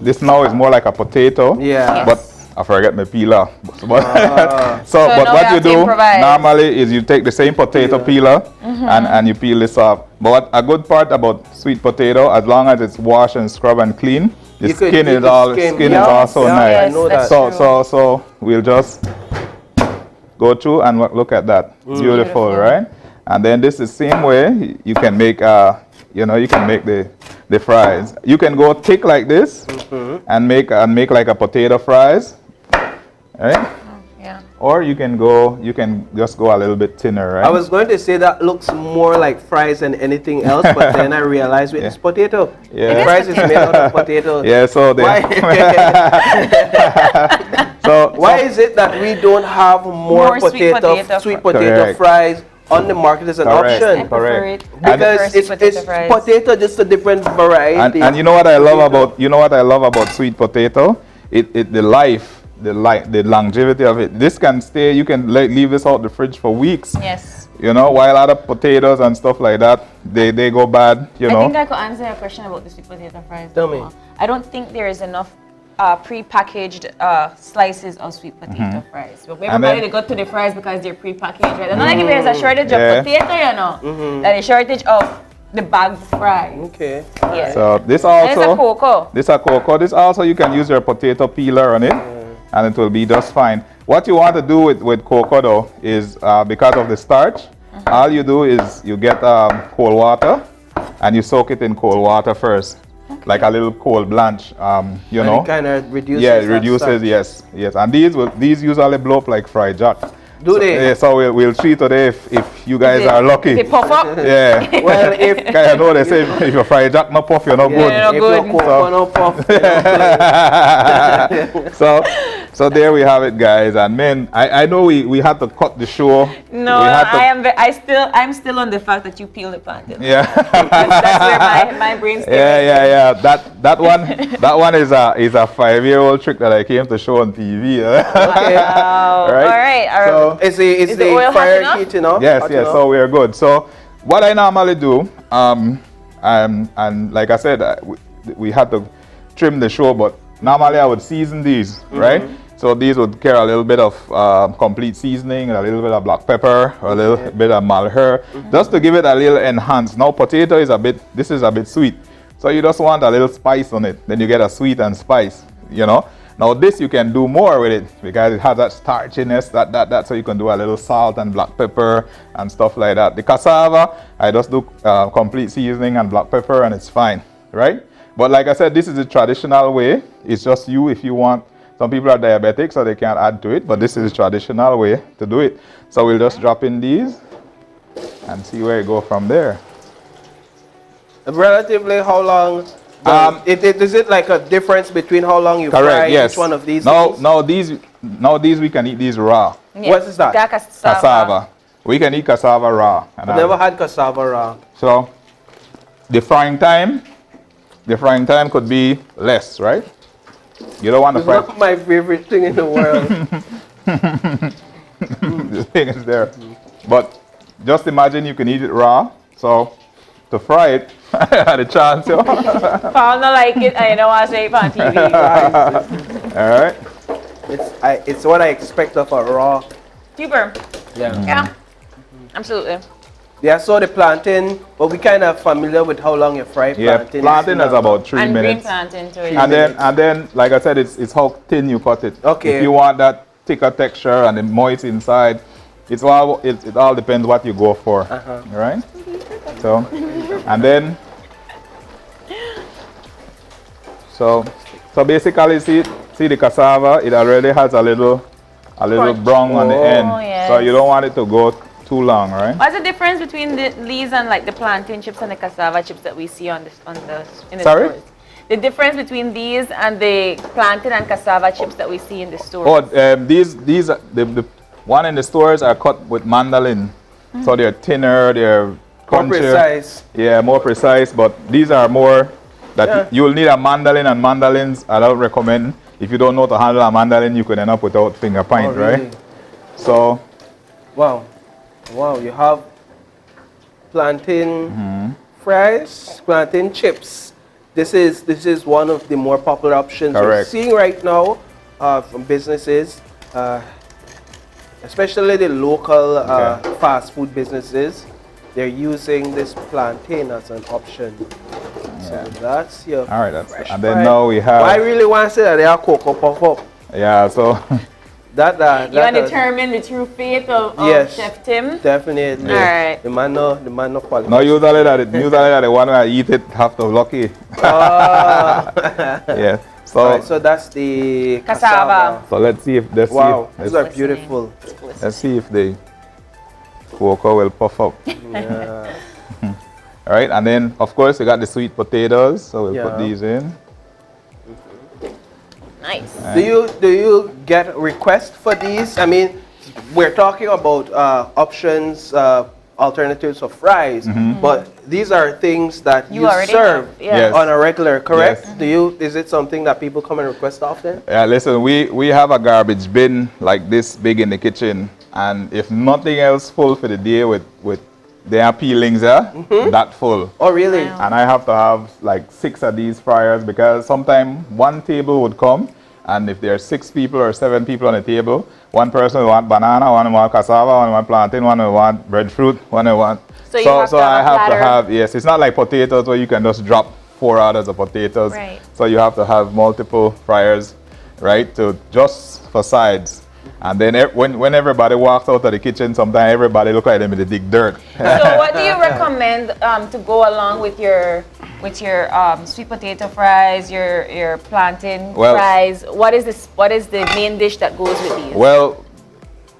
This now is more like a potato. Yeah. But I forget my peeler. But what you do normally is you take the same potato peeler and you peel this off. But a good part about sweet potato, as long as it's washed and scrubbed and clean, the skin is also nice. I know that. So we'll just go through and look at that. It's beautiful, right? And then this is the same way you can make the fries. You can go thick like this and make like a potato fries. Right? Or you can just go a little bit thinner, right? I was going to say that looks more like fries than anything else, but then I realized it's potato. Yeah. The fries is made out of potato. Yeah, so why is it that we don't have more sweet potato fries on the market as an option? Correct. Because it's potato, just a different variety. And you know what I love about sweet potato the longevity of it. This can stay. You can leave this out the fridge for weeks. Yes. You know, while other potatoes and stuff like that, they go bad. You know. I think I could answer your question about the sweet potato fries. Tell me. I don't think there is enough pre-packaged slices of sweet potato fries. But everybody they go to the fries because they're pre-packaged, right? And not like if there's a shortage of potato, you know, that is shortage of the bagged fries. Okay. Yeah. So this also. This is a cocoa. This a cocoa. This also you can use your potato peeler on it, and it will be just fine. What you want to do with cocoa though is because of the starch, all you do is you get cold water, and you soak it in cold water first. Like a little cold blanch, you and know. It kind of reduces. Yeah, it reduces. Yes. And these usually blow up like fried jack. Do they? Yeah, so we'll see today if you guys are lucky. They puff up. Yeah. Well, if I know they say if your fried jack no puff, you're not good. You're not good. If your cocoa no puff, so there we have it, guys. And man, I know we had to cut the show. No, I'm still on the fact that you peel the plantain. Yeah. that's where my brain's still. Yeah. That one is a 5-year-old trick that I came to show on TV. Okay. Wow. Right? All right. So is the oil fire hot enough? heat enough? Yes. So we're good. So what I normally do, and like I said, we had to trim the show, but normally I would season these, right? So these would carry a little bit of complete seasoning, a little bit of black pepper, a little bit of malheur, just to give it a little enhance. Now potato is this is a bit sweet. So you just want a little spice on it. Then you get a sweet and spice, you know. Now this you can do more with it because it has that starchiness, that so you can do a little salt and black pepper and stuff like that. The cassava, I just do complete seasoning and black pepper and it's fine, right? But like I said, this is the traditional way. It's just you if you want. Some people are diabetic, so they can't add to it, but this is the traditional way to do it. So we'll just drop in these and see where it go from there. Relatively, how long? Is it like a difference between how long you fry each one of these? Now these we can eat these raw. Yeah. What is that? Cassava. We can eat cassava raw. I've never had cassava raw. So the frying time could be less, right? You don't want to fry. It's not my favorite thing in the world. The thing is there. But just imagine you can eat it raw. So to fry it, I had a chance. Paul not like it. I don't want to say it on TV. All right. It's what I expect of a raw. Cheaper. Yeah. Yeah. Absolutely. Yeah, so the plantain, but we kind of familiar with how long you fry plantain. Yeah, plantain is about 3 and minutes. Green plantain too. And then, like I said, it's how thin you cut it. Okay. If you want that thicker texture and the moist inside, it all depends what you go for. Right? So, and then, so basically, see the cassava, it already has a little brown on the end. Yes. So you don't want it to go too long, right? What's the difference between these and like the plantain chips and the cassava chips that we see in the Sorry? stores? The difference between these and the plantain and cassava chips that we see in the stores. Oh, these are, the one in the stores are cut with mandolin, so they're thinner, they're crunchier. More precise. Yeah, more precise. But these are more that you will need a mandolin, and mandolins I don't recommend. If you don't know to handle a mandolin, you could end up without finger point, really? right? So, wow, you have plantain fries, plantain chips. This is one of the more popular options we're seeing right now from businesses, especially the local fast food businesses. They're using this plantain as an option. So that's your all right, fresh and then fry. now we have. I really want to say that they are cocoa puff up. Yeah, so. You want to determine the true fate of Chef Tim? Definitely. All right. The man no quality. No, usually that the one I eat it have to lucky. Yeah. So that's the cassava. So let's see if this. Wow, these are beautiful. Let's see if the cocoa will puff up. Yeah. All right, and then of course we got the sweet potatoes, so we'll put these in. Nice. Do you get requests for these? I mean, we're talking about options alternatives of fries, but these are things that you serve on a regular, correct? Yes. Is it something that people come and request often? Yeah, listen, we have a garbage bin like this big in the kitchen, and if nothing else full for the day with their peelings, that full. Oh, really? Wow. And I have to have like 6 of these fryers because sometimes one table would come, and if there are 6 people or 7 people on the table, one person will want banana, one will want cassava, one will want plantain, one will want breadfruit, one will want... So I have to have, yes, it's not like potatoes where you can just drop 4 orders of potatoes. Right. So you have to have multiple fryers, right, to just for sides. And then when everybody walks out of the kitchen, sometimes everybody look like them in the dig dirt. So what do you recommend to go along with your sweet potato fries, your plantain fries? What is the main dish that goes with these? Well,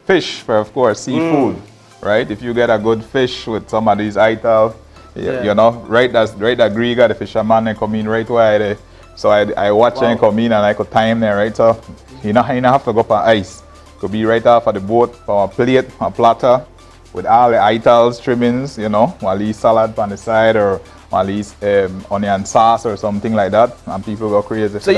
fish, of course, seafood, right? If you get a good fish with some of these ital, you know, right that Griga, the fisherman, they come in right where they. So I watch them come in and I could time there, right? So you don't have to go for ice. Could be right off of the boat from a plate, a platter, with all the itals, trimmings, you know, while you salad on the side or while you onion sauce or something like that, and people go crazy. So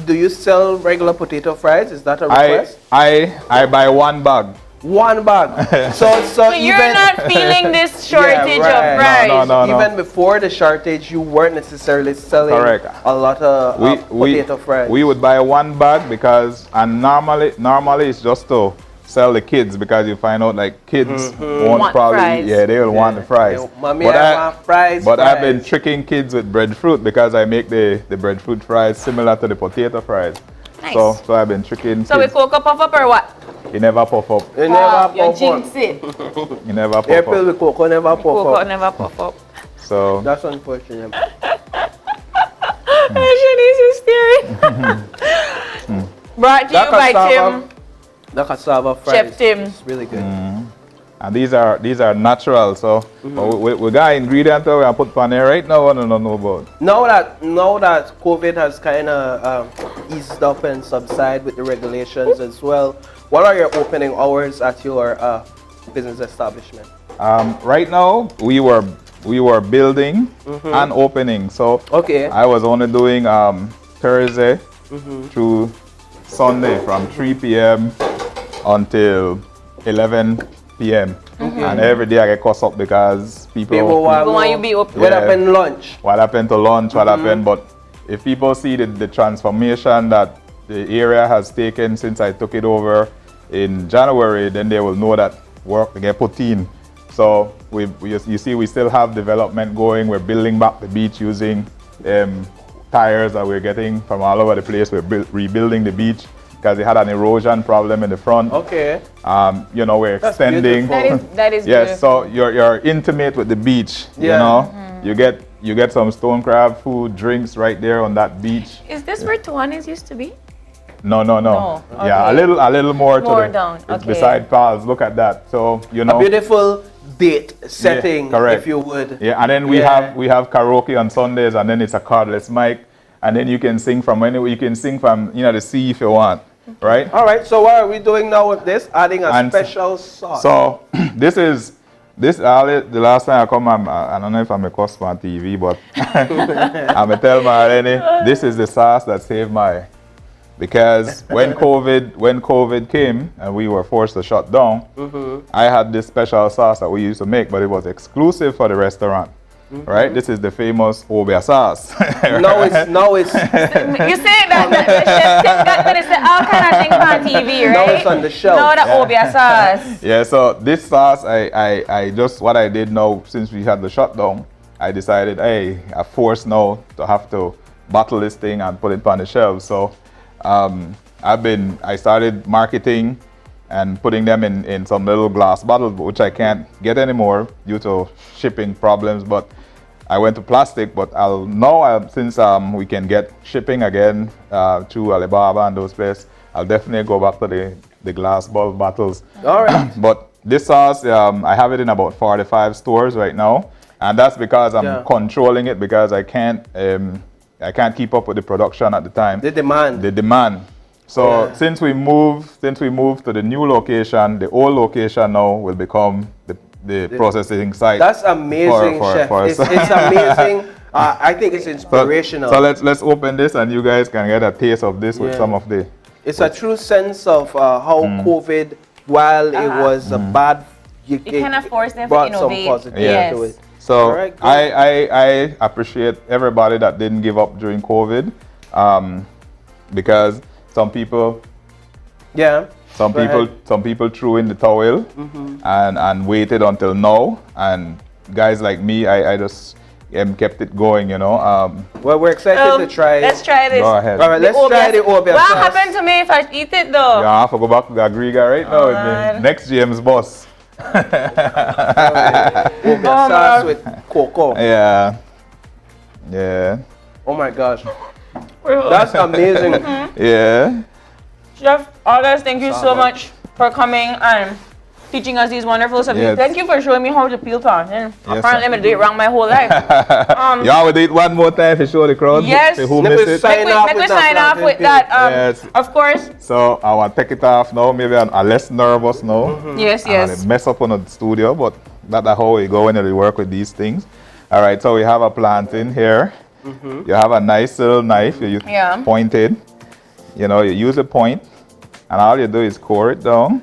do you sell regular potato fries? Is that a request? I buy 1 bag. 1 bag. So you're not feeling this shortage of fries. No. Even before the shortage, you weren't necessarily selling a lot of potato fries. We would buy 1 bag because, and normally it's just to sell the kids because you find out like kids won't probably, fries. They will want the fries. Mommy, I want fries. But I've been tricking kids with breadfruit because I make the breadfruit fries similar to the potato fries. Nice. So I've been tricking So kids. with cocoa puff up or what? It never puff up. It never You pop jinx up. it. It never puff April up. with cocoa never pop Cocoa up. never puff up. So that's unfortunate. Shanice is staring. Brought to you by Tim. The cassava fries. Chef Tim. It's really good. And these are natural, so we got ingredients we put on there right now. I don't know about. Now that COVID has kind of eased up and subsided with the regulations as well, what are your opening hours at your business establishment? Right now we were building and opening, so I was only doing Thursday through Sunday from 3 p.m. until 11 p.m. And every day I get cussed up because people want you be open. What happened lunch? What happened to lunch? What happened? But if people see the transformation that the area has taken since I took it over in January, then they will know that work they get put in. So you see we still have development going. We're building back the beach using tires that we're getting from all over the place. We're rebuilding the beach because they had an erosion problem in the front. You know, we're extending. That is yes, so you're intimate with the beach. You know, you get some stone crab food, drinks right there on that beach. Is this where Tuanis used to be? No. Okay. Yeah, a little more to the down. It's beside Pals. Look at that. So you know, a beautiful date setting, if you would. Yeah, and then we have karaoke on Sundays, and then it's a cordless mic, and then you can sing from anywhere. You can sing from the sea if you want. Right? All right, so what are we doing now with this? Adding a special sauce. So this the last time I come, I don't know if I'm a customer on TV, but I'm going to tell my Lenny, this is the sauce that saved my, because when COVID came and we were forced to shut down, I had this special sauce that we used to make, but it was exclusive for the restaurant. Right, this is the famous Obia sauce. No, it's. You say that the chef Tim got when it's all kind of things on TV, right? Now it's on the shelf. No, the Obia sauce. Yeah, so this sauce, I just what I did now since we had the shutdown, I decided, hey, I forced now to have to bottle this thing and put it on the shelf. So I started marketing and putting them in some little glass bottles, which I can't get anymore due to shipping problems. But I went to plastic, but since we can get shipping again through Alibaba and those places, I'll definitely go back to the glass bottles. All right. But this sauce, I have it in about 45 stores right now, and that's because I'm controlling it because I can't keep up with the production at the time. The demand. So since we moved to the new location, the old location now will become the processing site. That's amazing, Chef. It's amazing. I think it's inspirational. So let's open this, and you guys can get a taste of this with some of the. It's a true sense of how COVID, while it was a bad, it kind of forced them to brought innovate. some positivity to it. So I appreciate everybody that didn't give up during COVID, because some people threw in the towel and waited until now, and guys like me, I just kept it going, you know. Well, we're excited to try. Let's try this. Go ahead. All right, let's try the Obia What sauce. happened to me if I eat it though? Yeah, I have to go back to the Agriga right now with me. Next James boss. Obia sauce with cocoa. Yeah. Oh my gosh, that's amazing. Yeah. Chef August, thank you so much for coming and teaching us these wonderful subjects. Yes. Thank you for showing me how to peel plantain. Yes, Apparently, I did it wrong my whole life. Y'all will do it one more time to show the crowd. Yes. Who missed it. Make we sign off with that. Yes. Of course. So I want to take it off now. Maybe I'm less nervous now. Yes. I mess up on the studio, but that's how we go when we work with these things. All right. So we have a plantain here. You have a nice little knife. You pointed. You know, you use a point, and all you do is core it down,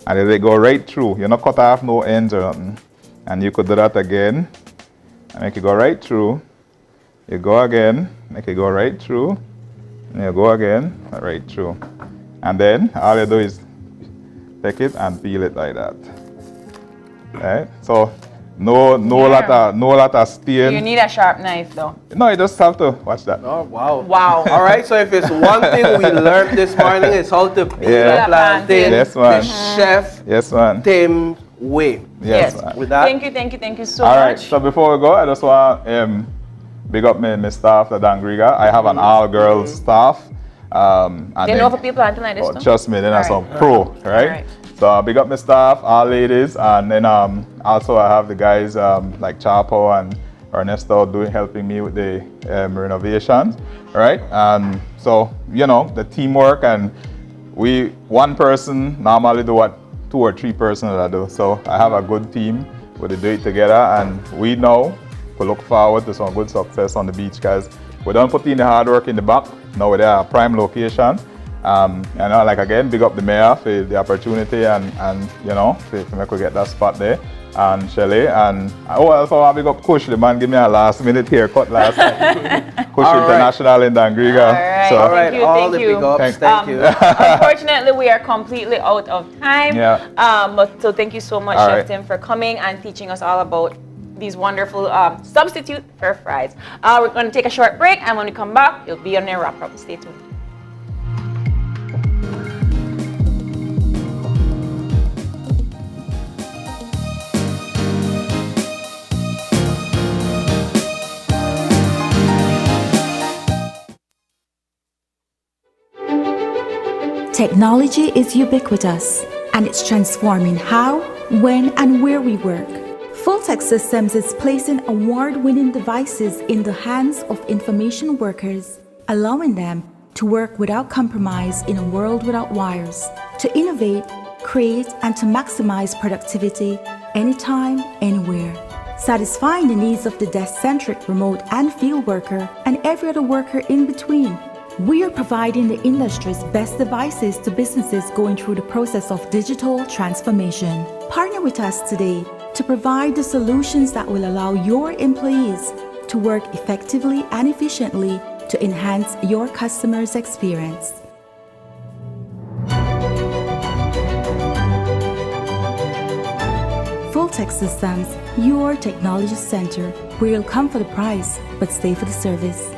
and they go right through. You not cut off no ends or nothing. And you could do that again, and make it go right through. You go again, make it go right through, and you go again, right through. And then all you do is take it and peel it like that. Right? So no lot of stain. You need a sharp knife though. No, you just have to watch that. Oh wow. Wow. All right, so if it's one thing we learned this morning, it's how to peel a plantain. Yes, man. The chef Tim way. Yes, man. With that. Thank you so All much. right, so before we go, I just want big up my staff at Dangriga. I have an all-girls staff. And They know for people planting like this. Trust me, then that's some pro, right? So big up my staff, all ladies, and then also I have the guys like Chapo and Ernesto helping me with the renovations, right? And so you know the teamwork, and one person normally do what 2 or 3 persons that do. So I have a good team. We do it together, and we know we look forward to some good success on the beach, guys. We don't put in the hard work in the back. Now we're at a prime location. And like again, big up the mayor for the opportunity and you know, to make we get that spot there. And Shelley, and also I big up Kush, the man give me a last minute haircut last night. Kush International in Dangriga. All right, all the thank big ups, thank you. Unfortunately, we are completely out of time. Yeah. So thank you so much, Chef Tim, for coming and teaching us all about these wonderful substitute for fries. We're going to take a short break, and when we come back, you'll be on a wrap up. Stay tuned. Technology is ubiquitous, and it's transforming how, when, and where we work. Fulltech Systems is placing award-winning devices in the hands of information workers, allowing them to work without compromise in a world without wires, to innovate, create, and to maximize productivity anytime, anywhere, satisfying the needs of the desk-centric remote and field worker and every other worker in between. We are providing the industry's best devices to businesses going through the process of digital transformation. Partner with us today to provide the solutions that will allow your employees to work effectively and efficiently to enhance your customers' experience. Fulltech Systems, your technology center, where you'll come for the price, but stay for the service.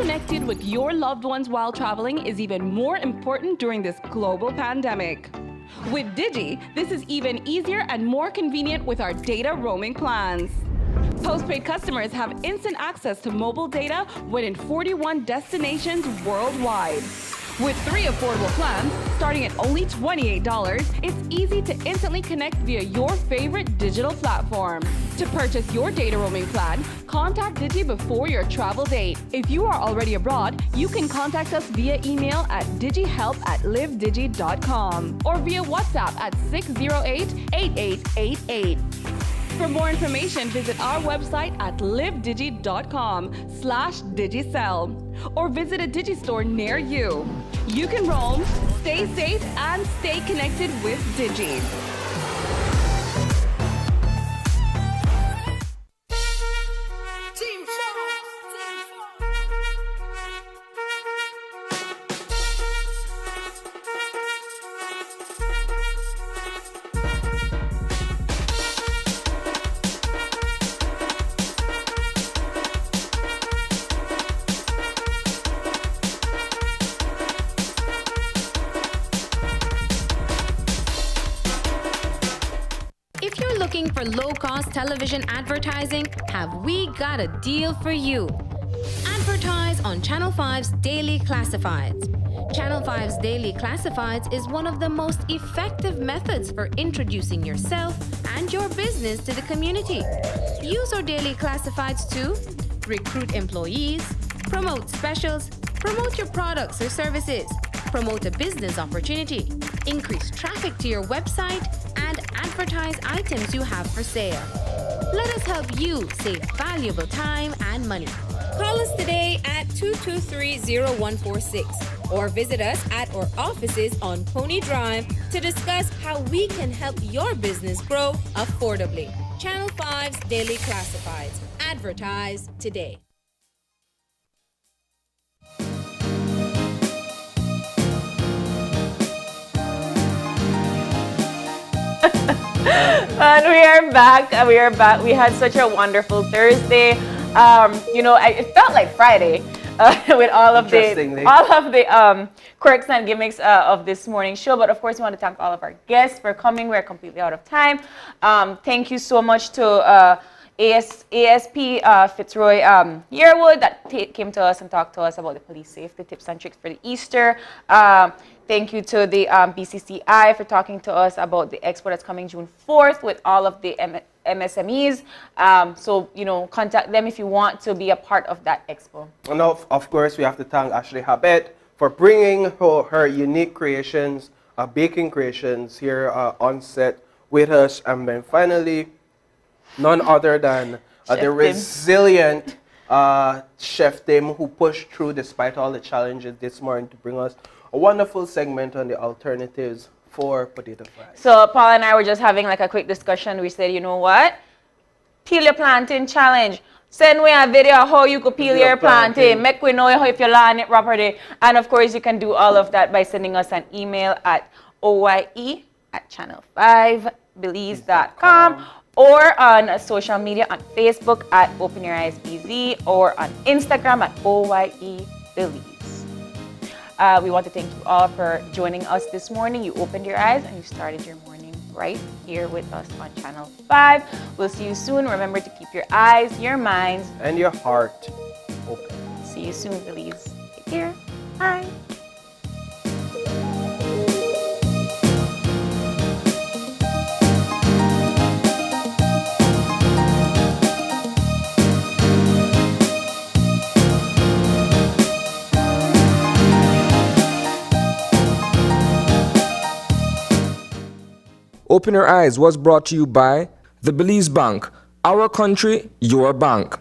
connected with your loved ones while traveling is even more important during this global pandemic. With Digi, this is even easier and more convenient with our data roaming plans. Postpaid customers have instant access to mobile data within 41 destinations worldwide. With 3 affordable plans, starting at only $28, it's easy to instantly connect via your favorite digital platform. To purchase your data roaming plan, contact Digi before your travel date. If you are already abroad, you can contact us via email at digihelp@livedigi.com or via WhatsApp at 608-8888. For more information, visit our website at livedigi.com/digicel or visit a Digistore near you. You can roam, stay safe, and stay connected with Digi. If you're looking for low-cost television advertising, have we got a deal for you? Advertise on Channel 5's Daily Classifieds. Channel 5's Daily Classifieds is one of the most effective methods for introducing yourself and your business to the community. Use our Daily Classifieds to recruit employees, promote specials, promote your products or services, promote a business opportunity, increase traffic to your website, and advertise items you have for sale. Let us help you save valuable time and money. Call us today at 223-0146 or visit us at our offices on Pony Drive to discuss how we can help your business grow affordably. Channel 5's Daily Classifieds. Advertise today. And we are back. We had such a wonderful Thursday. It felt like Friday with all of the quirks and gimmicks of this morning's show. But of course, we want to thank all of our guests for coming. We're completely out of time. Thank you so much to ASP Fitzroy Yearwood that came to us and talked to us about the police safety tips and tricks for the Easter. Thank you to the BCCI for talking to us about the expo that's coming June 4th with all of the MSMEs. Contact them if you want to be a part of that expo. And of course, we have to thank Ashley Habet for bringing her unique creations, baking creations here on set with us. And then finally, none other than the resilient Chef Tim, who pushed through despite all the challenges this morning to bring us a wonderful segment on the alternatives for potato fries. So Paul and I were just having like a quick discussion. We said, you know what? Peel your plantain challenge. Send me a video of how you could peel your plantain. Make we know if you land it properly. And of course, you can do all of that by sending us an email at oye@channel5belize.com or on social media on Facebook at Open Your Eyes BZ or on Instagram at OYEBelize. We want to thank you all for joining us this morning. You opened your eyes and you started your morning right here with us on Channel 5. We'll see you soon. Remember to keep your eyes, your minds, and your heart open. See you soon, Belize. Take care. Bye. Open Your Eyes was brought to you by the Belize Bank. Our country, your bank.